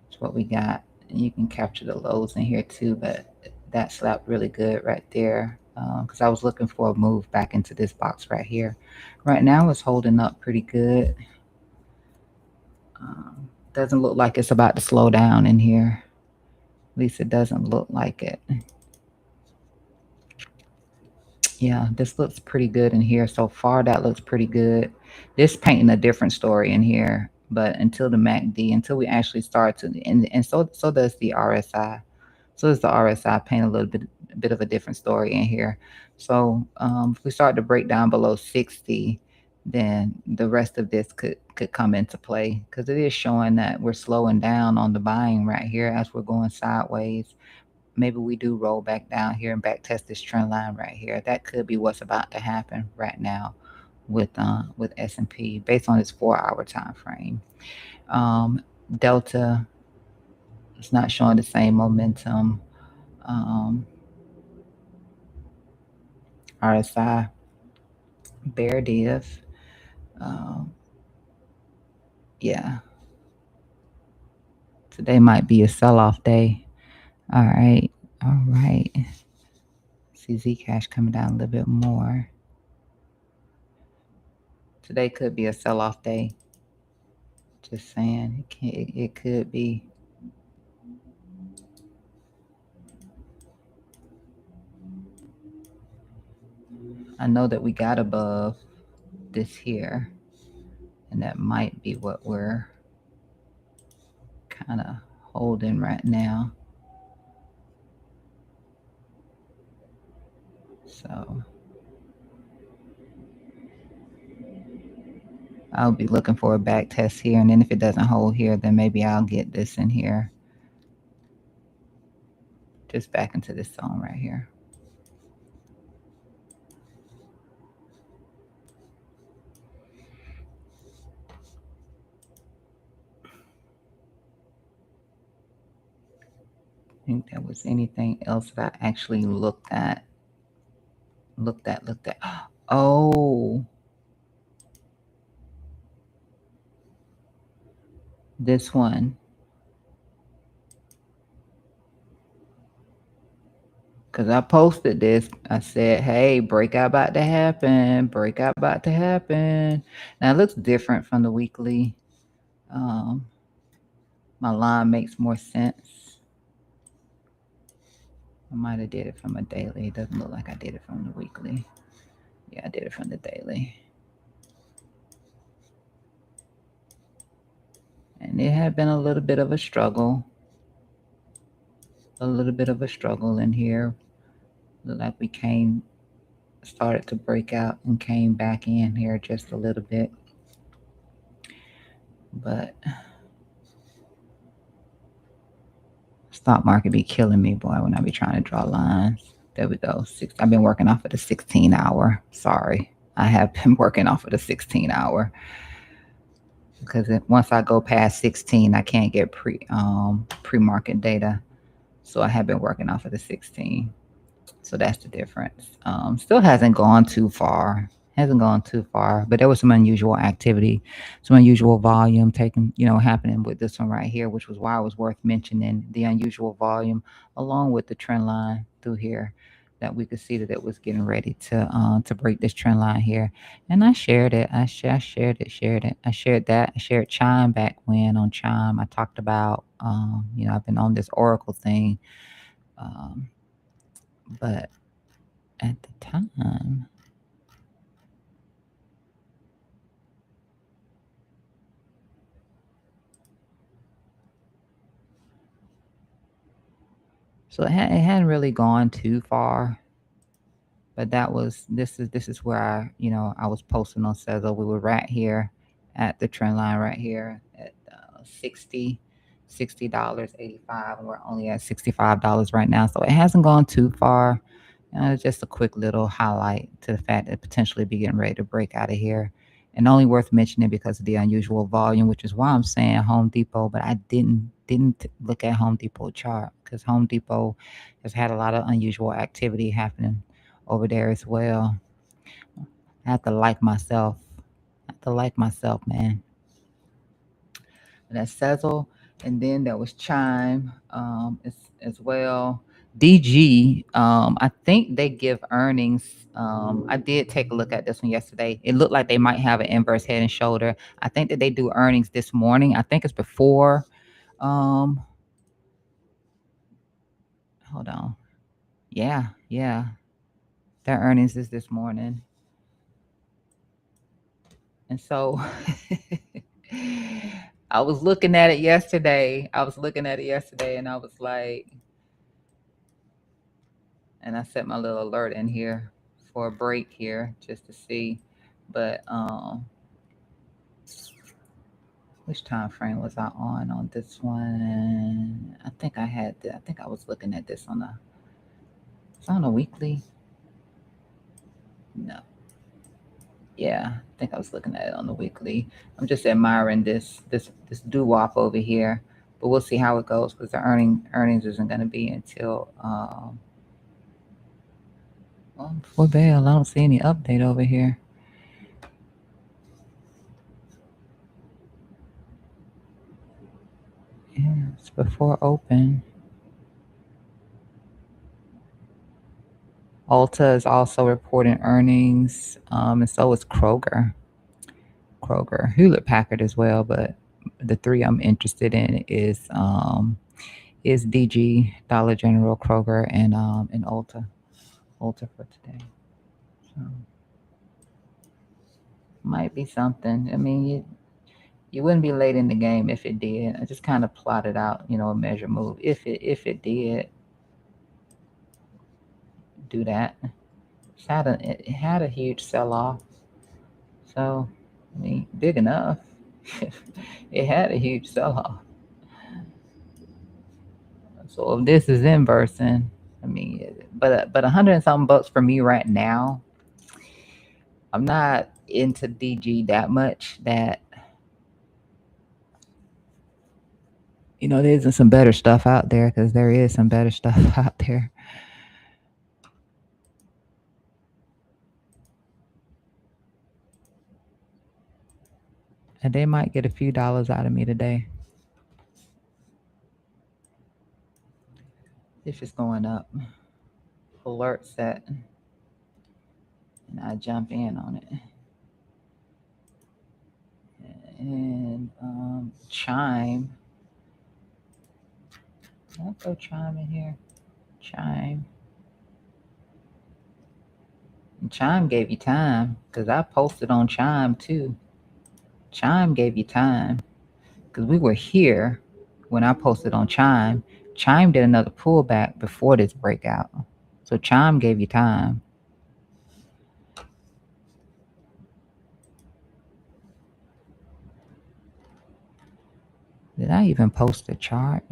A: That's what we got. And you can capture the lows in here too, but that slapped really good right there. Because I was looking for a move back into this box right here. Right now it's holding up pretty good. Doesn't look like it's about to slow down in here. At least it doesn't look like it. Yeah, this looks pretty good in here. So far, that looks pretty good. This painting a different story in here, but until the MACD, until we actually start to, and so does the RSI. So does the RSI paint a bit of a different story in here. So if we start to break down below 60, then the rest of this could come into play because it is showing that we're slowing down on the buying right here as we're going sideways. Maybe we do roll back down here and back test this trend line right here. That could be what's about to happen right now with S&P based on its 4 hour time frame. Um, Delta is not showing the same momentum. Um, RSI, bear div. Um, yeah, today might be a sell-off day. All right, all right. See Zcash coming down a little bit more. Today could be a sell-off day. Just saying, it could be. I know that we got above this here, and that might be what we're kind of holding right now. So I'll be looking for a back test here, and then if it doesn't hold here, then maybe I'll get this in here. Just back into this zone right here. I think there was anything else that I actually looked at. Oh, this one. Because I posted this. I said, hey, breakout about to happen. Breakout about to happen. Now it looks different from the weekly. My line makes more sense. I might have did it from a daily. It doesn't look like I did it from the weekly. Yeah, I did it from the daily. And it had been a little bit of a struggle. In here. Looked like we started to break out and came back in here just a little bit. But stock market be killing me, boy, when I be trying to draw lines. There we go. I've been working off of the 16-hour. Sorry. I have been working off of the 16-hour. Because once I go past 16, I can't get pre-market data. So I have been working off of the 16. So that's the difference. Still hasn't gone too far. But there was some unusual activity, some unusual volume happening with this one right here, which was why it was worth mentioning the unusual volume along with the trend line through here, that we could see that it was getting ready to break this trend line here. And I shared it. I shared that. I shared Chime back when on Chime. I talked about, I've been on this Oracle thing. But at the time, so it hadn't really gone too far. But this is where I was posting on Sezzle. We were right here at the trend line right here at $60.85, and we're only at $65 right now. So it hasn't gone too far. It's just a quick little highlight to the fact that potentially be getting ready to break out of here. And only worth mentioning because of the unusual volume, which is why I'm saying Home Depot, but I didn't look at Home Depot chart because Home Depot has had a lot of unusual activity happening over there as well. I have to like myself. Man. And that's Sezzle. And then there was Chime as well. DG, I think they give earnings. I did take a look at this one yesterday. It looked like they might have an inverse head and shoulder. I think that they do earnings this morning. I think it's before. Hold on. Yeah. Their earnings is this morning. And so I was looking at it yesterday. And I was like, and I set my little alert in here for a break here just to see. But which time frame was I on this one? I think I was looking at this it's on a weekly. No. Yeah, I think I was looking at it on the weekly. I'm just admiring this doo-wop over here, but we'll see how it goes because the earnings isn't going to be until well, for Bell. I don't see any update over here. Yeah, it's before open. Ulta is also reporting earnings, and so is Kroger, Hewlett Packard as well. But the three I'm interested in is DG, Dollar General, Kroger, and Ulta. Ulta for today. So might be something. I mean, you wouldn't be late in the game if it did. I just kind of plotted out, a measure move. If it did do that, it had a huge sell off. So I mean, big enough. It had a huge sell off. So if this is inversing, I mean, but 100 and something bucks for me right now. I'm not into DG that much. That there isn't some better stuff out there because there is some better stuff out there. And they might get a few dollars out of me today if it's going up. Alert set, and I jump in on it. And Chime. I'll throw Chime in here. Chime. And Chime gave you time because I posted on Chime too. Chime gave you time because we were here when I posted on Chime. Chime did another pullback before this breakout. So Chime gave you time. Did I even post a chart?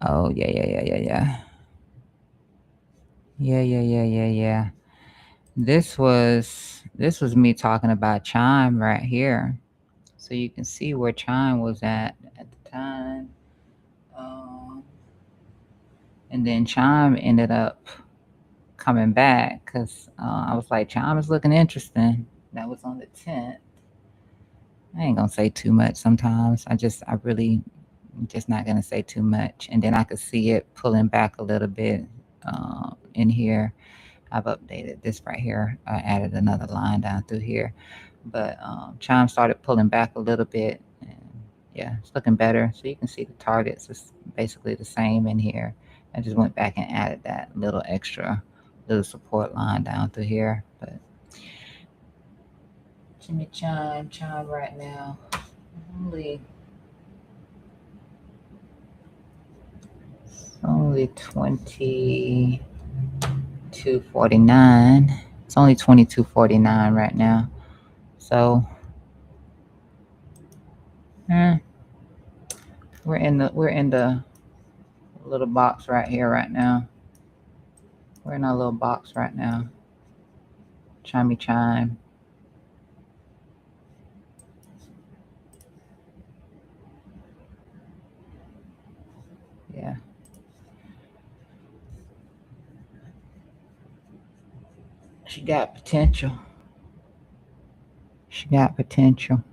A: Oh yeah, yeah, yeah, yeah, yeah. Yeah, yeah, yeah, yeah, yeah. This was me talking about Chime right here. So you can see where Chime was at the time. Um, and then Chime ended up coming back because I was like, Chime is looking interesting. That was on the 10th. I ain't gonna say too much sometimes. I really just not gonna say too much. And then I could see it pulling back a little bit in here. I've updated this right here. I added another line down through here. But Chime started pulling back a little bit. And yeah, it's looking better. So you can see the targets is basically the same in here. I just went back and added that little extra little support line down through here. But Jimmy Chime right now. Only 22.49. It's only 22.49 right now. So eh, we're in the little box right here right now. We're in our little box right now. Chime. Yeah. She got potential. She got potential.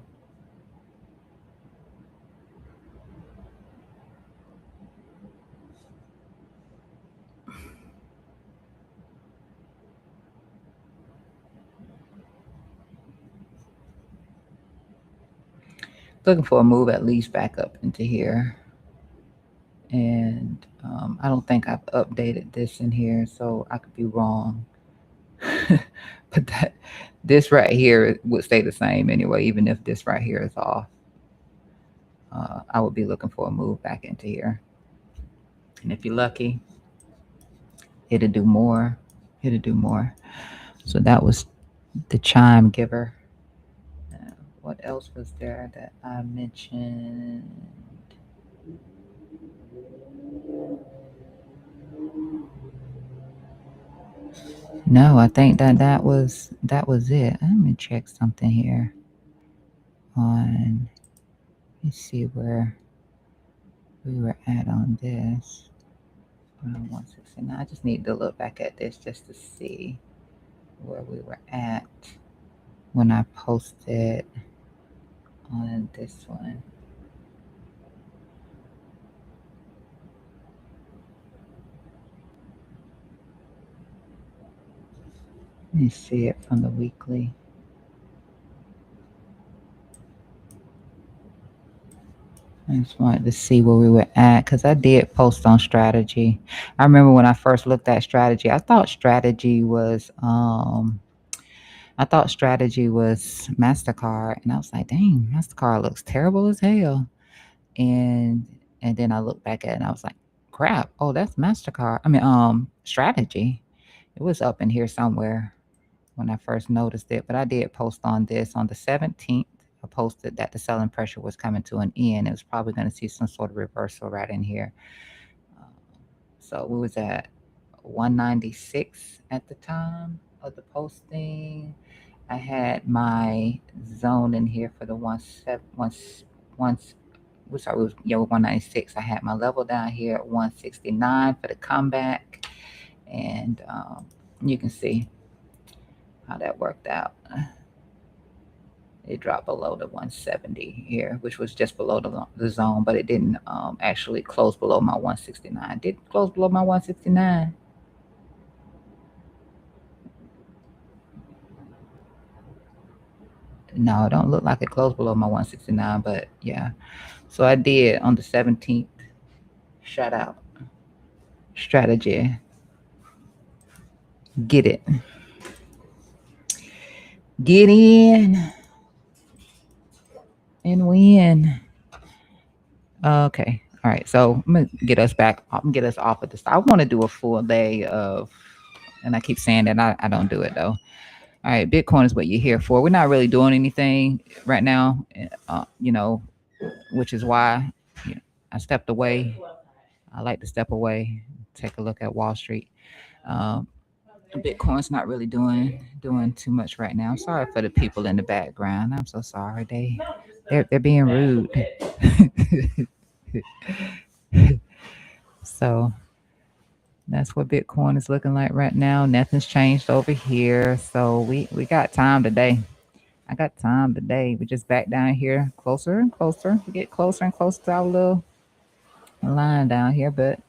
A: Looking for a move at least back up into here. And I don't think I've updated this in here, so I could be wrong. But this right here would stay the same anyway, even if this right here is off. I would be looking for a move back into here. And if you're lucky, it'll do more. It'll do more. So that was the chime giver. What else was there that I mentioned? No, I think that was it. Let me check something here on. Let's see where we were at on this. 169. I just need to look back at this just to see where we were at when I posted on this one. Let me see it from the weekly. I just wanted to see where we were at because I did post on strategy. I remember when I first looked at strategy, I thought strategy was MasterCard, and I was like, dang, MasterCard looks terrible as hell. And and then I looked back at it and I was like, crap, oh that's MasterCard. I mean, strategy. It was up in here somewhere when I first noticed it, but I did post on this on the 17th. I posted that the selling pressure was coming to an end. It was probably going to see some sort of reversal right in here. Uh, so we was at 196 at the time of the posting. I had my zone in here for the once we sorry, it was yeah, 196. I had my level down here at 169 for the comeback, and you can see how that worked out. It dropped below the 170 here, which was just below the zone, but it didn't actually close below my 169. Did it close below my 169? No, it don't look like it closed below my 169, but yeah. So I did on the 17th. Shout out. Strategy. Get it. Get in and win. Okay. All right. So I'm gonna get us back. I'm gonna get us off of this. I want to do a full day of, and I keep saying that I don't do it though. All right, Bitcoin is what you're here for. We're not really doing anything right now, which is why you know, I stepped away. I like to step away, take a look at Wall Street. Um, Bitcoin's not really doing too much right now. I'm sorry for the people in the background. I'm so sorry. They're being rude. So that's what Bitcoin is looking like right now. Nothing's changed over here. So we got time today. I got time today. We just back down here closer and closer. We get closer and closer to our little line down here, but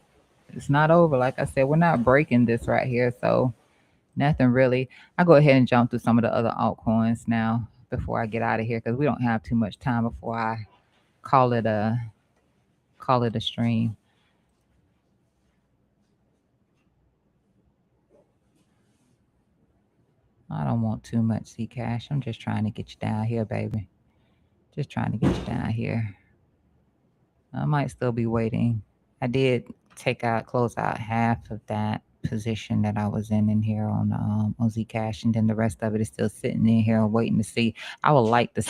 A: it's not over. Like I said, we're not breaking this right here. So nothing really. I go ahead and jump through some of the other altcoins now before I get out of here because we don't have too much time before I call it a call it a stream. I don't want too much C cash. I'm just trying to get you down here, baby. Just trying to get you down here. I might still be waiting. I did close out half of that position that I was in here on Zcash, and then the rest of it is still sitting in here waiting to see. I would like to,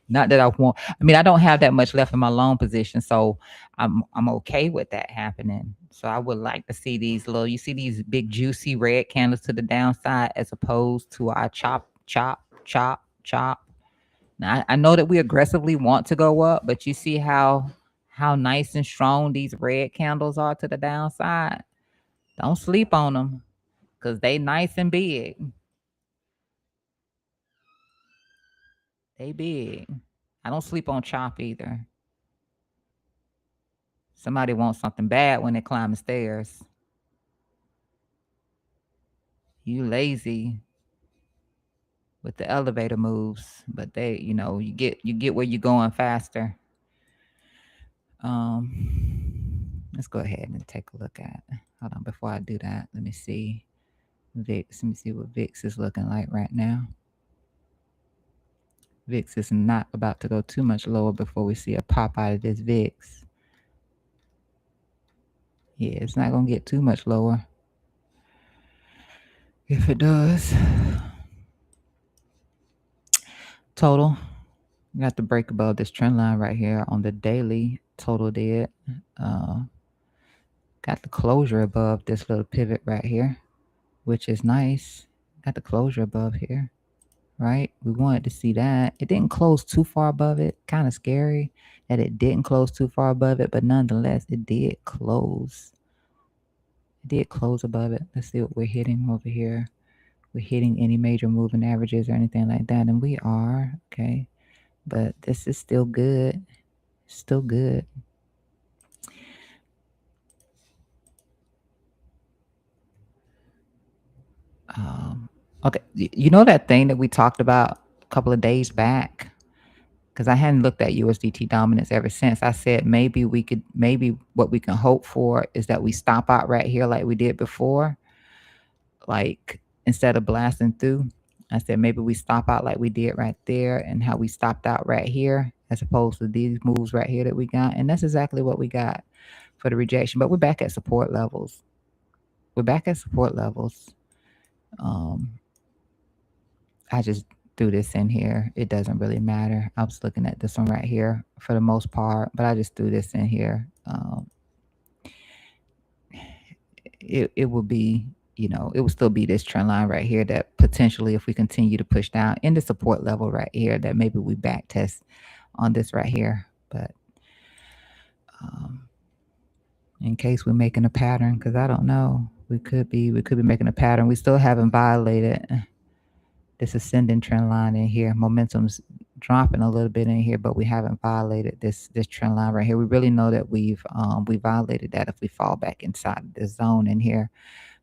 A: not that I want. I mean, I don't have that much left in my long position, so I'm okay with that happening. So I would like to see these little. You see these big juicy red candles to the downside, as opposed to our chop, chop, chop, chop. Now, I know that we aggressively want to go up, but you see how nice and strong these red candles are to the downside. Don't sleep on them because they nice and big. They big. I don't sleep on chop either. Somebody wants something bad when they climb the stairs. You lazy with the elevator moves, but you get where you're going faster. Let's go ahead and take a look at. Hold on, before I do that, let me see VIX. Let me see what VIX is looking like right now. VIX is not about to go too much lower before we see a pop out of this VIX. Yeah, it's not going to get too much lower. If it does, total, we got to break above this trend line right here on the daily. Total did. Got the closure above this little pivot right here, which is nice. Got the closure above here, right? We wanted to see that. It didn't close too far above it. Kind of scary that it didn't close too far above it, but nonetheless, it did close. It did close above it. Let's see what we're hitting over here. We're hitting any major moving averages or anything like that, and we are, okay. But this is still good. Still good. Okay, you know that thing that we talked about a couple of days back? Because I hadn't looked at USDT dominance ever since. I said maybe what we can hope for is that we stop out right here like we did before. Like instead of blasting through, I said maybe we stop out like we did right there and how we stopped out right here as opposed to these moves right here that we got. And that's exactly what we got for the rejection. But we're back at support levels. We're back at support levels. I just threw this in here. It doesn't really matter. I was looking at this one right here for the most part, but I just threw this in here. It will be, it will still be this trend line right here that potentially, if we continue to push down in the support level right here, that maybe we back test on this right here. But in case we're making a pattern, because I don't know, we could be making a pattern. We still haven't violated this ascending trend line in here. Momentum's dropping a little bit in here, but we haven't violated this trend line right here. We really know that we violated that if we fall back inside of this zone in here.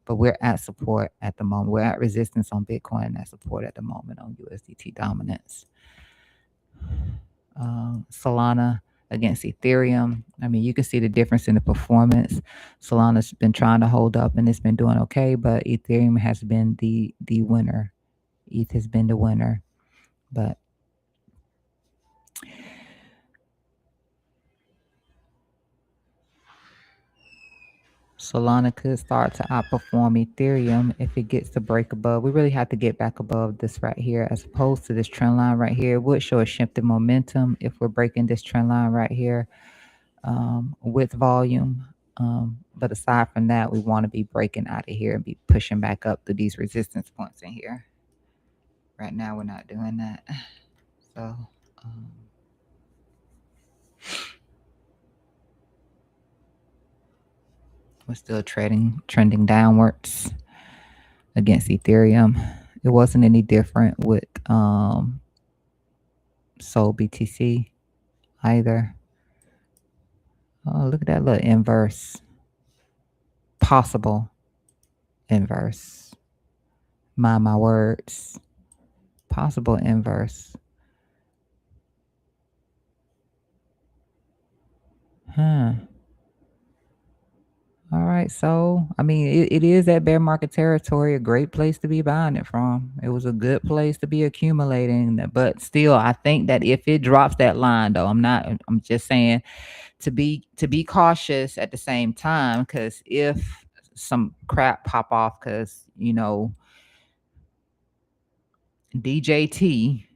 A: But we're at support at the moment. We're at resistance on Bitcoin and at support at the moment on USDT dominance. Solana against Ethereum. I mean, you can see the difference in the performance. Solana's been trying to hold up and it's been doing okay, but Ethereum has been the winner. ETH has been the winner. But Solana could start to outperform Ethereum if it gets to break above. We really have to get back above this right here as opposed to this trend line right here. It would show a shift in momentum if we're breaking this trend line right here with volume. But aside from that, we want to be breaking out of here and be pushing back up to these resistance points in here. Right now, we're not doing that. So, we're still trending downwards against Ethereum. It wasn't any different with Sol BTC either. Oh, look at that little inverse. Possible inverse. Mind my words. Possible inverse. Huh. All right, so I mean, it is that bear market territory, a great place to be buying it from. It was a good place to be accumulating, but still, I think that if it drops that line, though, I'm just saying to be cautious at the same time, because if some crap pop off, because DJT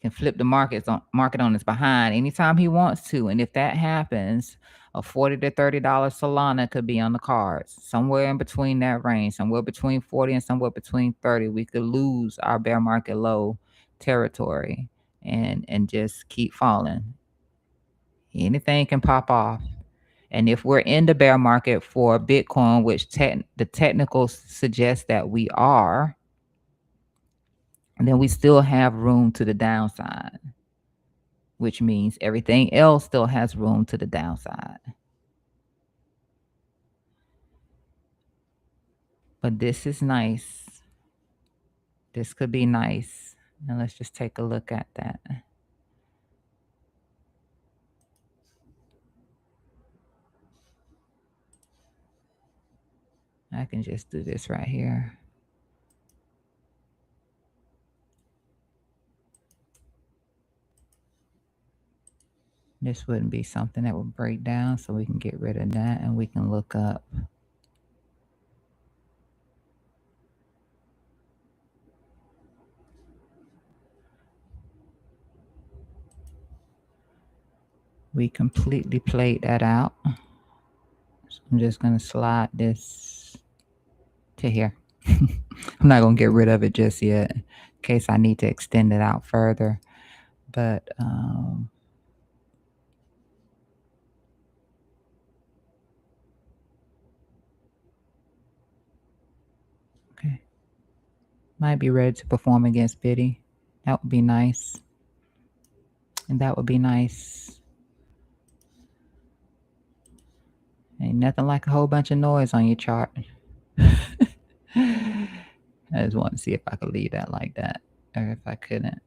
A: can flip the market on its behind anytime he wants to. And if that happens, a $40 to $30 Solana could be on the cards. Somewhere in between that range, somewhere between 40 and somewhere between 30, we could lose our bear market low territory and just keep falling. Anything can pop off. And if we're in the bear market for Bitcoin, which the technicals suggest that we are, then we still have room to the downside, which means everything else still has room to the downside. But this is nice. This could be nice. Now let's just take a look at that. I can just do this right here. This wouldn't be something that would break down, so we can get rid of that and we can look up. We completely played that out. So I'm just going to slide this to here. I'm not going to get rid of it just yet in case I need to extend it out further. But okay. Might be ready to perform against Biddy. That would be nice. And that would be nice. Ain't nothing like a whole bunch of noise on your chart. I just want to see if I could leave that like that or if I couldn't.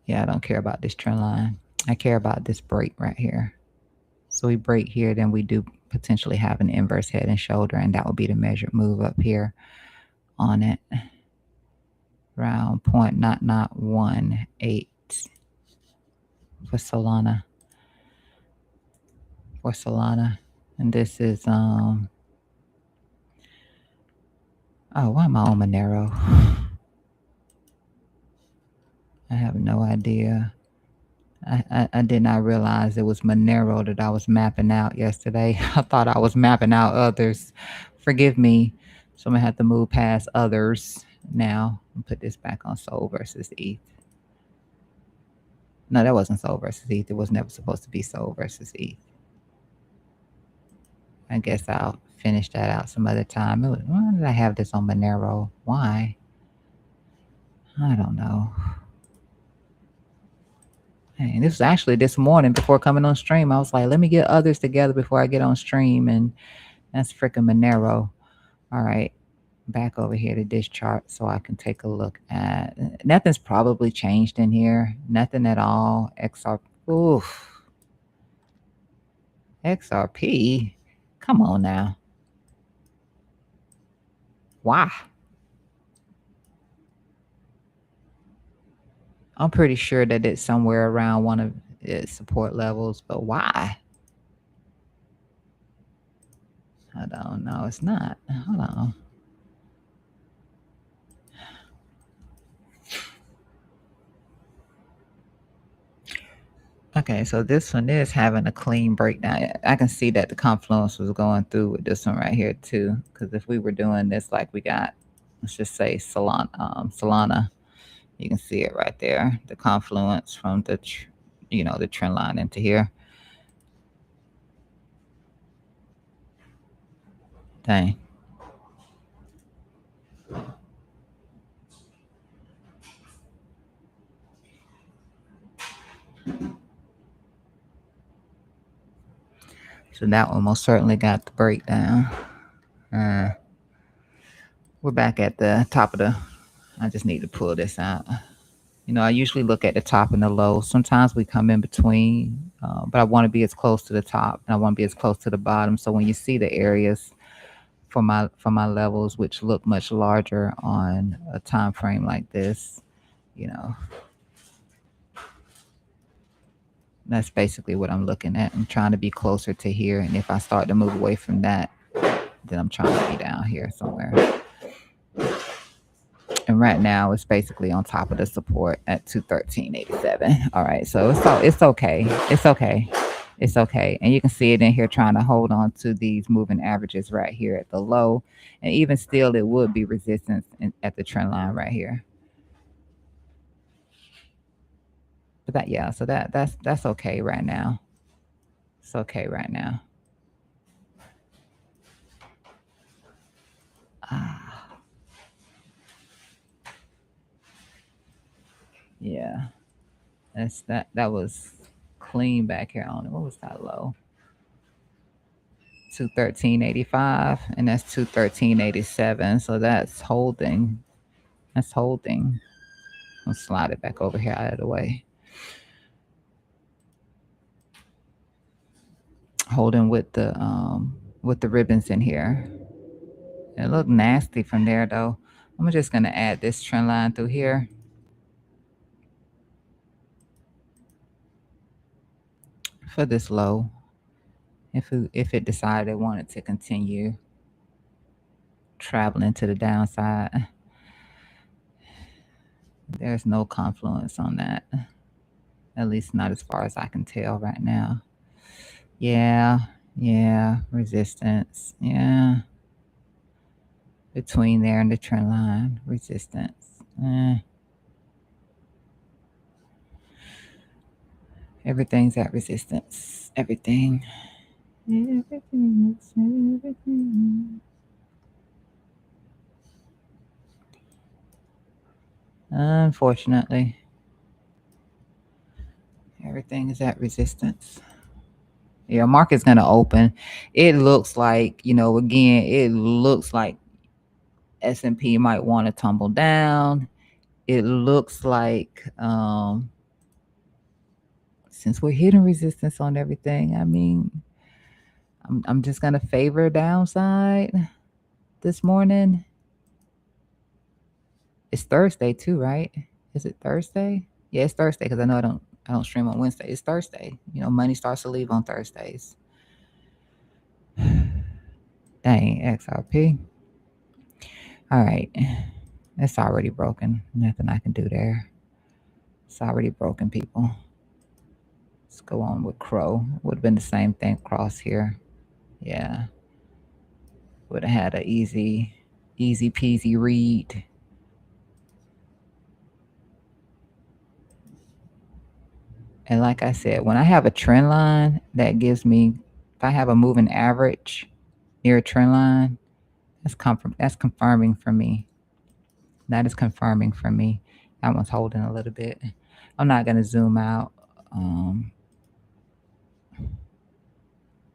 A: Yeah, I don't care about this trend line. I care about this break right here. So we break here, then we do potentially have an inverse head and shoulder, and that would be the measured move up here on it. Around 0.0018 for Solana. And this is oh, why am I on Monero? I have no idea. I did not realize it was Monero that I was mapping out yesterday. I thought I was mapping out others. Forgive me. So I'm gonna have to move past others now and put this back on Sol versus ETH. No, that wasn't Sol versus ETH. It was never supposed to be Sol versus ETH. I guess I'll finish that out some other time. Why did I have this on Monero? Why? I don't know. Hey, this was actually this morning before coming on stream. I was like, let me get others together before I get on stream. And that's freaking Monero. All right. Back over here to this chart so I can take a look at. Nothing's probably changed in here. Nothing at all. Oof. XRP? Come on now. Why? I'm pretty sure that it's somewhere around one of its support levels, but why? I don't know. It's not. Hold on. Okay, so this one is having a clean breakdown. I can see that the confluence was going through with this one right here too. Because if we were doing this like we got, let's just say Solana, you can see it right there. The confluence from the, the trend line into here. Dang. So that one most certainly got the breakdown. We're back at the top of the, I just need to pull this out. I usually look at the top and the low. Sometimes we come in between, but I want to be as close to the top and I want to be as close to the bottom. So when you see the areas for my levels, which look much larger on a time frame like this, that's basically what I'm looking at. I'm trying to be closer to here, and if I start to move away from that, then I'm trying to be down here somewhere. And right now it's basically on top of the support at 213.87. All right, so it's okay. It's okay. And you can see it in here trying to hold on to these moving averages right here at the low. And even still, it would be resistance at the trend line right here. But so that's okay right now. It's okay right now. Yeah. That was clean back here on it. What was that low? 213.85, and that's 213.87. So that's holding. I'll slide it back over here out of the way. Holding with the ribbons in here. It looked nasty from there though. I'm just gonna add this trend line through here. for this low. If it decided it wanted to continue traveling to the downside, there's no confluence on that. At least not as far as I can tell right now. Yeah, yeah, resistance. Yeah, between there and the trend line, resistance. Everything's at resistance. Everything. Everything. Unfortunately, everything is at resistance. Yeah, market's gonna open. It looks like, again, it looks like S&P might want to tumble down. It looks like since we're hitting resistance on everything, I mean, I'm just gonna favor downside this morning. It's Thursday too, right? Is it Thursday? Yeah, it's Thursday because I know I don't stream on Wednesday. It's Thursday. Money starts to leave on Thursdays. Dang, XRP. All right. It's already broken. Nothing I can do there. It's already broken, people. Let's go on with Crow. Would have been the same thing across here. Yeah. Would have had a easy peasy read. And like I said, when I have a trend line, that gives me, if I have a moving average near a trend line, that's confirming for me. That is confirming for me. That one's holding a little bit. I'm not gonna zoom out.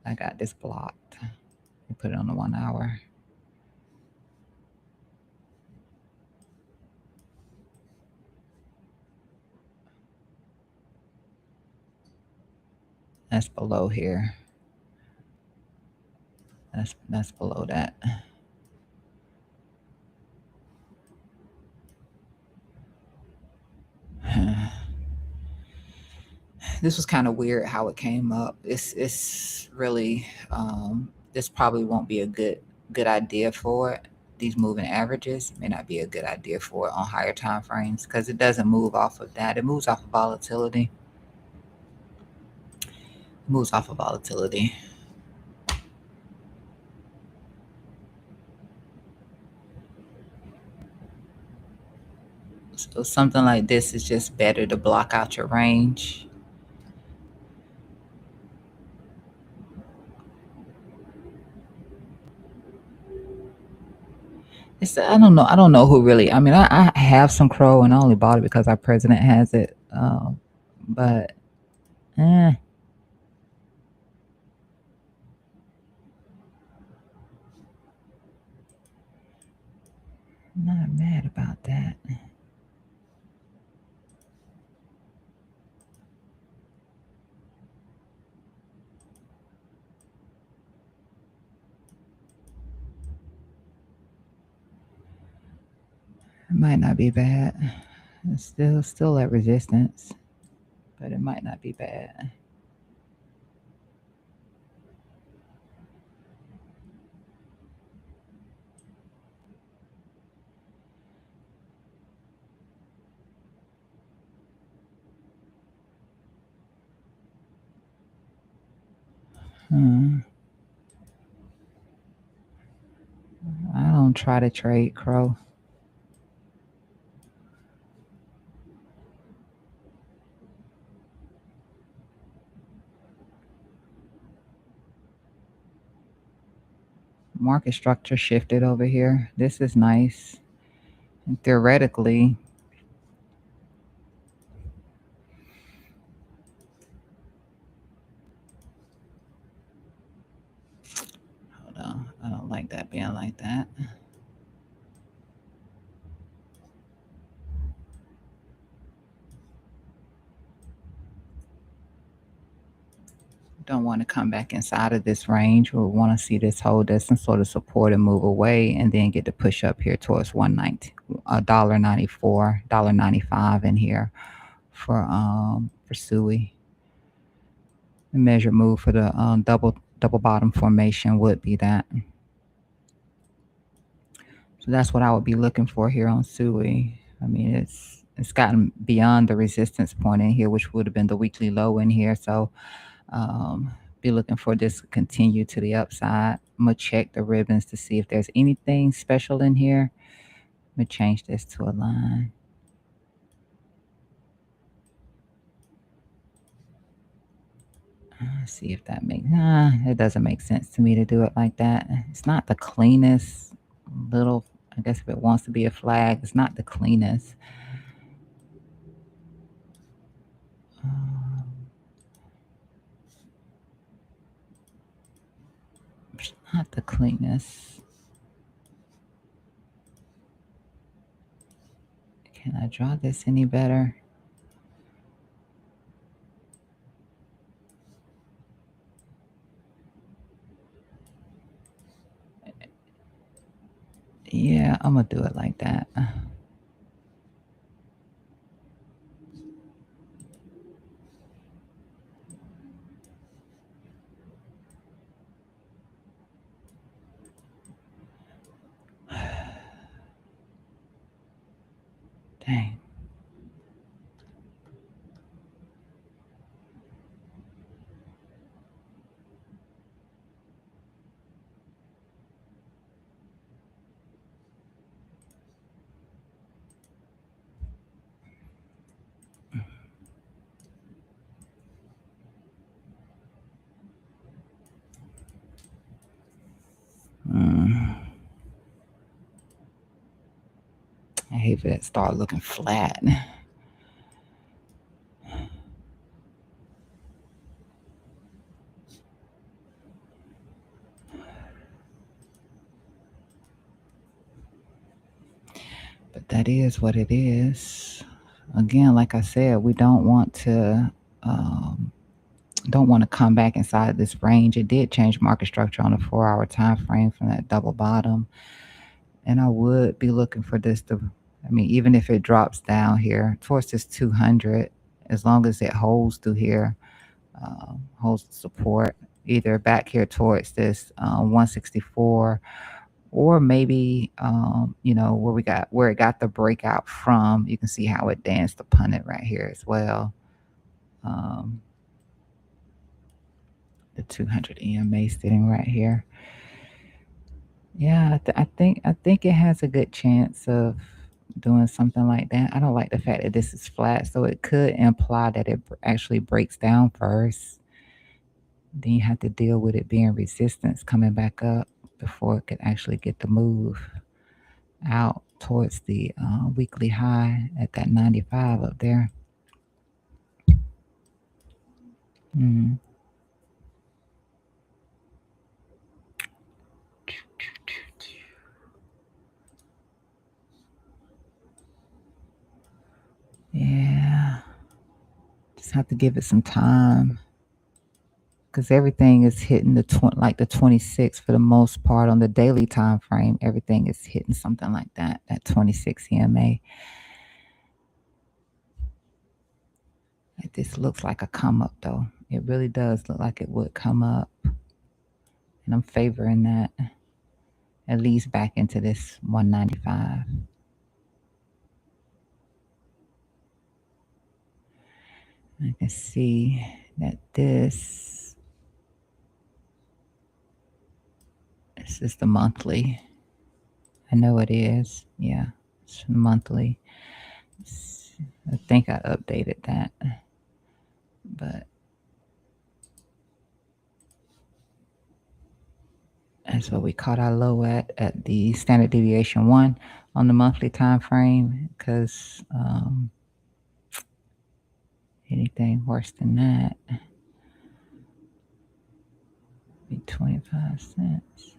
A: I got this blocked. You put it on the 1 hour. That's below here. That's below that. This was kind of weird how it came up. It's really this probably won't be a good idea for it. These moving averages may not be a good idea for it on higher time frames because it doesn't move off of that. It moves off of volatility. Moves off of volatility. So something like this is just better to block out your range. I don't know. I don't know who really. I mean, I have some Crow, and I only bought it because our president has it. But I'm not mad about that. It might not be bad. It's still at resistance, but it might not be bad. I don't try to trade Crow. Market structure shifted over here. This is nice. And theoretically, hold on. I don't like that being like that. Don't want to come back inside of this range. We want to see this hold as some sort of support and move away, and then get to push up here towards $1.90, $1.94, $1.95 in here for SUI. The measured move for the double bottom formation would be that. So that's what I would be looking for here on SUI. I mean, it's gotten beyond the resistance point in here, which would have been the weekly low in here. So be looking for this to continue to the upside. I'm gonna check the ribbons to see if there's anything special in here. Let me change this to a line. See if that makes it doesn't make sense to me to do it like that. It's not the cleanest little, I guess if it wants to be a flag, it's not the cleanest. It's not the cleanest. Can I draw this any better? Yeah, I'm gonna do it like that. Dang. I hate for that start looking flat. But that is what it is. Again, like I said, we don't want to come back inside this range. It did change market structure on a 4-hour time frame from that double bottom. And I would be looking for this to, I mean, even if it drops down here towards this 200, as long as it holds through here, holds support, either back here towards this 164, or maybe where it got the breakout from. You can see how it danced upon it right here as well. The 200 EMA sitting right here. Yeah, I think it has a good chance of doing something like that. I don't like the fact that this is flat, so it could imply that it actually breaks down first. Then you have to deal with it being resistance coming back up before it could actually get the move out towards the weekly high at that 95 up there. Mm. Yeah, just have to give it some time because everything is hitting the 26 for the most part on the daily time frame. Everything is hitting something like that, that 26 EMA. This looks like a come up though. It really does look like it would come up, and I'm favoring that at least back into this 195. I can see that this is the monthly. I know it is. Yeah, it's monthly. I think I updated that, but that's what we caught our low at the standard deviation 1 on the monthly time frame, because anything worse than that be 25 cents.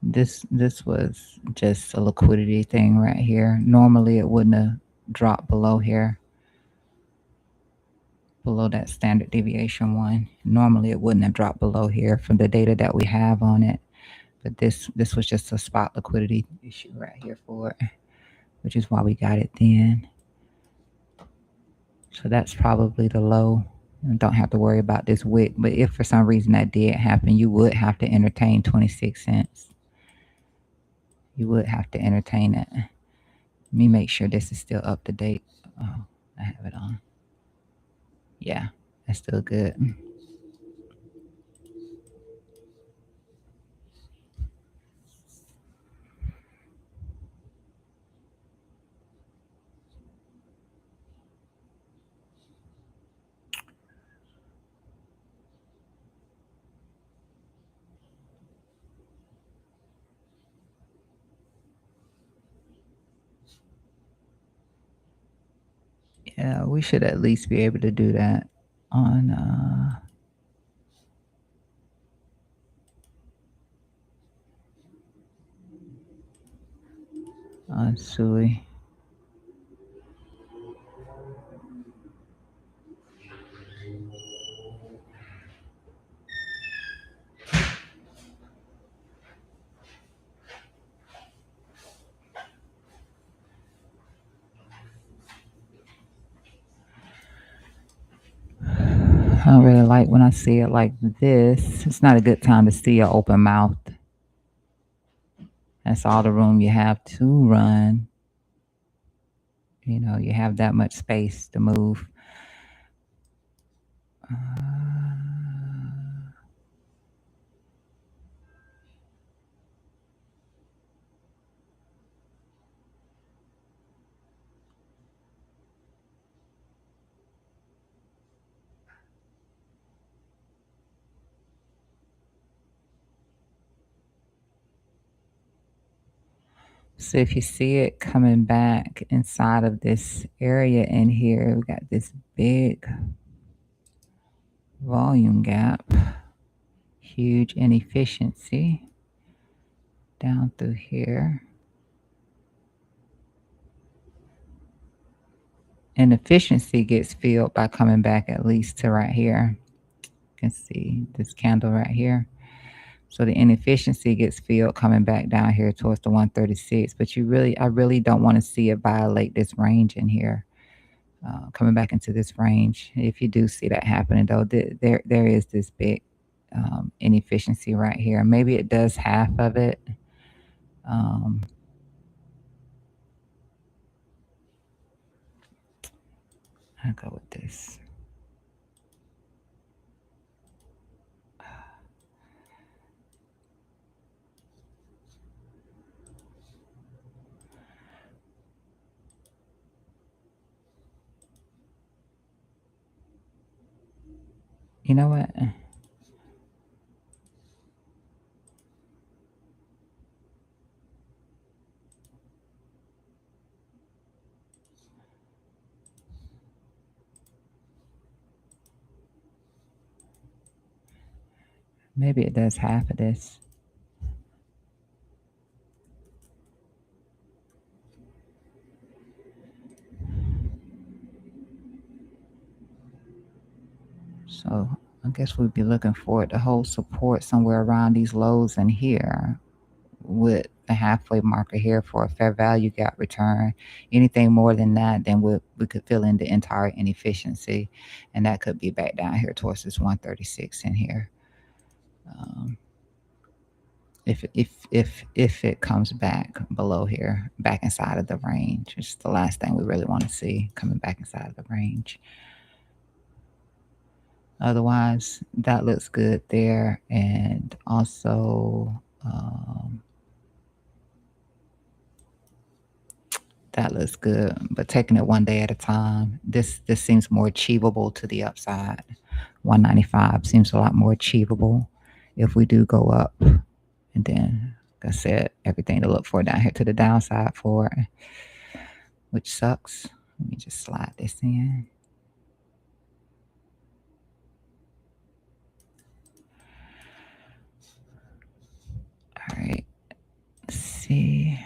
A: This was just a liquidity thing right here. Normally it wouldn't have dropped below here, below that standard deviation 1. Normally it wouldn't have dropped below here from the data that we have on it. But this was just a spot liquidity issue right here for it, which is why we got it then. So that's probably the low. And don't have to worry about this wick. But if for some reason that did happen, you would have to entertain 26 cents. You would have to entertain it. Let me make sure this is still up to date. Oh, I have it on. Yeah, that's still good. Yeah, we should at least be able to do that on Sui. I don't really like when I see it like this. It's not a good time to see an open mouth. That's all the room you have to run. You know, you have that much space to move. So if you see it coming back inside of this area in here, we got this big volume gap, huge inefficiency down through here. Inefficiency gets filled by coming back at least to right here. You can see this candle right here. So the inefficiency gets filled coming back down here towards the 136. But I really don't want to see it violate this range in here. Coming back into this range. If you do see that happening, though, there is this big inefficiency right here. Maybe it does half of it. I'll go with this. You know what? Maybe it does half of this. So I guess we'd be looking for it to hold support somewhere around these lows in here with the halfway marker here for a fair value gap return. Anything more than that, then we could fill in the entire inefficiency, and that could be back down here towards this 136 in here. If it comes back below here, back inside of the range, it's the last thing we really want to see, coming back inside of the range. Otherwise, that looks good there, and also that looks good. But taking it one day at a time, this seems more achievable to the upside. 195 seems a lot more achievable if we do go up. And then, like I said, everything to look for down here to the downside for, which sucks. Let me just slide this in. All right. Let's see.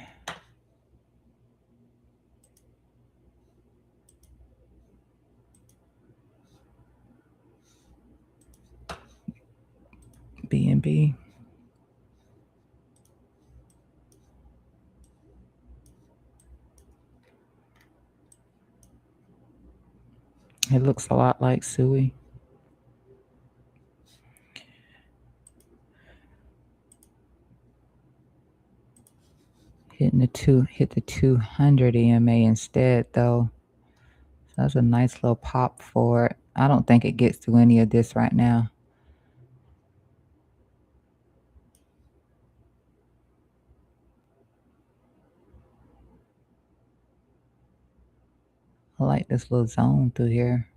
A: BNB. It looks a lot like Suey. Hit the 200 EMA instead though. So that's a nice little pop for it. I don't think it gets through any of this right now. I like this little zone through here.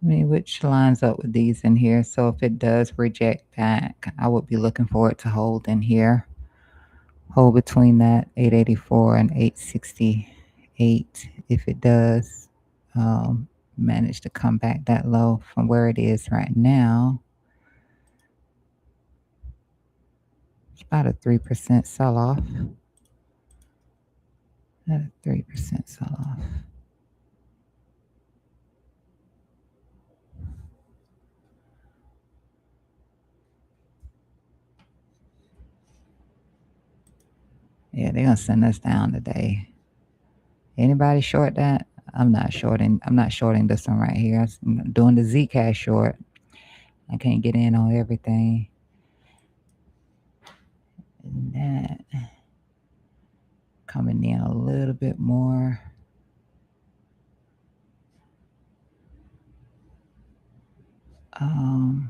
A: I mean, which lines up with these in here. So if it does reject back, I would be looking for it to hold in here. Hold between that 884 and 868. If it does manage to come back that low from where it is right now, it's about a 3% sell off. At a 3% sell off. Yeah, they're gonna send us down today. Anybody short that? I'm not shorting this one right here. I'm doing the Zcash short. I can't get in on everything. And that coming in a little bit more. Hold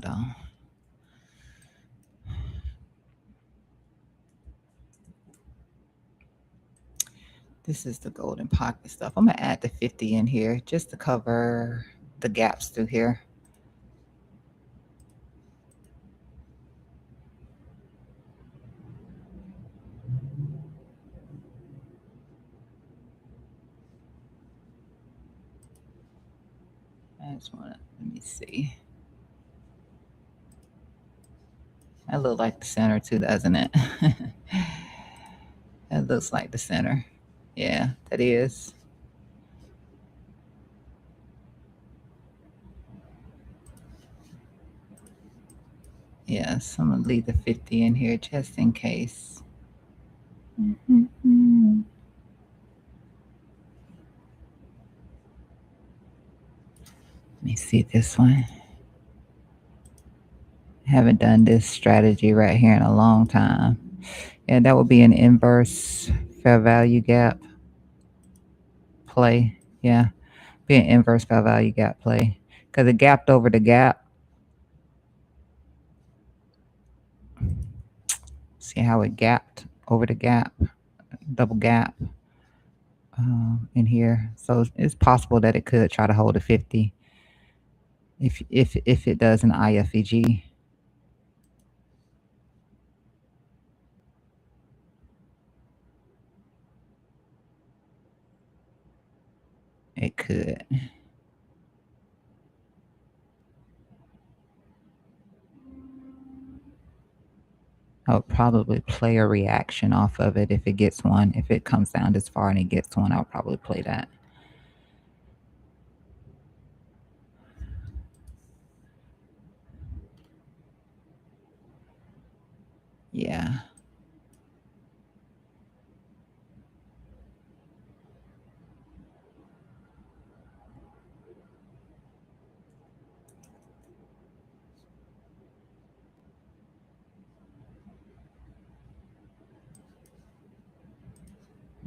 A: on. This is the golden pocket stuff. I'm gonna add the 50 in here just to cover the gaps through here. I just wanna let me see. That looks like the center too, doesn't it? That looks like the center. Yeah, that is. Yes, I'm gonna leave the 50 in here just in case. Let me see this one. Haven't done this strategy right here in a long time. Yeah, that would be an inverse fair value gap play. Yeah, be an inverse fair value gap play because it gapped over the gap. See how it gapped over the gap, double gap in here. So it's possible that it could try to hold a 50 if it does an IFEG. It could. I would probably play a reaction off of it if it gets one. If it comes down this far and it gets one, I'll probably play that. Yeah.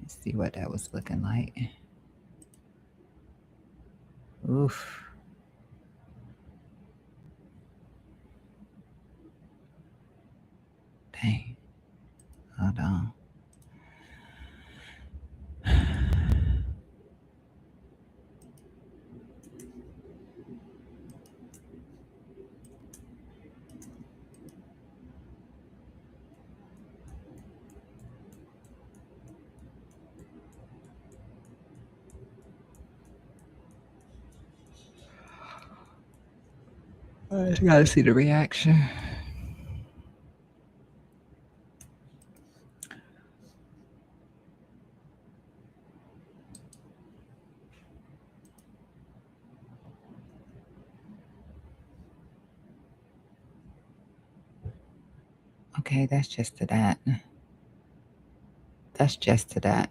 A: Let's see what that was looking like. Oof. Dang. Hold on. I gotta see the reaction. Okay, that's just to that. That's just to that.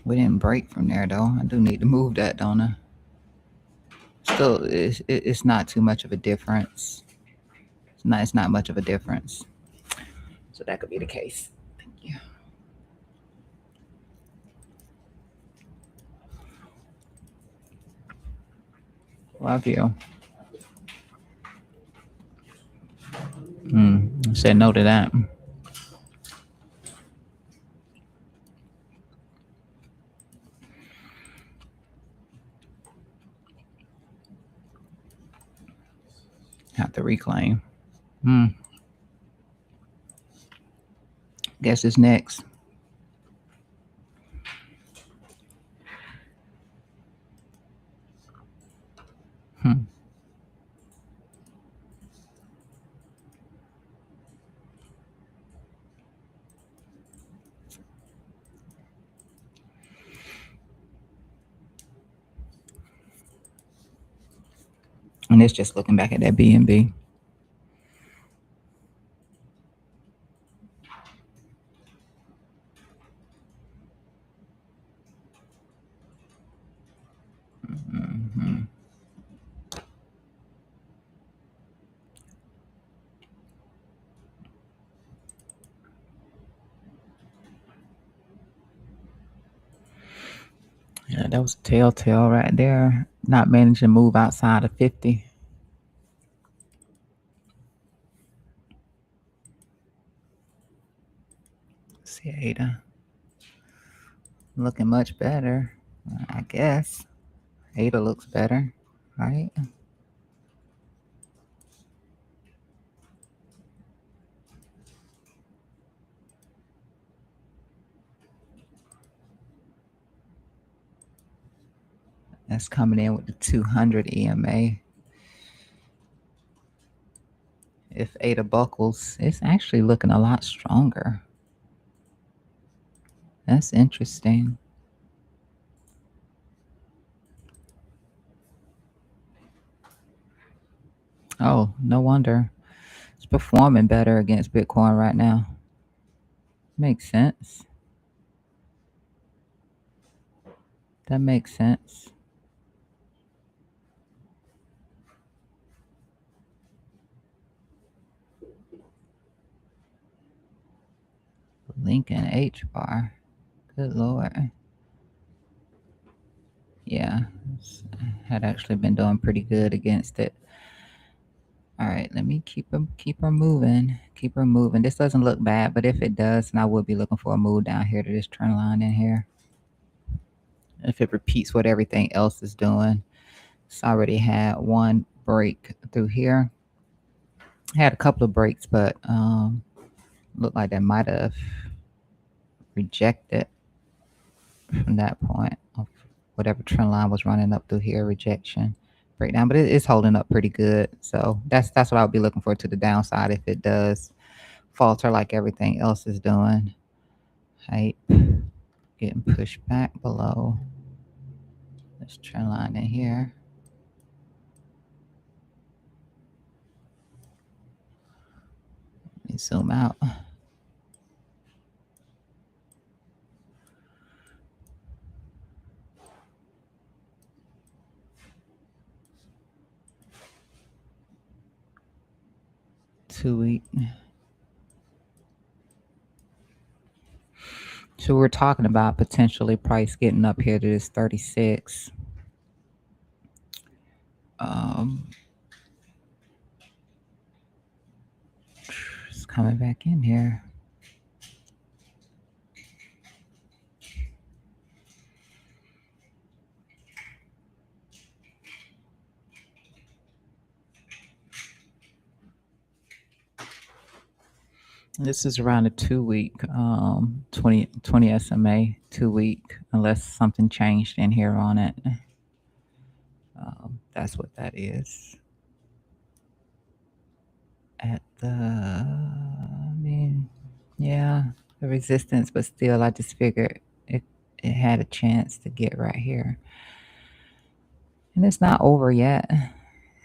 A: We didn't break from there though. I do need to move that, don't I? Still, it's not too much of a difference. It's not much of a difference. So that could be the case. Thank you. Love you. Said no to that. Have to reclaim. Guess it's next. And it's just looking back at that BNB. Yeah, that was a telltale right there. Not managing to move outside of 50. See Ada. Looking much better, I guess. Ada looks better, right? That's coming in with the 200 EMA. If Ada buckles, it's actually looking a lot stronger. That's interesting. Oh, no wonder. It's performing better against Bitcoin right now. Makes sense. That makes sense. Lincoln H bar. Good lord. Yeah, had actually been doing pretty good against it. All right, let me keep her moving. Keep her moving. This doesn't look bad, but if it does, then I will be looking for a move down here to this trend line in here. If it repeats what everything else is doing, it's already had one break through here. Had a couple of breaks, but looked like that might have rejected from that point of whatever trend line was running up through here. Rejection, breakdown, but it's holding up pretty good. So that's what I'll be looking for to the downside if it does falter like everything else is doing. Hype getting pushed back below this trend line in here. Let me zoom out. Two-week. So we're talking about potentially price getting up here to this 36. It's coming back in here. This is around a 2-week 20 SMA 2-week, unless something changed in here on it. That's what that is. At the, I mean, yeah, the resistance, but still, I just figured it had a chance to get right here. And it's not over yet.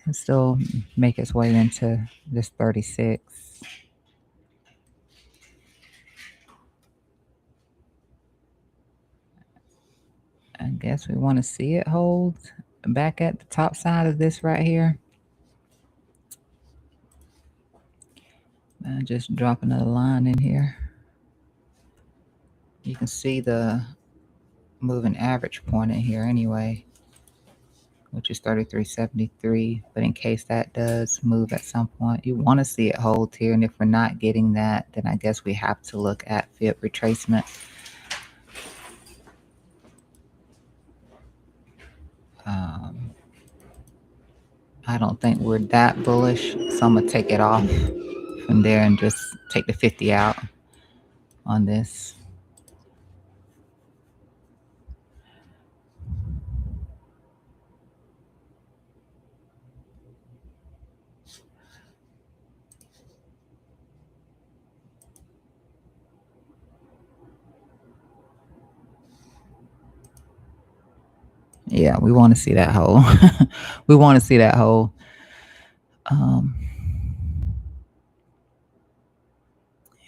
A: It'll still make its way into this 36. I guess we want to see it hold back at the top side of this right here. I'll just drop another line in here. You can see the moving average point in here anyway, which is 33.73. But in case that does move at some point, you want to see it hold here. And if we're not getting that, then I guess we have to look at fib retracement. I don't think we're that bullish, so I'm gonna take it off from there and just take the 50 out on this. Yeah, we want to see that hole. We want to see that hole.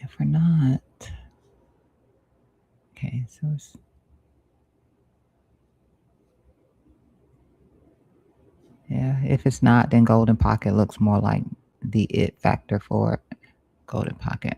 A: If we're not, okay, so it's, yeah, if it's not, then golden pocket looks more like the it factor for it. Golden pocket.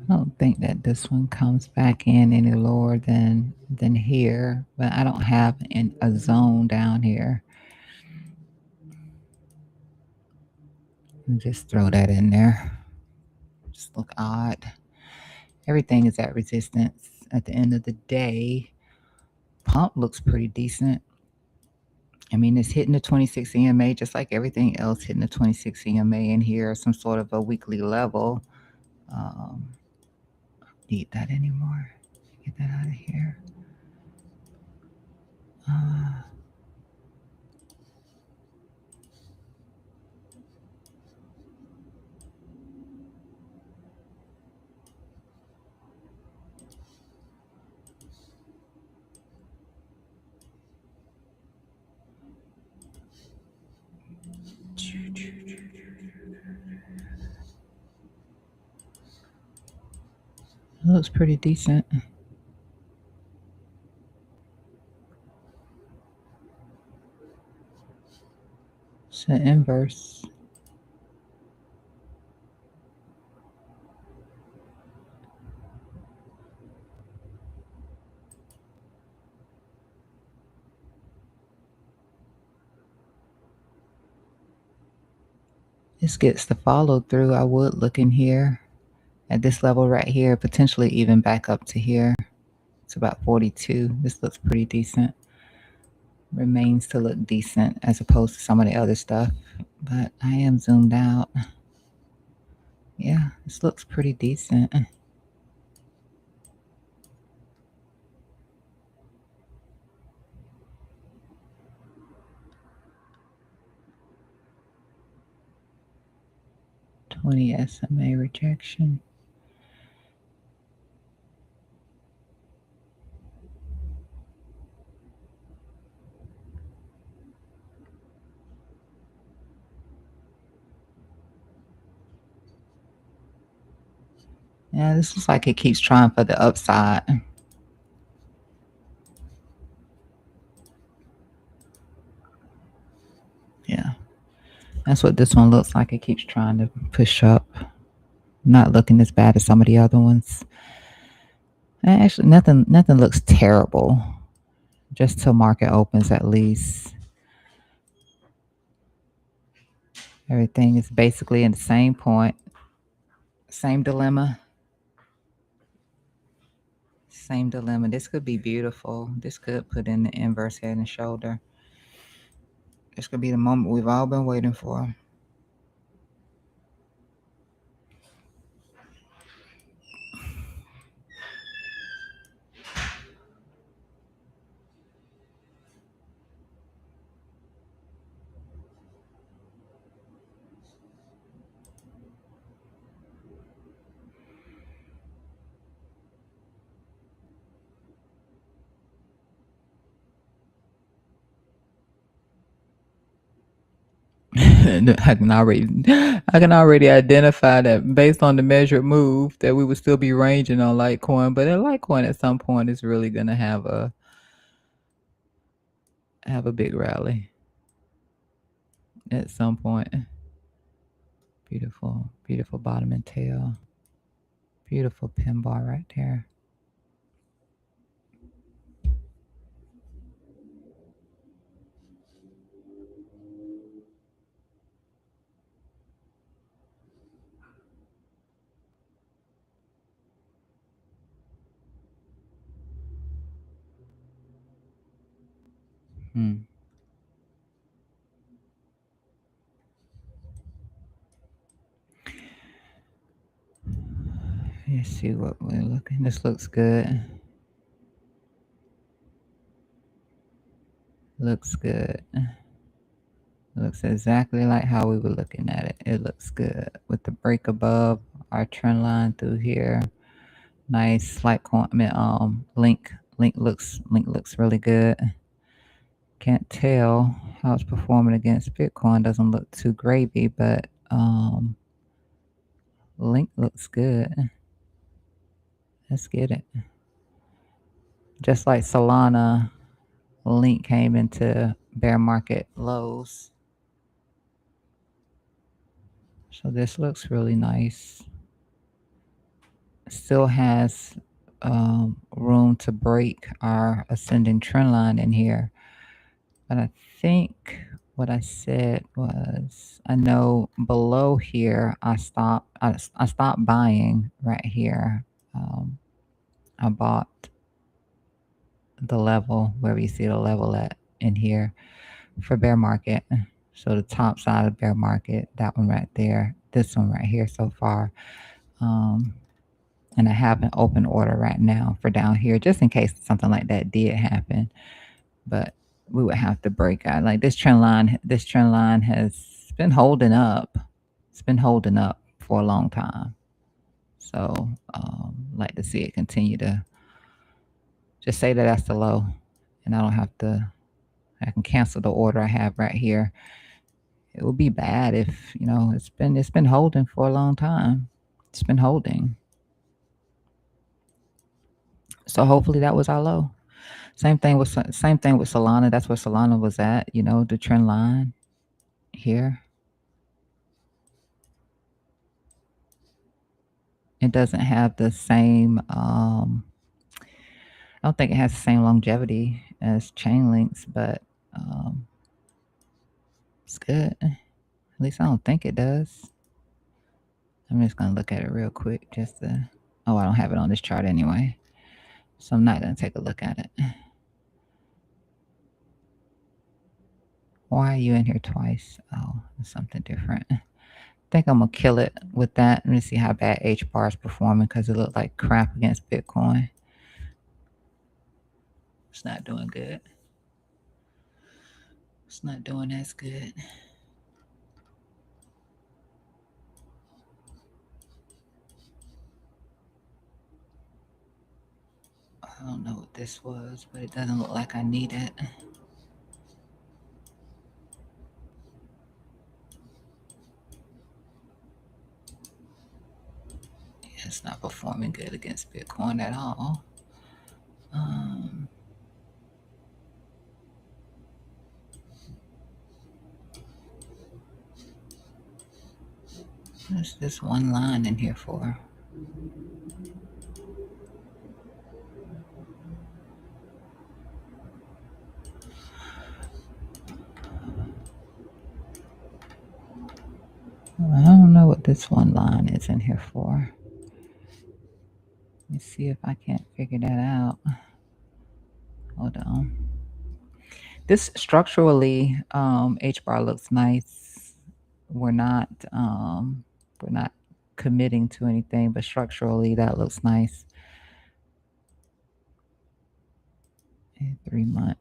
A: I don't think that this one comes back in any lower than here, but I don't have a zone down here. Just throw that in there. Just look odd. Everything is at resistance at the end of the day. Pump looks pretty decent. I mean, it's hitting the 26 EMA just like everything else hitting the 26 EMA in here, some sort of a weekly level. Need that anymore. Get that out of here. It looks pretty decent. It's an inverse. This gets the follow through. I would look in here at this level right here, potentially even back up to here. It's about 42. This looks pretty decent. Remains to look decent as opposed to some of the other stuff, but I am zoomed out. Yeah, this looks pretty decent. 20 SMA rejection. Yeah, this looks like it keeps trying for the upside. Yeah, that's what this one looks like. It keeps trying to push up. Not looking as bad as some of the other ones. Actually, nothing looks terrible. Just till market opens, at least. Everything is basically in the same point, same dilemma. Same dilemma. This could be beautiful. This could put in the inverse head and shoulder. This could be the moment we've all been waiting for. I can already identify that based on the measured move that we would still be ranging on Litecoin, but at Litecoin at some point is really gonna have a big rally at some point. Beautiful, beautiful bottom and tail. Beautiful pin bar right there. Hmm. Let's see what we're looking. This looks good. Looks good. Looks exactly like how we were looking at it. It looks good with the break above our trend line through here. Nice slight coin. I mean, link looks really good. Can't tell how it's performing against Bitcoin. Doesn't look too gravy, but link looks good. Let's get it. Just like Solana, link came into bear market lows. So this looks really nice. Still has room to break our ascending trend line in here. But I think what I said was I know below here I stopped buying right here. I bought the level where you see the level at in here for bear market. So the top side of bear market, that one right there, this one right here so far. And I have an open order right now for down here just in case something like that did happen. But we would have to break out. Like this trend line has been holding up. It's been holding up for a long time. So like to see it continue to just say that that's the low. And I can cancel the order I have right here. It would be bad if, it's been holding for a long time. It's been holding. So hopefully that was our low. Same thing with Solana. That's where Solana was at. The trend line here. It doesn't have the same. I don't think it has the same longevity as chain links, but it's good. At least I don't think it does. I'm just gonna look at it real quick just to. Oh, I don't have it on this chart anyway, so I'm not gonna take a look at it. Why are you in here twice? Oh, it's something different. think I'm gonna kill it with that. Let me see how bad H bar is performing because it looked like crap against Bitcoin. It's not doing good. It's not doing as good. I don't know what this was, but it doesn't look like I need it. It's not performing good against Bitcoin at all. What's this one line in here for? I don't know what this one line is in here for. Let me see if I can't figure that out. Hold on. This structurally, H bar looks nice. We're not committing to anything, but structurally that looks nice. 3 month.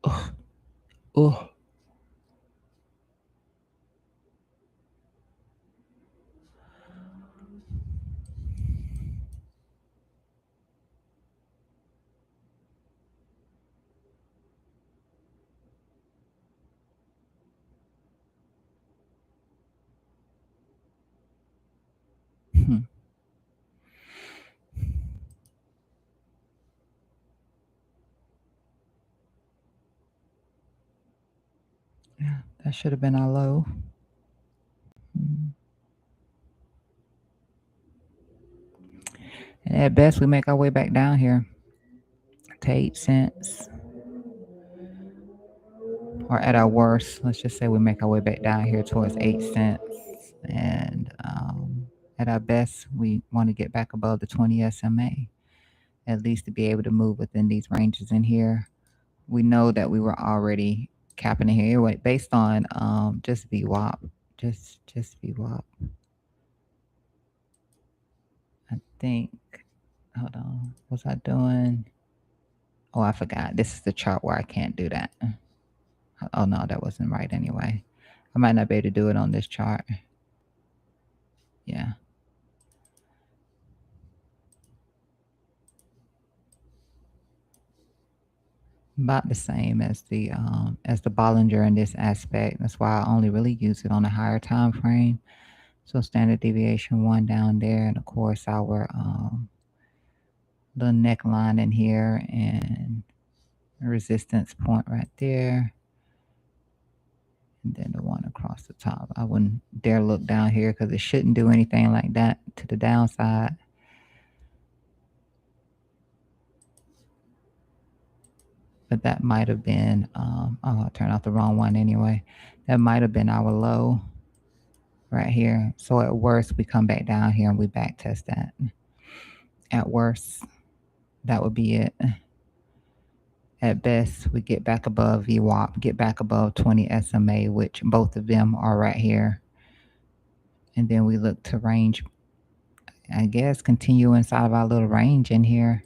A: Ugh. Ugh. Yeah, that should have been our low. And at best, we make our way back down here to 8 cents. Or at our worst, let's just say we make our way back down here towards 8 cents. And at our best, we want to get back above the 20 SMA, at least to be able to move within these ranges in here. We know that we were already capping in here anyway, based on just VWAP. Just VWAP. I think, hold on, was I doing? Oh, I forgot. This is the chart where I can't do that. Oh, no, that wasn't right anyway. I might not be able to do it on this chart. Yeah. About the same as the Bollinger in this aspect. That's why I only really use it on a higher time frame. So standard deviation 1 down there, and of course our little neckline in here and resistance point right there. And then the one across the top. I wouldn't dare look down here because it shouldn't do anything like that to the downside. But that might have been, oh, I turned off the wrong one anyway. That might have been our low right here. So at worst, we come back down here and we back test that. At worst, that would be it. At best, we get back above VWAP, get back above 20 SMA, which both of them are right here. And then we look to range, I guess, continue inside of our little range in here.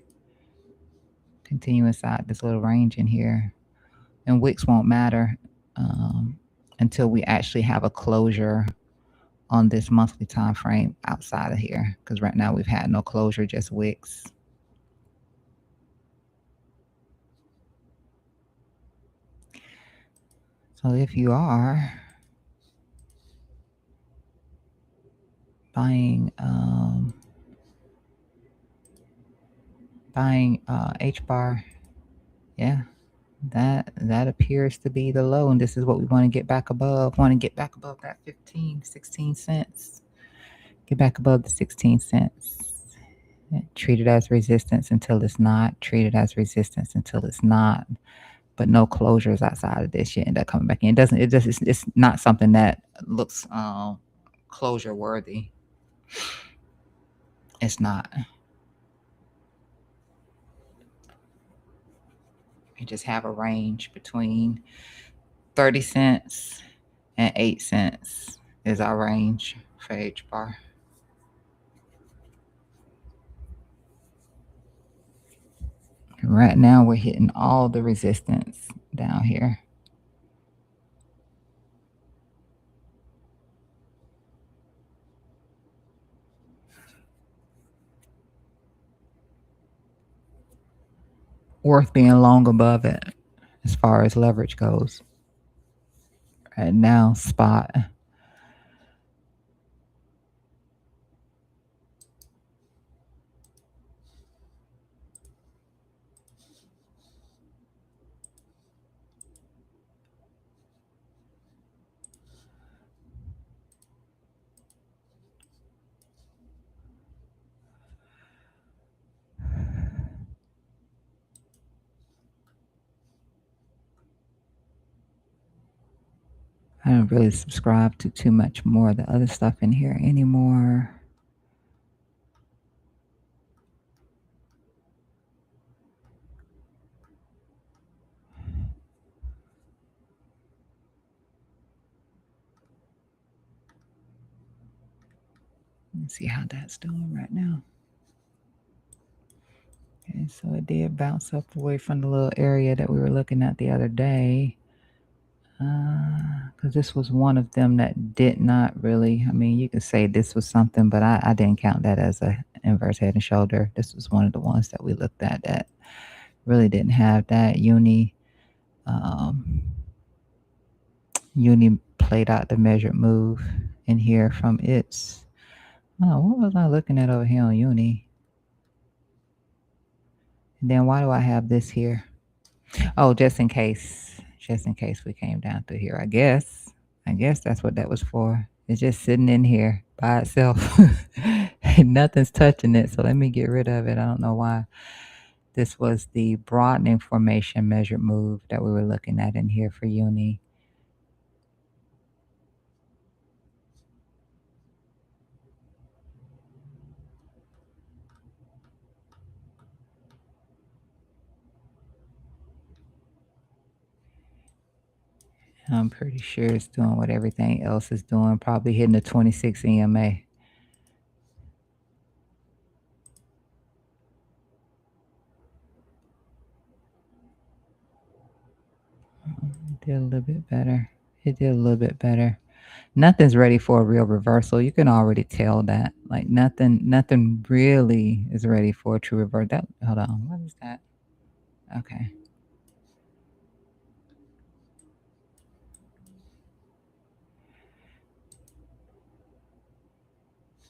A: Continue inside this little range in here. And wicks won't matter until we actually have a closure on this monthly time frame outside of here. Because right now we've had no closure, just wicks. So if you are buying H bar, yeah, that appears to be the low, and this is what we want to get back above. Want to get back above that 16 cents. Get back above the 16 cents. Treat it as resistance until it's not. Treat it as resistance until it's not. But no closures outside of this. You end up coming back in. It's not something that looks closure worthy. It's not. and just have a range between 30 cents and 8 cents is our range for H bar. Right now we're hitting all the resistance down here. Worth being long above it as far as leverage goes. Right now, spot. I don't really subscribe to too much more of the other stuff in here anymore. Let's see how that's doing right now. Okay, so it did bounce up away from the little area that we were looking at the other day. Because this was one of them that did not really, I mean, you could say this was something, but I didn't count that as a inverse head and shoulder. This was one of the ones that we looked at that really didn't have that. Uni played out the measured move in here from its, oh, what was I looking at over here on Uni? And then why do I have this here? Oh, just in case we came down through here. I guess that's what that was for. It's just sitting in here by itself. Nothing's touching it. So let me get rid of it. I don't know why. This was the broadening formation measured move that we were looking at in here for Uni. I'm pretty sure it's doing what everything else is doing, probably hitting the 26 EMA. It did a little bit better. It did a little bit better. Nothing's ready for a real reversal. You can already tell that. Like nothing really is ready for a true reverse. That, hold on, what is that? Okay.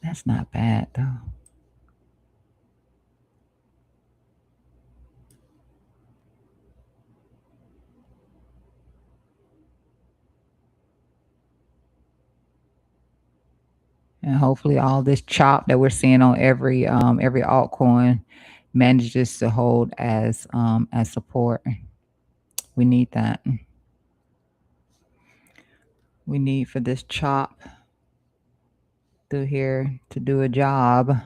A: That's not bad though. And hopefully all this chop that we're seeing on every altcoin manages to hold as support. We need that. We need for this chop through here to do a job.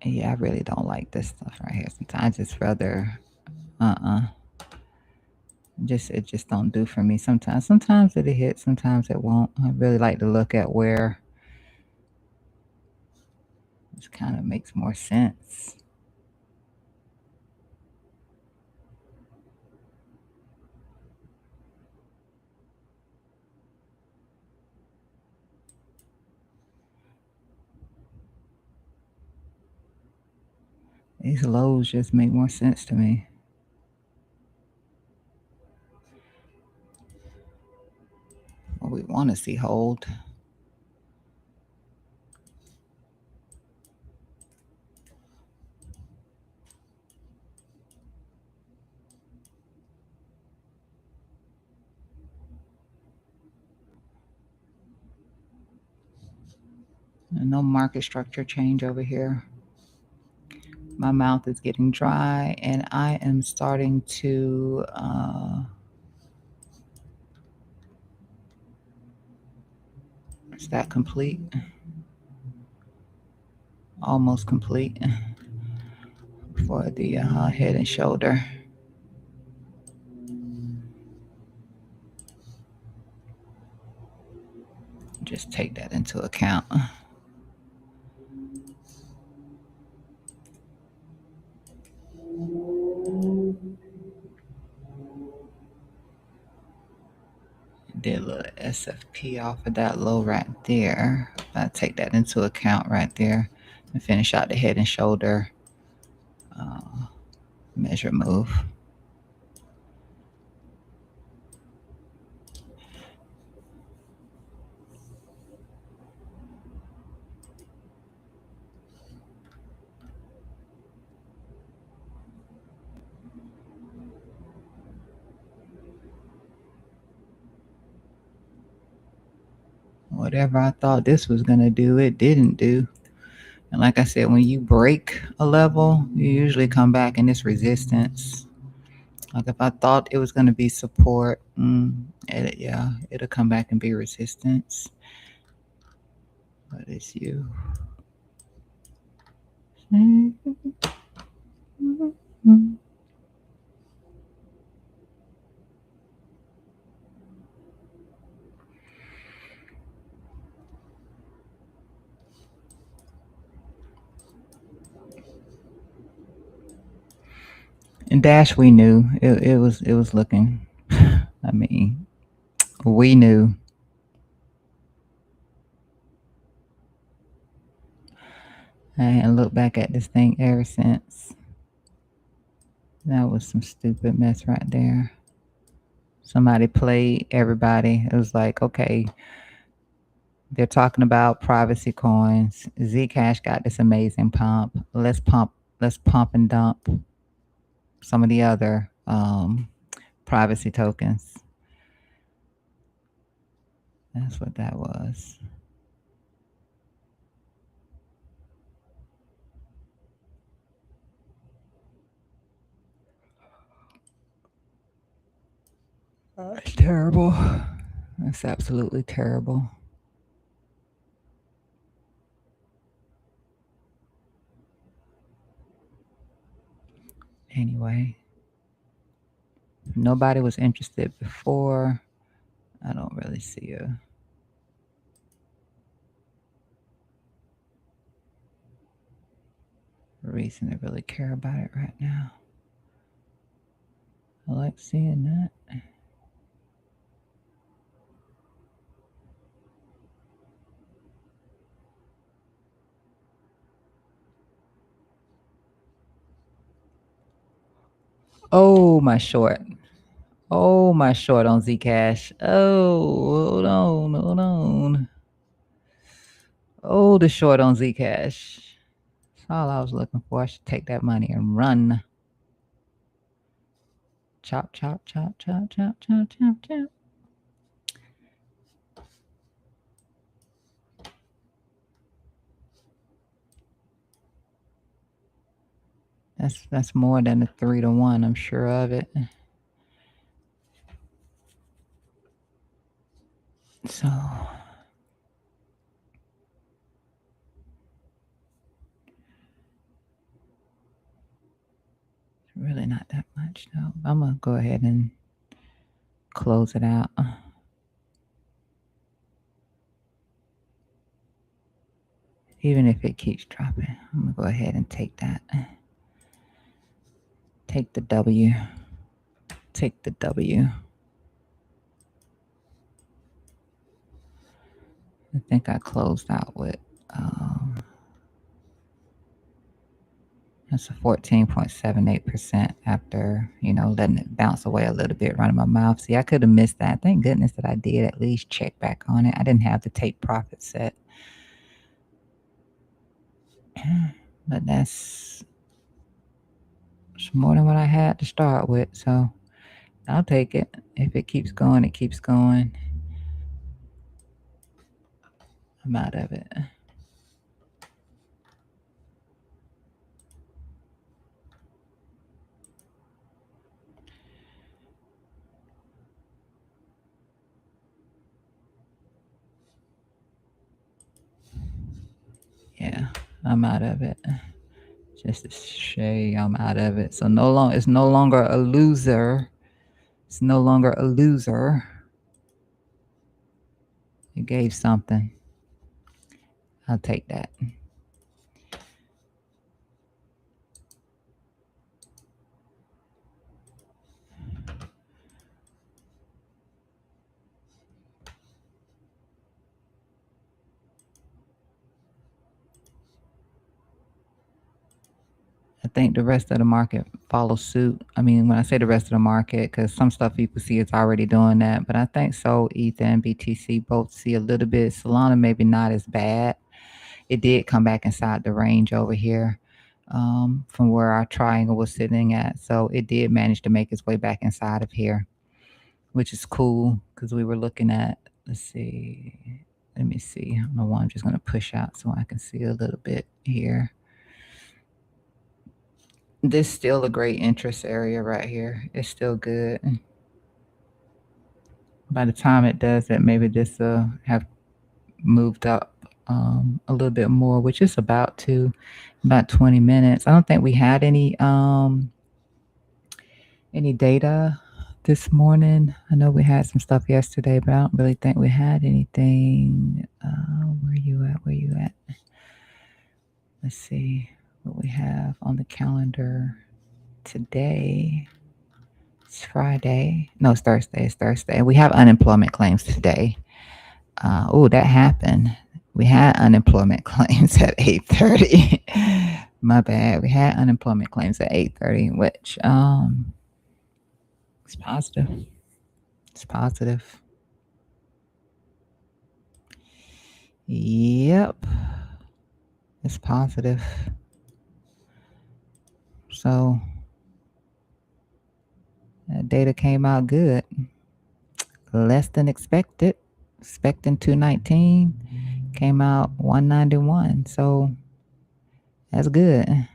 A: Yeah, I really don't like this stuff right here. Sometimes it's rather it just don't do for me. Sometimes it'll hit, sometimes it won't. I really like to look at where this kind of makes more sense. These lows just make more sense to me. What we want to see hold. And no market structure change over here. My mouth is getting dry and I am starting to Is that complete? Almost complete for the head and shoulder. Just take that into account. Did a little SFP off of that low right there. I take that into account right there and finish out the head and shoulder measure move. Whatever I thought this was going to do, it didn't do. And like I said, when you break a level, you usually come back in this resistance. Like if I thought it was going to be support, it'll come back and be resistance. But it's you. And Dash, we knew it was looking. I mean, we knew. I hadn't looked back at this thing ever since. That was some stupid mess right there. Somebody played everybody. It was like, okay, they're talking about privacy coins. Zcash got this amazing pump. Let's pump and dump some of the other privacy tokens. That's what that was. That's terrible. That's absolutely terrible. Anyway, nobody was interested before. I don't really see a reason to really care about it right now. I like seeing that. Oh, my short. Oh, my short on Zcash. Oh, hold on. Oh, the short on Zcash. That's all I was looking for. I should take that money and run. Chop, chop, chop, chop, chop, chop, chop, chop. That's more than a 3-to-1. I'm sure of it. So really not that much though. I'm gonna go ahead and close it out. Even if it keeps dropping, I'm gonna go ahead and take that. Take the W. Take the W. I think I closed out with that's a 14.78% after, letting it bounce away a little bit, running my mouth. See, I could have missed that. Thank goodness that I did at least check back on it. I didn't have the take profit set. But that's more than what I had to start with. So I'll take it. If it keeps going, it keeps going. I'm out of it. I'm out of it. Just to say I'm out of it. So it's no longer a loser. It's no longer a loser. It gave something. I'll take that. I think the rest of the market follows suit. I mean, when I say the rest of the market, because some stuff people see is already doing that, but I think so. ETH and BTC both see a little bit. Solana maybe not as bad. It did come back inside the range over here from where our triangle was sitting at. So it did manage to make its way back inside of here, which is cool because we were looking at, let's see, let me see. I don't know why I'm just going to push out so I can see a little bit here. This still a great interest area right here. It's still good. By the time it does that, maybe this will have moved up a little bit more, which is about 20 minutes. I don't think we had any data this morning. I know we had some stuff yesterday, but I don't really think we had anything. Where you at? Where you at? Let's see what we have on the calendar today. It's Friday. No, it's Thursday. It's Thursday. We have unemployment claims today. Oh, that happened. We had unemployment claims at 8:30. My bad. We had unemployment claims at 8:30, which it's positive. It's positive. Yep. It's positive. So that data came out good. Less than expected. Expecting 219. Came out 191. So that's good.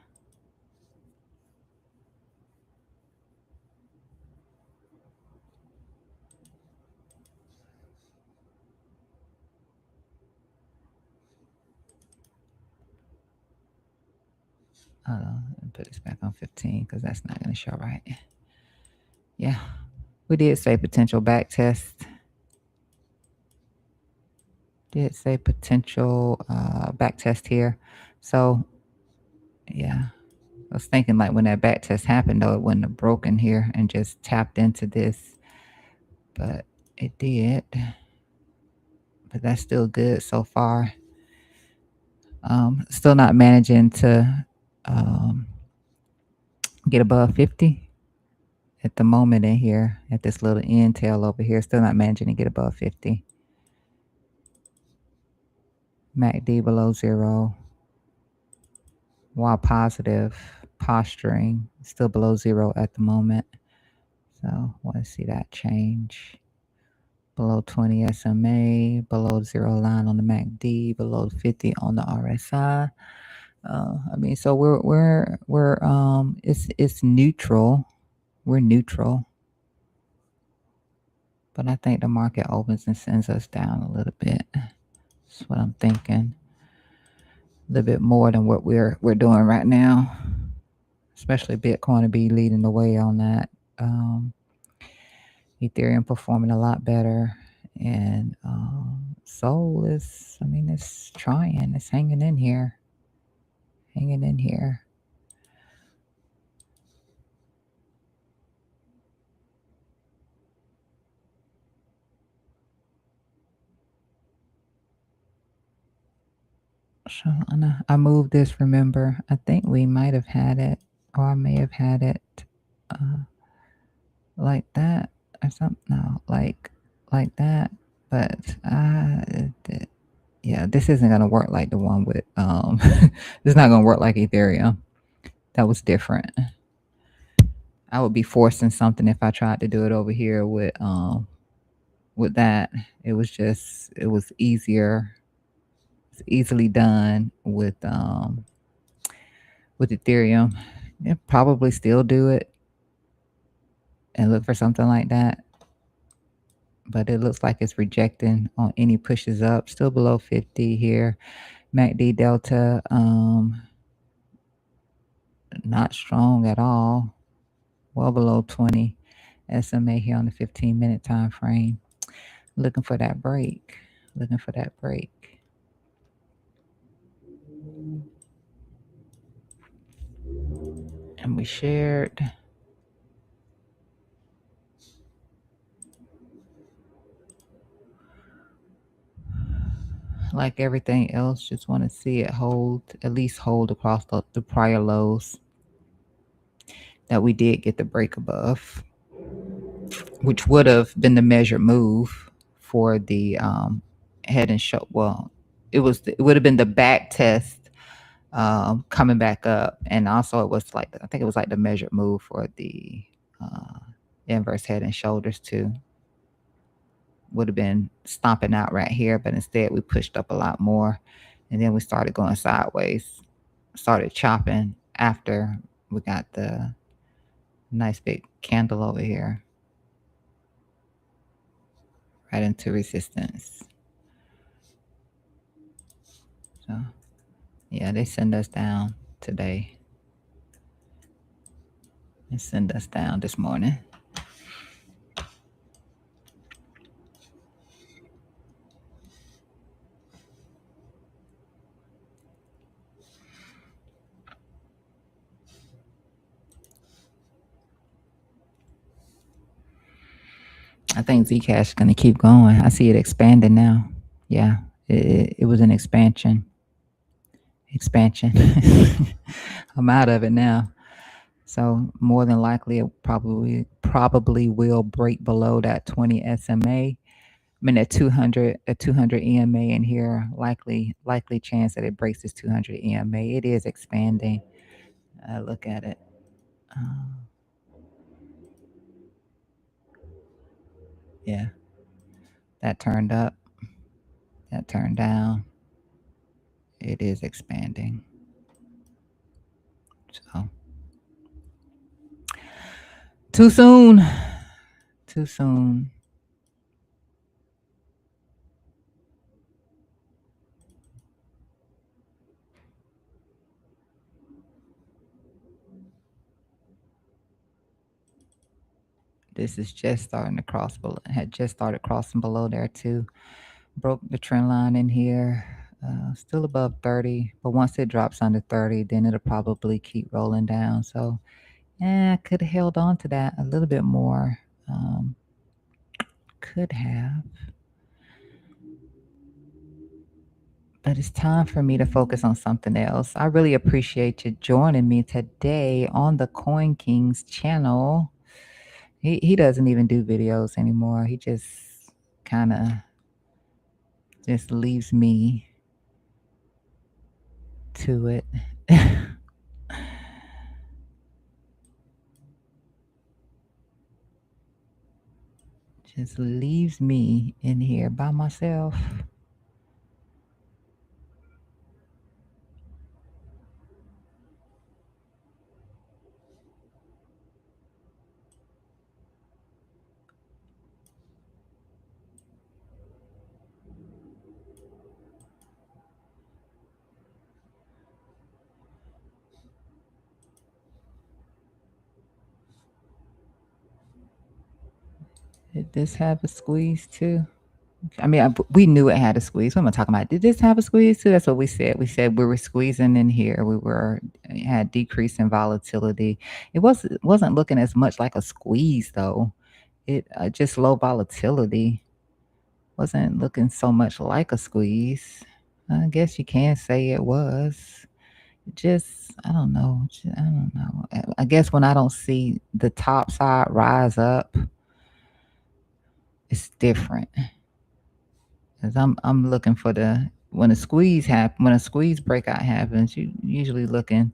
A: Hold on, let me put this back on 15 because that's not going to show right. Yeah, we did say potential back test. Did say potential back test here. So, yeah, I was thinking like when that back test happened, though, it wouldn't have broken here and just tapped into this. But it did. But that's still good so far. Still not managing to get above 50 at the moment in here at this little end tail over here. Still not managing to get above 50. MACD below 0. While positive, posturing still below 0 at the moment. So want to see that change. Below 20 SMA, below 0 line on the MACD, below 50 on the RSI. I mean, so we're it's neutral. We're neutral. But I think the market opens and sends us down a little bit. That's what I'm thinking. A little bit more than what we're doing right now. Especially Bitcoin to be leading the way on that. Ethereum performing a lot better. And Sol is, I mean, it's trying. It's hanging in here. Hanging in here. So I moved this, remember. I think we might have had it, or I may have had it like that or something. No, like that. But yeah, this isn't gonna work like the one with this is not gonna work like Ethereum. That was different. I would be forcing something if I tried to do it over here with that. It was easier. It's easily done with Ethereum. Yeah, probably still do it and look for something like that. But it looks like it's rejecting on any pushes up. Still below 50 here. MACD delta, not strong at all. Well below 20. SMA here on the 15-minute time frame. Looking for that break. Looking for that break. And we shared. Like everything else, just want to see it hold, at least hold across the prior lows that we did get the break above, which would have been the measured move for the head and shoulder. Well, it would have been the back test coming back up, and also it was like I think it was like the measured move for the uh, inverse head and shoulders too. Would have been stomping out right here, but instead we pushed up a lot more, and then we started going sideways, started chopping after we got the nice big candle over here right into resistance. So yeah, they send us down today. They send us down this morning. I think Zcash is going to keep going. I see it expanding now. Yeah, it was an expansion. Expansion. I'm out of it now. So more than likely, it probably will break below that 20 SMA. I mean, at 200 EMA in here. Likely chance that it breaks this 200 EMA. It is expanding. Look at it. Yeah, that turned up. That turned down. It is expanding. So too soon. Too soon. This is just starting to cross below. Had just started crossing below there too. Broke the trend line in here. Still above 30, but once it drops under 30, then it'll probably keep rolling down. So, yeah, I could have held on to that a little bit more. Could have. But it's time for me to focus on something else. I really appreciate you joining me today on the Coin Kings channel. He doesn't even do videos anymore. He just kind of just leaves me to it. Just leaves me in here by myself. Did this have a squeeze too? I mean, we knew it had a squeeze. What am I talking about? Did this have a squeeze too? That's what we said. We said we were squeezing in here. We were had decrease in volatility. It wasn't looking as much like a squeeze though. It just low volatility. Wasn't looking so much like a squeeze. I guess you can say it was. Just I don't know. I don't know. I guess when I don't see the top side rise up, it's different. Cause I'm looking for when a squeeze breakout happens, you usually looking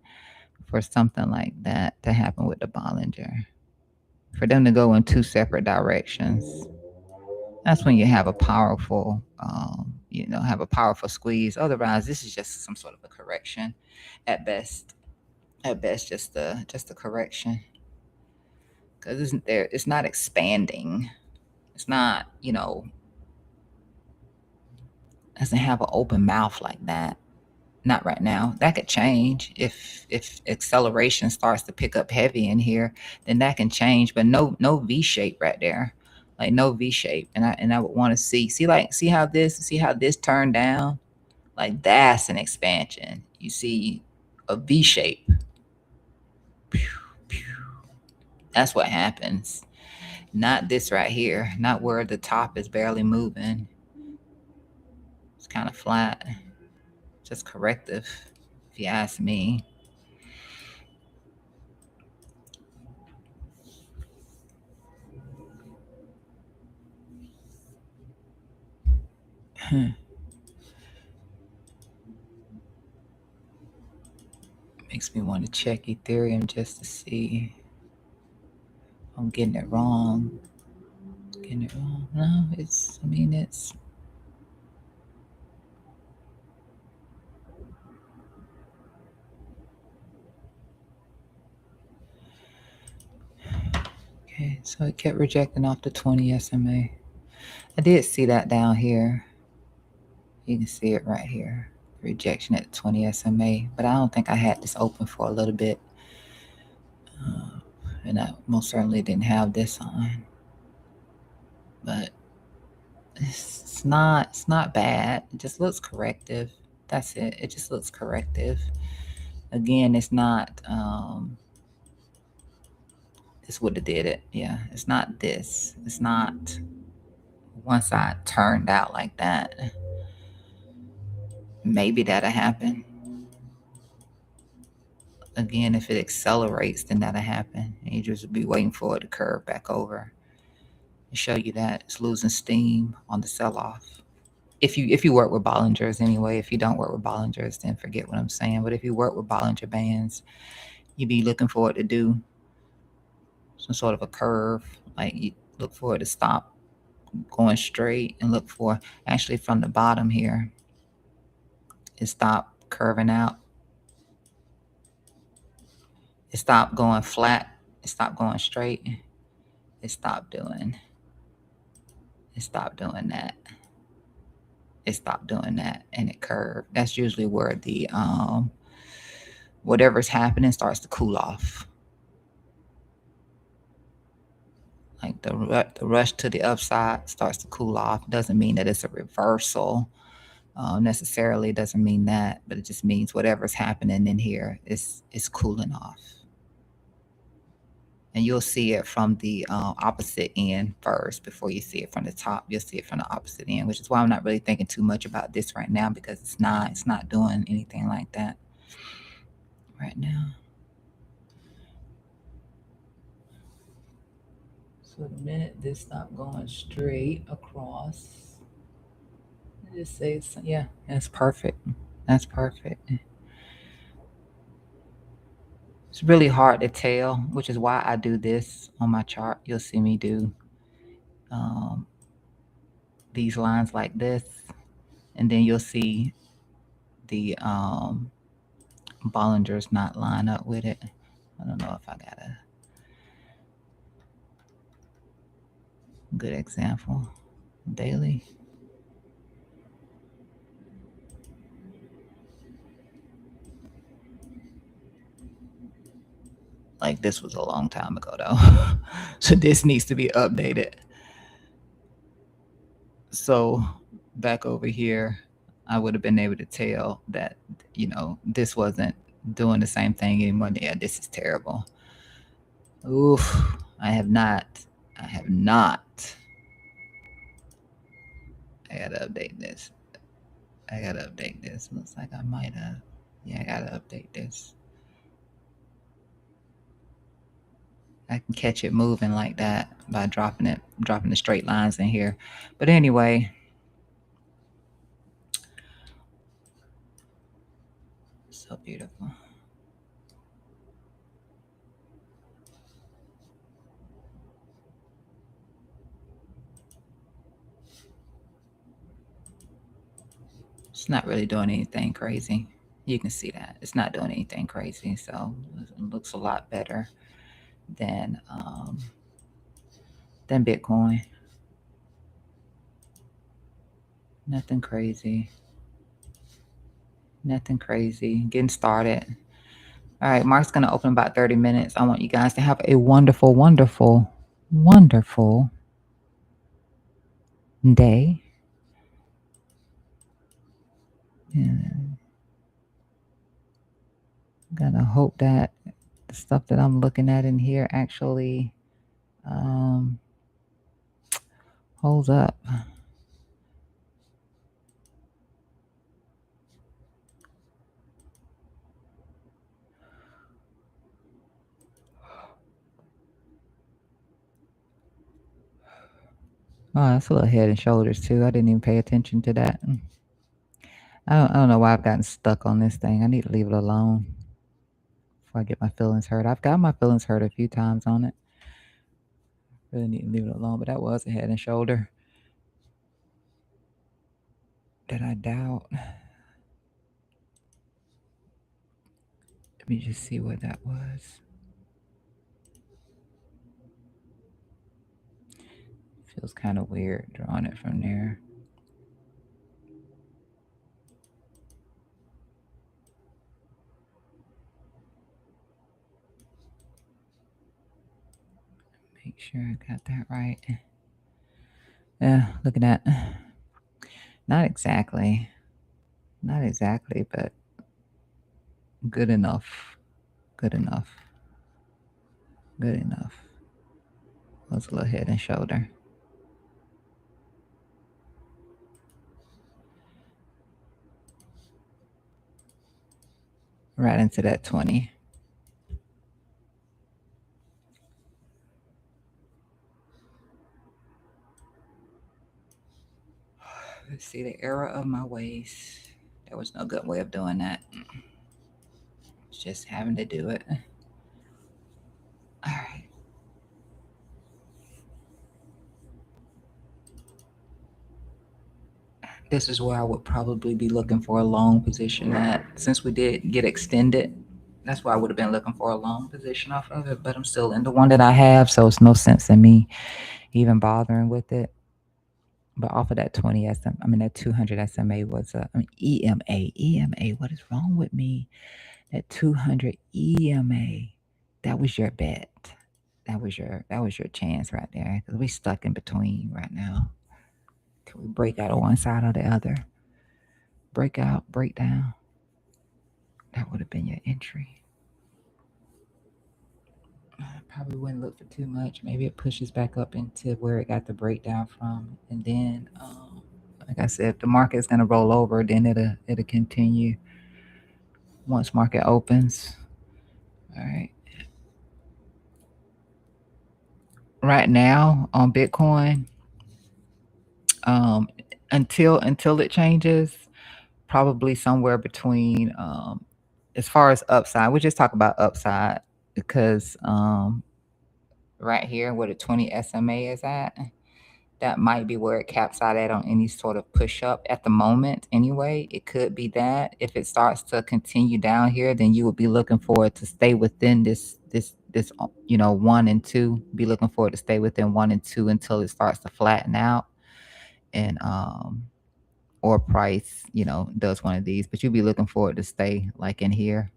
A: for something like that to happen with the Bollinger. For them to go in two separate directions. That's when you have a powerful have a powerful squeeze. Otherwise, this is just some sort of a correction at best. At best, just a correction. Because it's not expanding. It's not, doesn't have an open mouth like that. Not right now. That could change if acceleration starts to pick up heavy in here, then that can change. But no V shape right there, like no V shape. And I would want to see how this turned down, like that's an expansion. You see a V shape. That's what happens. Not this right here. Not where the top is barely moving. It's kind of flat. Just corrective, if you ask me. Makes me want to check Ethereum just to see if I'm getting it wrong. Getting it wrong. No, it's okay, so it kept rejecting off the 20 SMA. I did see that down here. You can see it right here. Rejection at the 20 SMA. But I don't think I had this open for a little bit. And I most certainly didn't have this on. But it's not bad. It just looks corrective. That's it. It just looks corrective. Again, it's not this would have did it. Yeah, it's not this. It's not once I turned out like that. Maybe that'll happen. Again, if it accelerates, then that'll happen. And you just be waiting for it to curve back over and show you that it's losing steam on the sell-off. If you work with Bollingers anyway. If you don't work with Bollingers, then forget what I'm saying. But if you work with Bollinger Bands, you'd be looking for it to do some sort of a curve. Like you look for it to stop going straight and look for actually from the bottom here. It stopped curving out. It stopped going flat. It stopped going straight. It stopped doing that. It stopped doing that and it curved. That's usually where the whatever's happening starts to cool off. Like the rush to the upside starts to cool off. Doesn't mean that it's a reversal. Necessarily doesn't mean that, but it just means whatever's happening in here is cooling off. And you'll see it from the opposite end first before you see it from the top. You'll see it from the opposite end, which is why I'm not really thinking too much about this right now, because it's not doing anything like that right now. So the minute this stopped going straight across, I just say yeah, that's perfect. That's perfect. It's really hard to tell, which is why I do this on my chart. You'll see me do these lines like this, and then you'll see the Bollingers not line up with it. I don't know if I got a good example. Daily. Like this was a long time ago though. So this needs to be updated. So back over here, I would have been able to tell that, this wasn't doing the same thing anymore. Yeah, this is terrible. Oof, I have not. I gotta update this. Looks like I might have. Yeah, I gotta update this. I can catch it moving like that by dropping the straight lines in here. But anyway, so beautiful. It's not really doing anything crazy. You can see that it's not doing anything crazy. So it looks a lot better than Bitcoin. Nothing crazy. Nothing crazy. Getting started. All right, Mark's going to open about 30 minutes. I want you guys to have a wonderful, wonderful, wonderful day. And I'm going to hope that the stuff that I'm looking at in here actually holds up. Oh, that's a little head and shoulders too. I didn't even pay attention to that. I don't know why I've gotten stuck on this thing. I need to leave it alone before I get my feelings hurt. I've got my feelings hurt a few times on it. Really need to leave it alone, but that was a head and shoulder. Did I doubt? Let me just see what that was. Feels kind of weird drawing it from there. Make sure I got that right. Yeah, looking at not exactly, but good enough. Good enough. Good enough. Was a little head and shoulder. Right into that 20. Let's see the error of my ways. There was no good way of doing that. It's just having to do it. All right. This is where I would probably be looking for a long position at. Since we did get extended, that's why I would have been looking for a long position off of it. But I'm still in the one that I have, so it's no sense in me even bothering with it. But off of that 20 SM, I mean that 200 SMA was EMA. What is wrong with me? That 200 EMA, that was your bet. That was your chance right there, because we stuck in between right now. Can we break out on one side or the other? Break out, break down. That would have been your entry. I probably wouldn't look for too much. Maybe it pushes back up into where it got the breakdown from, and then, like I said, if the market is going to roll over, then it'll continue once market opens. All right. Right now on Bitcoin, um, until it changes, probably somewhere between, as far as upside, we just talk about upside because right here where the 20 SMA is at, that might be where it caps out at on any sort of push up at the moment anyway. It could be that if it starts to continue down here, then you would be looking for it to stay within this 1 and 2. Be looking for it to stay within 1 and 2 until it starts to flatten out, and or price does one of these, but you'll be looking for it to stay like in here.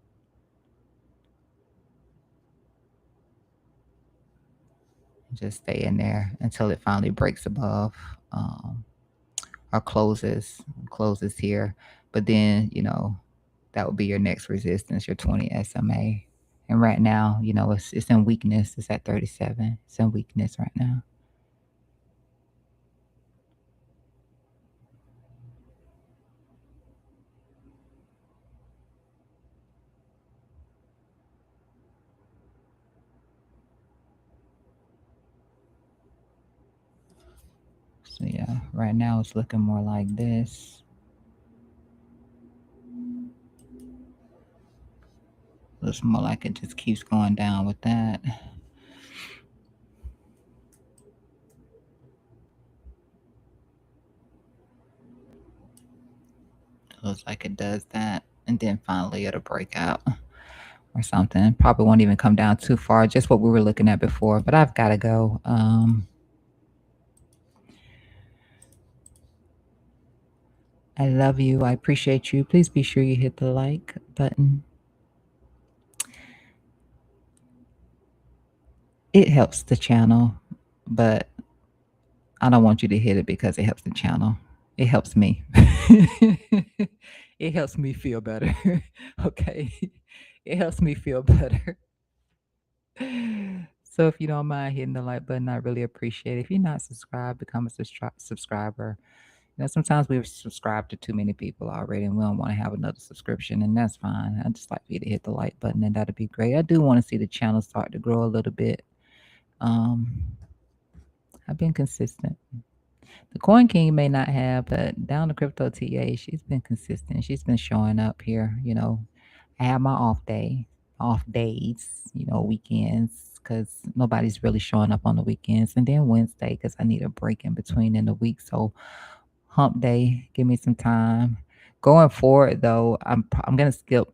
A: Just stay in there until it finally breaks above, or closes here. But then that would be your next resistance, your 20 SMA. And right now, it's in weakness. It's at 37. It's in weakness right now. So yeah, right now it's looking more like this. Looks more like it just keeps going down with that. Looks like it does that, and then finally it'll break out or something. Probably won't even come down too far, just what we were looking at before. But I've got to go. I love you. I appreciate you. Please be sure you hit the like button. It helps the channel, but I don't want you to hit it because it helps the channel. It helps me. It helps me feel better. Okay. It helps me feel better. So if you don't mind hitting the like button, I really appreciate it. If you're not subscribed, become a subscriber. You know, sometimes we subscribe to too many people already and we don't want to have another subscription, and that's fine. I just like for you to hit the like button, and that'd be great. I do want to see the channel start to grow a little bit. Um, I've been consistent. The Coin King may not have, but down the Crypto TA, she's been consistent. She's been showing up here. You know, I have my off days, you know, weekends, because nobody's really showing up on the weekends. And then Wednesday, because I need a break in between in the week. So hump day, give me some time. Going forward, though, I'm gonna skip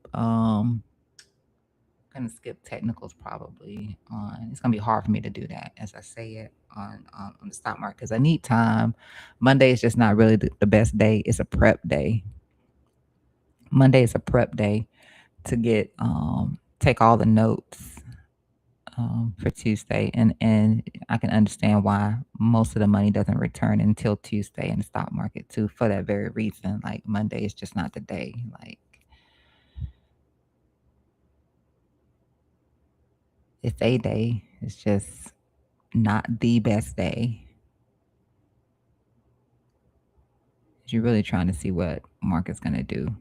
A: technicals probably on. It's gonna be hard for me to do that as I say it on the stock market because I need time. Monday is just not really the best day. It's a prep day. Monday is a prep day to get take all the notes for Tuesday, and I can understand why most of the money doesn't return until Tuesday in the stock market too. For that very reason, like Monday is just not the day. Like it's a day. It's just not the best day. You're really trying to see what market's gonna do.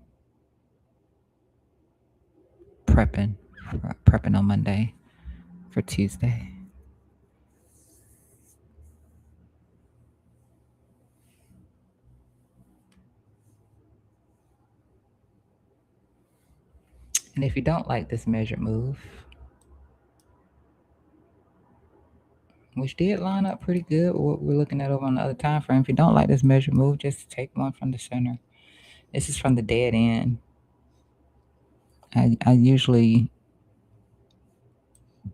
A: Prepping, prepping on Monday for Tuesday. And if you don't like this measured move, which did line up pretty good with what we're looking at over on the other time frame, if you don't like this measured move, just take one from the center. This is from the dead end. I usually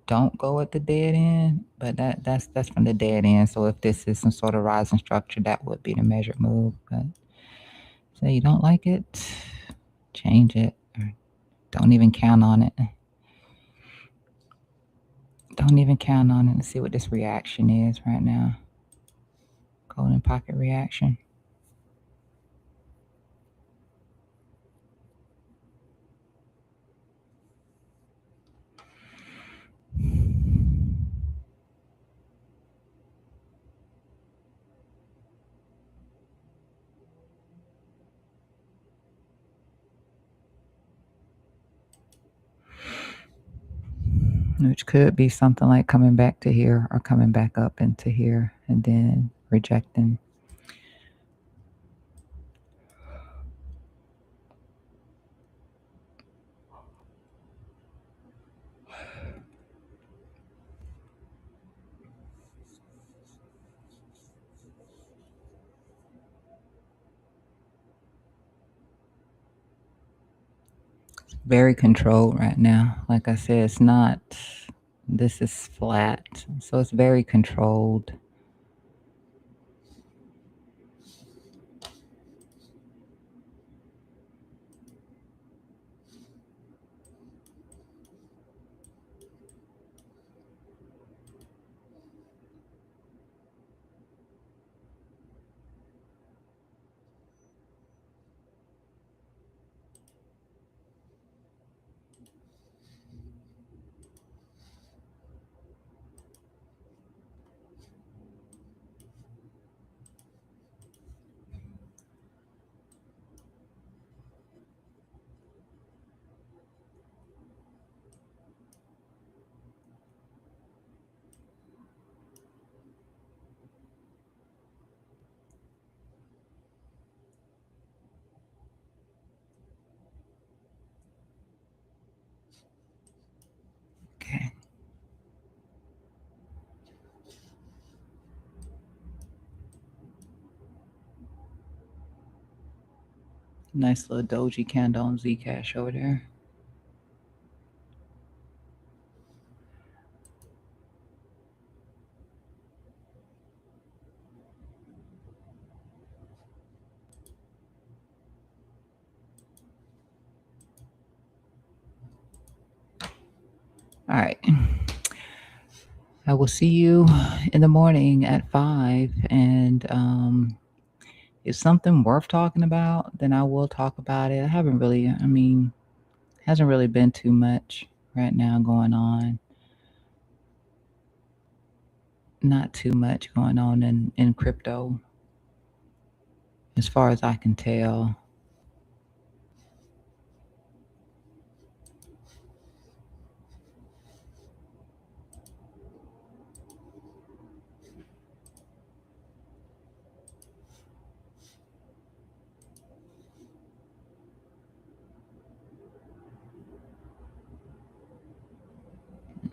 A: don't go at the dead end, but that's from the dead end. So if this is some sort of rising structure, that would be the measured move. But so you don't like it, change it. Or don't even count on it. Don't even count on it. Let's see what this reaction is right now. Golden pocket reaction. Which could be something like coming back to here or coming back up into here and then rejecting. Very controlled right now. Like I said, it's not, this is flat. So it's very controlled. Okay. Nice little doji candle on Zcash over there. All right. I will see you in the morning at 5. And if something worth talking about, then I will talk about it. Hasn't really been too much right now going on. Not too much going on in crypto, as far as I can tell.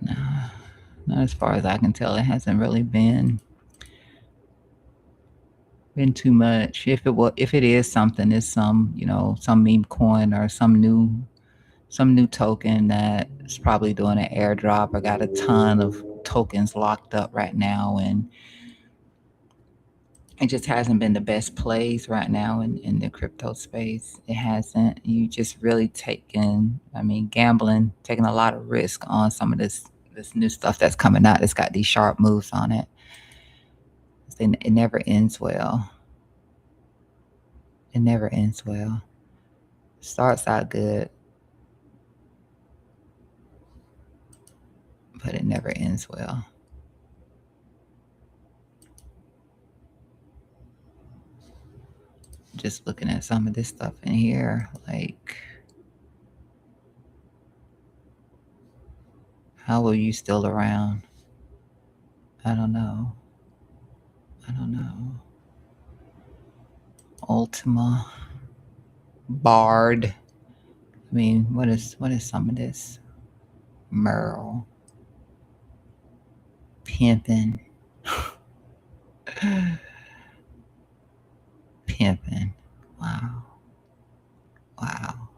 A: Nah, not as far as I can tell. It hasn't really been too much. If it is something, it's some meme coin or some new token that's probably doing an airdrop. I got a ton of tokens locked up right now, and it just hasn't been the best plays right now in the crypto space. It hasn't. You just really gambling, taking a lot of risk on some of this new stuff that's coming out. It's got these sharp moves on it. It never ends well. It never ends well. Starts out good, but it never ends well. Just looking at some of this stuff in here, like, how are you still around? I don't know. I don't know. Ultima, Bard. What is some of this? Merle, pimping, pimping. Wow, wow.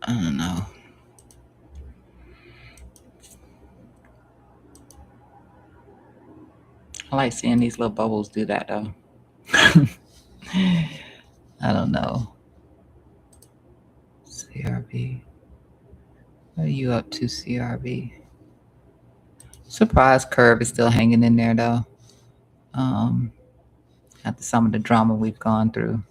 A: I don't know. I like seeing these little bubbles do that though. I don't know. CRB. What are you up to, CRB? Surprise curve is still hanging in there though. Um, After some of the drama we've gone through.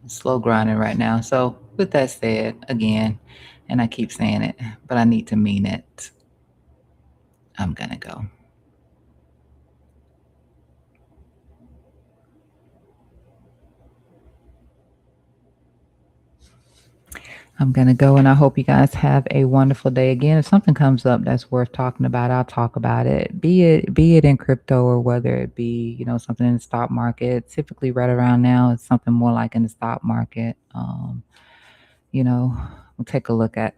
A: Slow grinding right now. So with that said, again, and I keep saying it, but I need to mean it. I'm gonna go. I'm gonna go, and I hope you guys have a wonderful day. Again, if something comes up that's worth talking about, I'll talk about it. Be it in crypto or whether it be something in the stock market. Typically, right around now, it's something more like in the stock market. We'll take a look at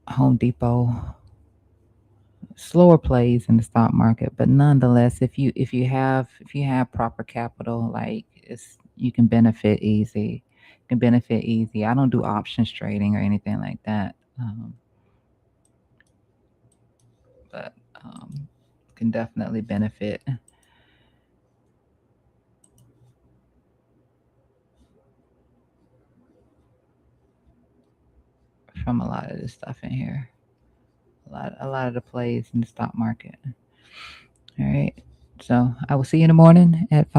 A: Home Depot. Slower plays in the stock market, but nonetheless, if you have proper capital, like you can benefit easy. You can benefit easy. I don't do options trading or anything like that, but can definitely benefit from a lot of this stuff in here. A lot of the plays in the stock market. All right. So I will see you in the morning at 5.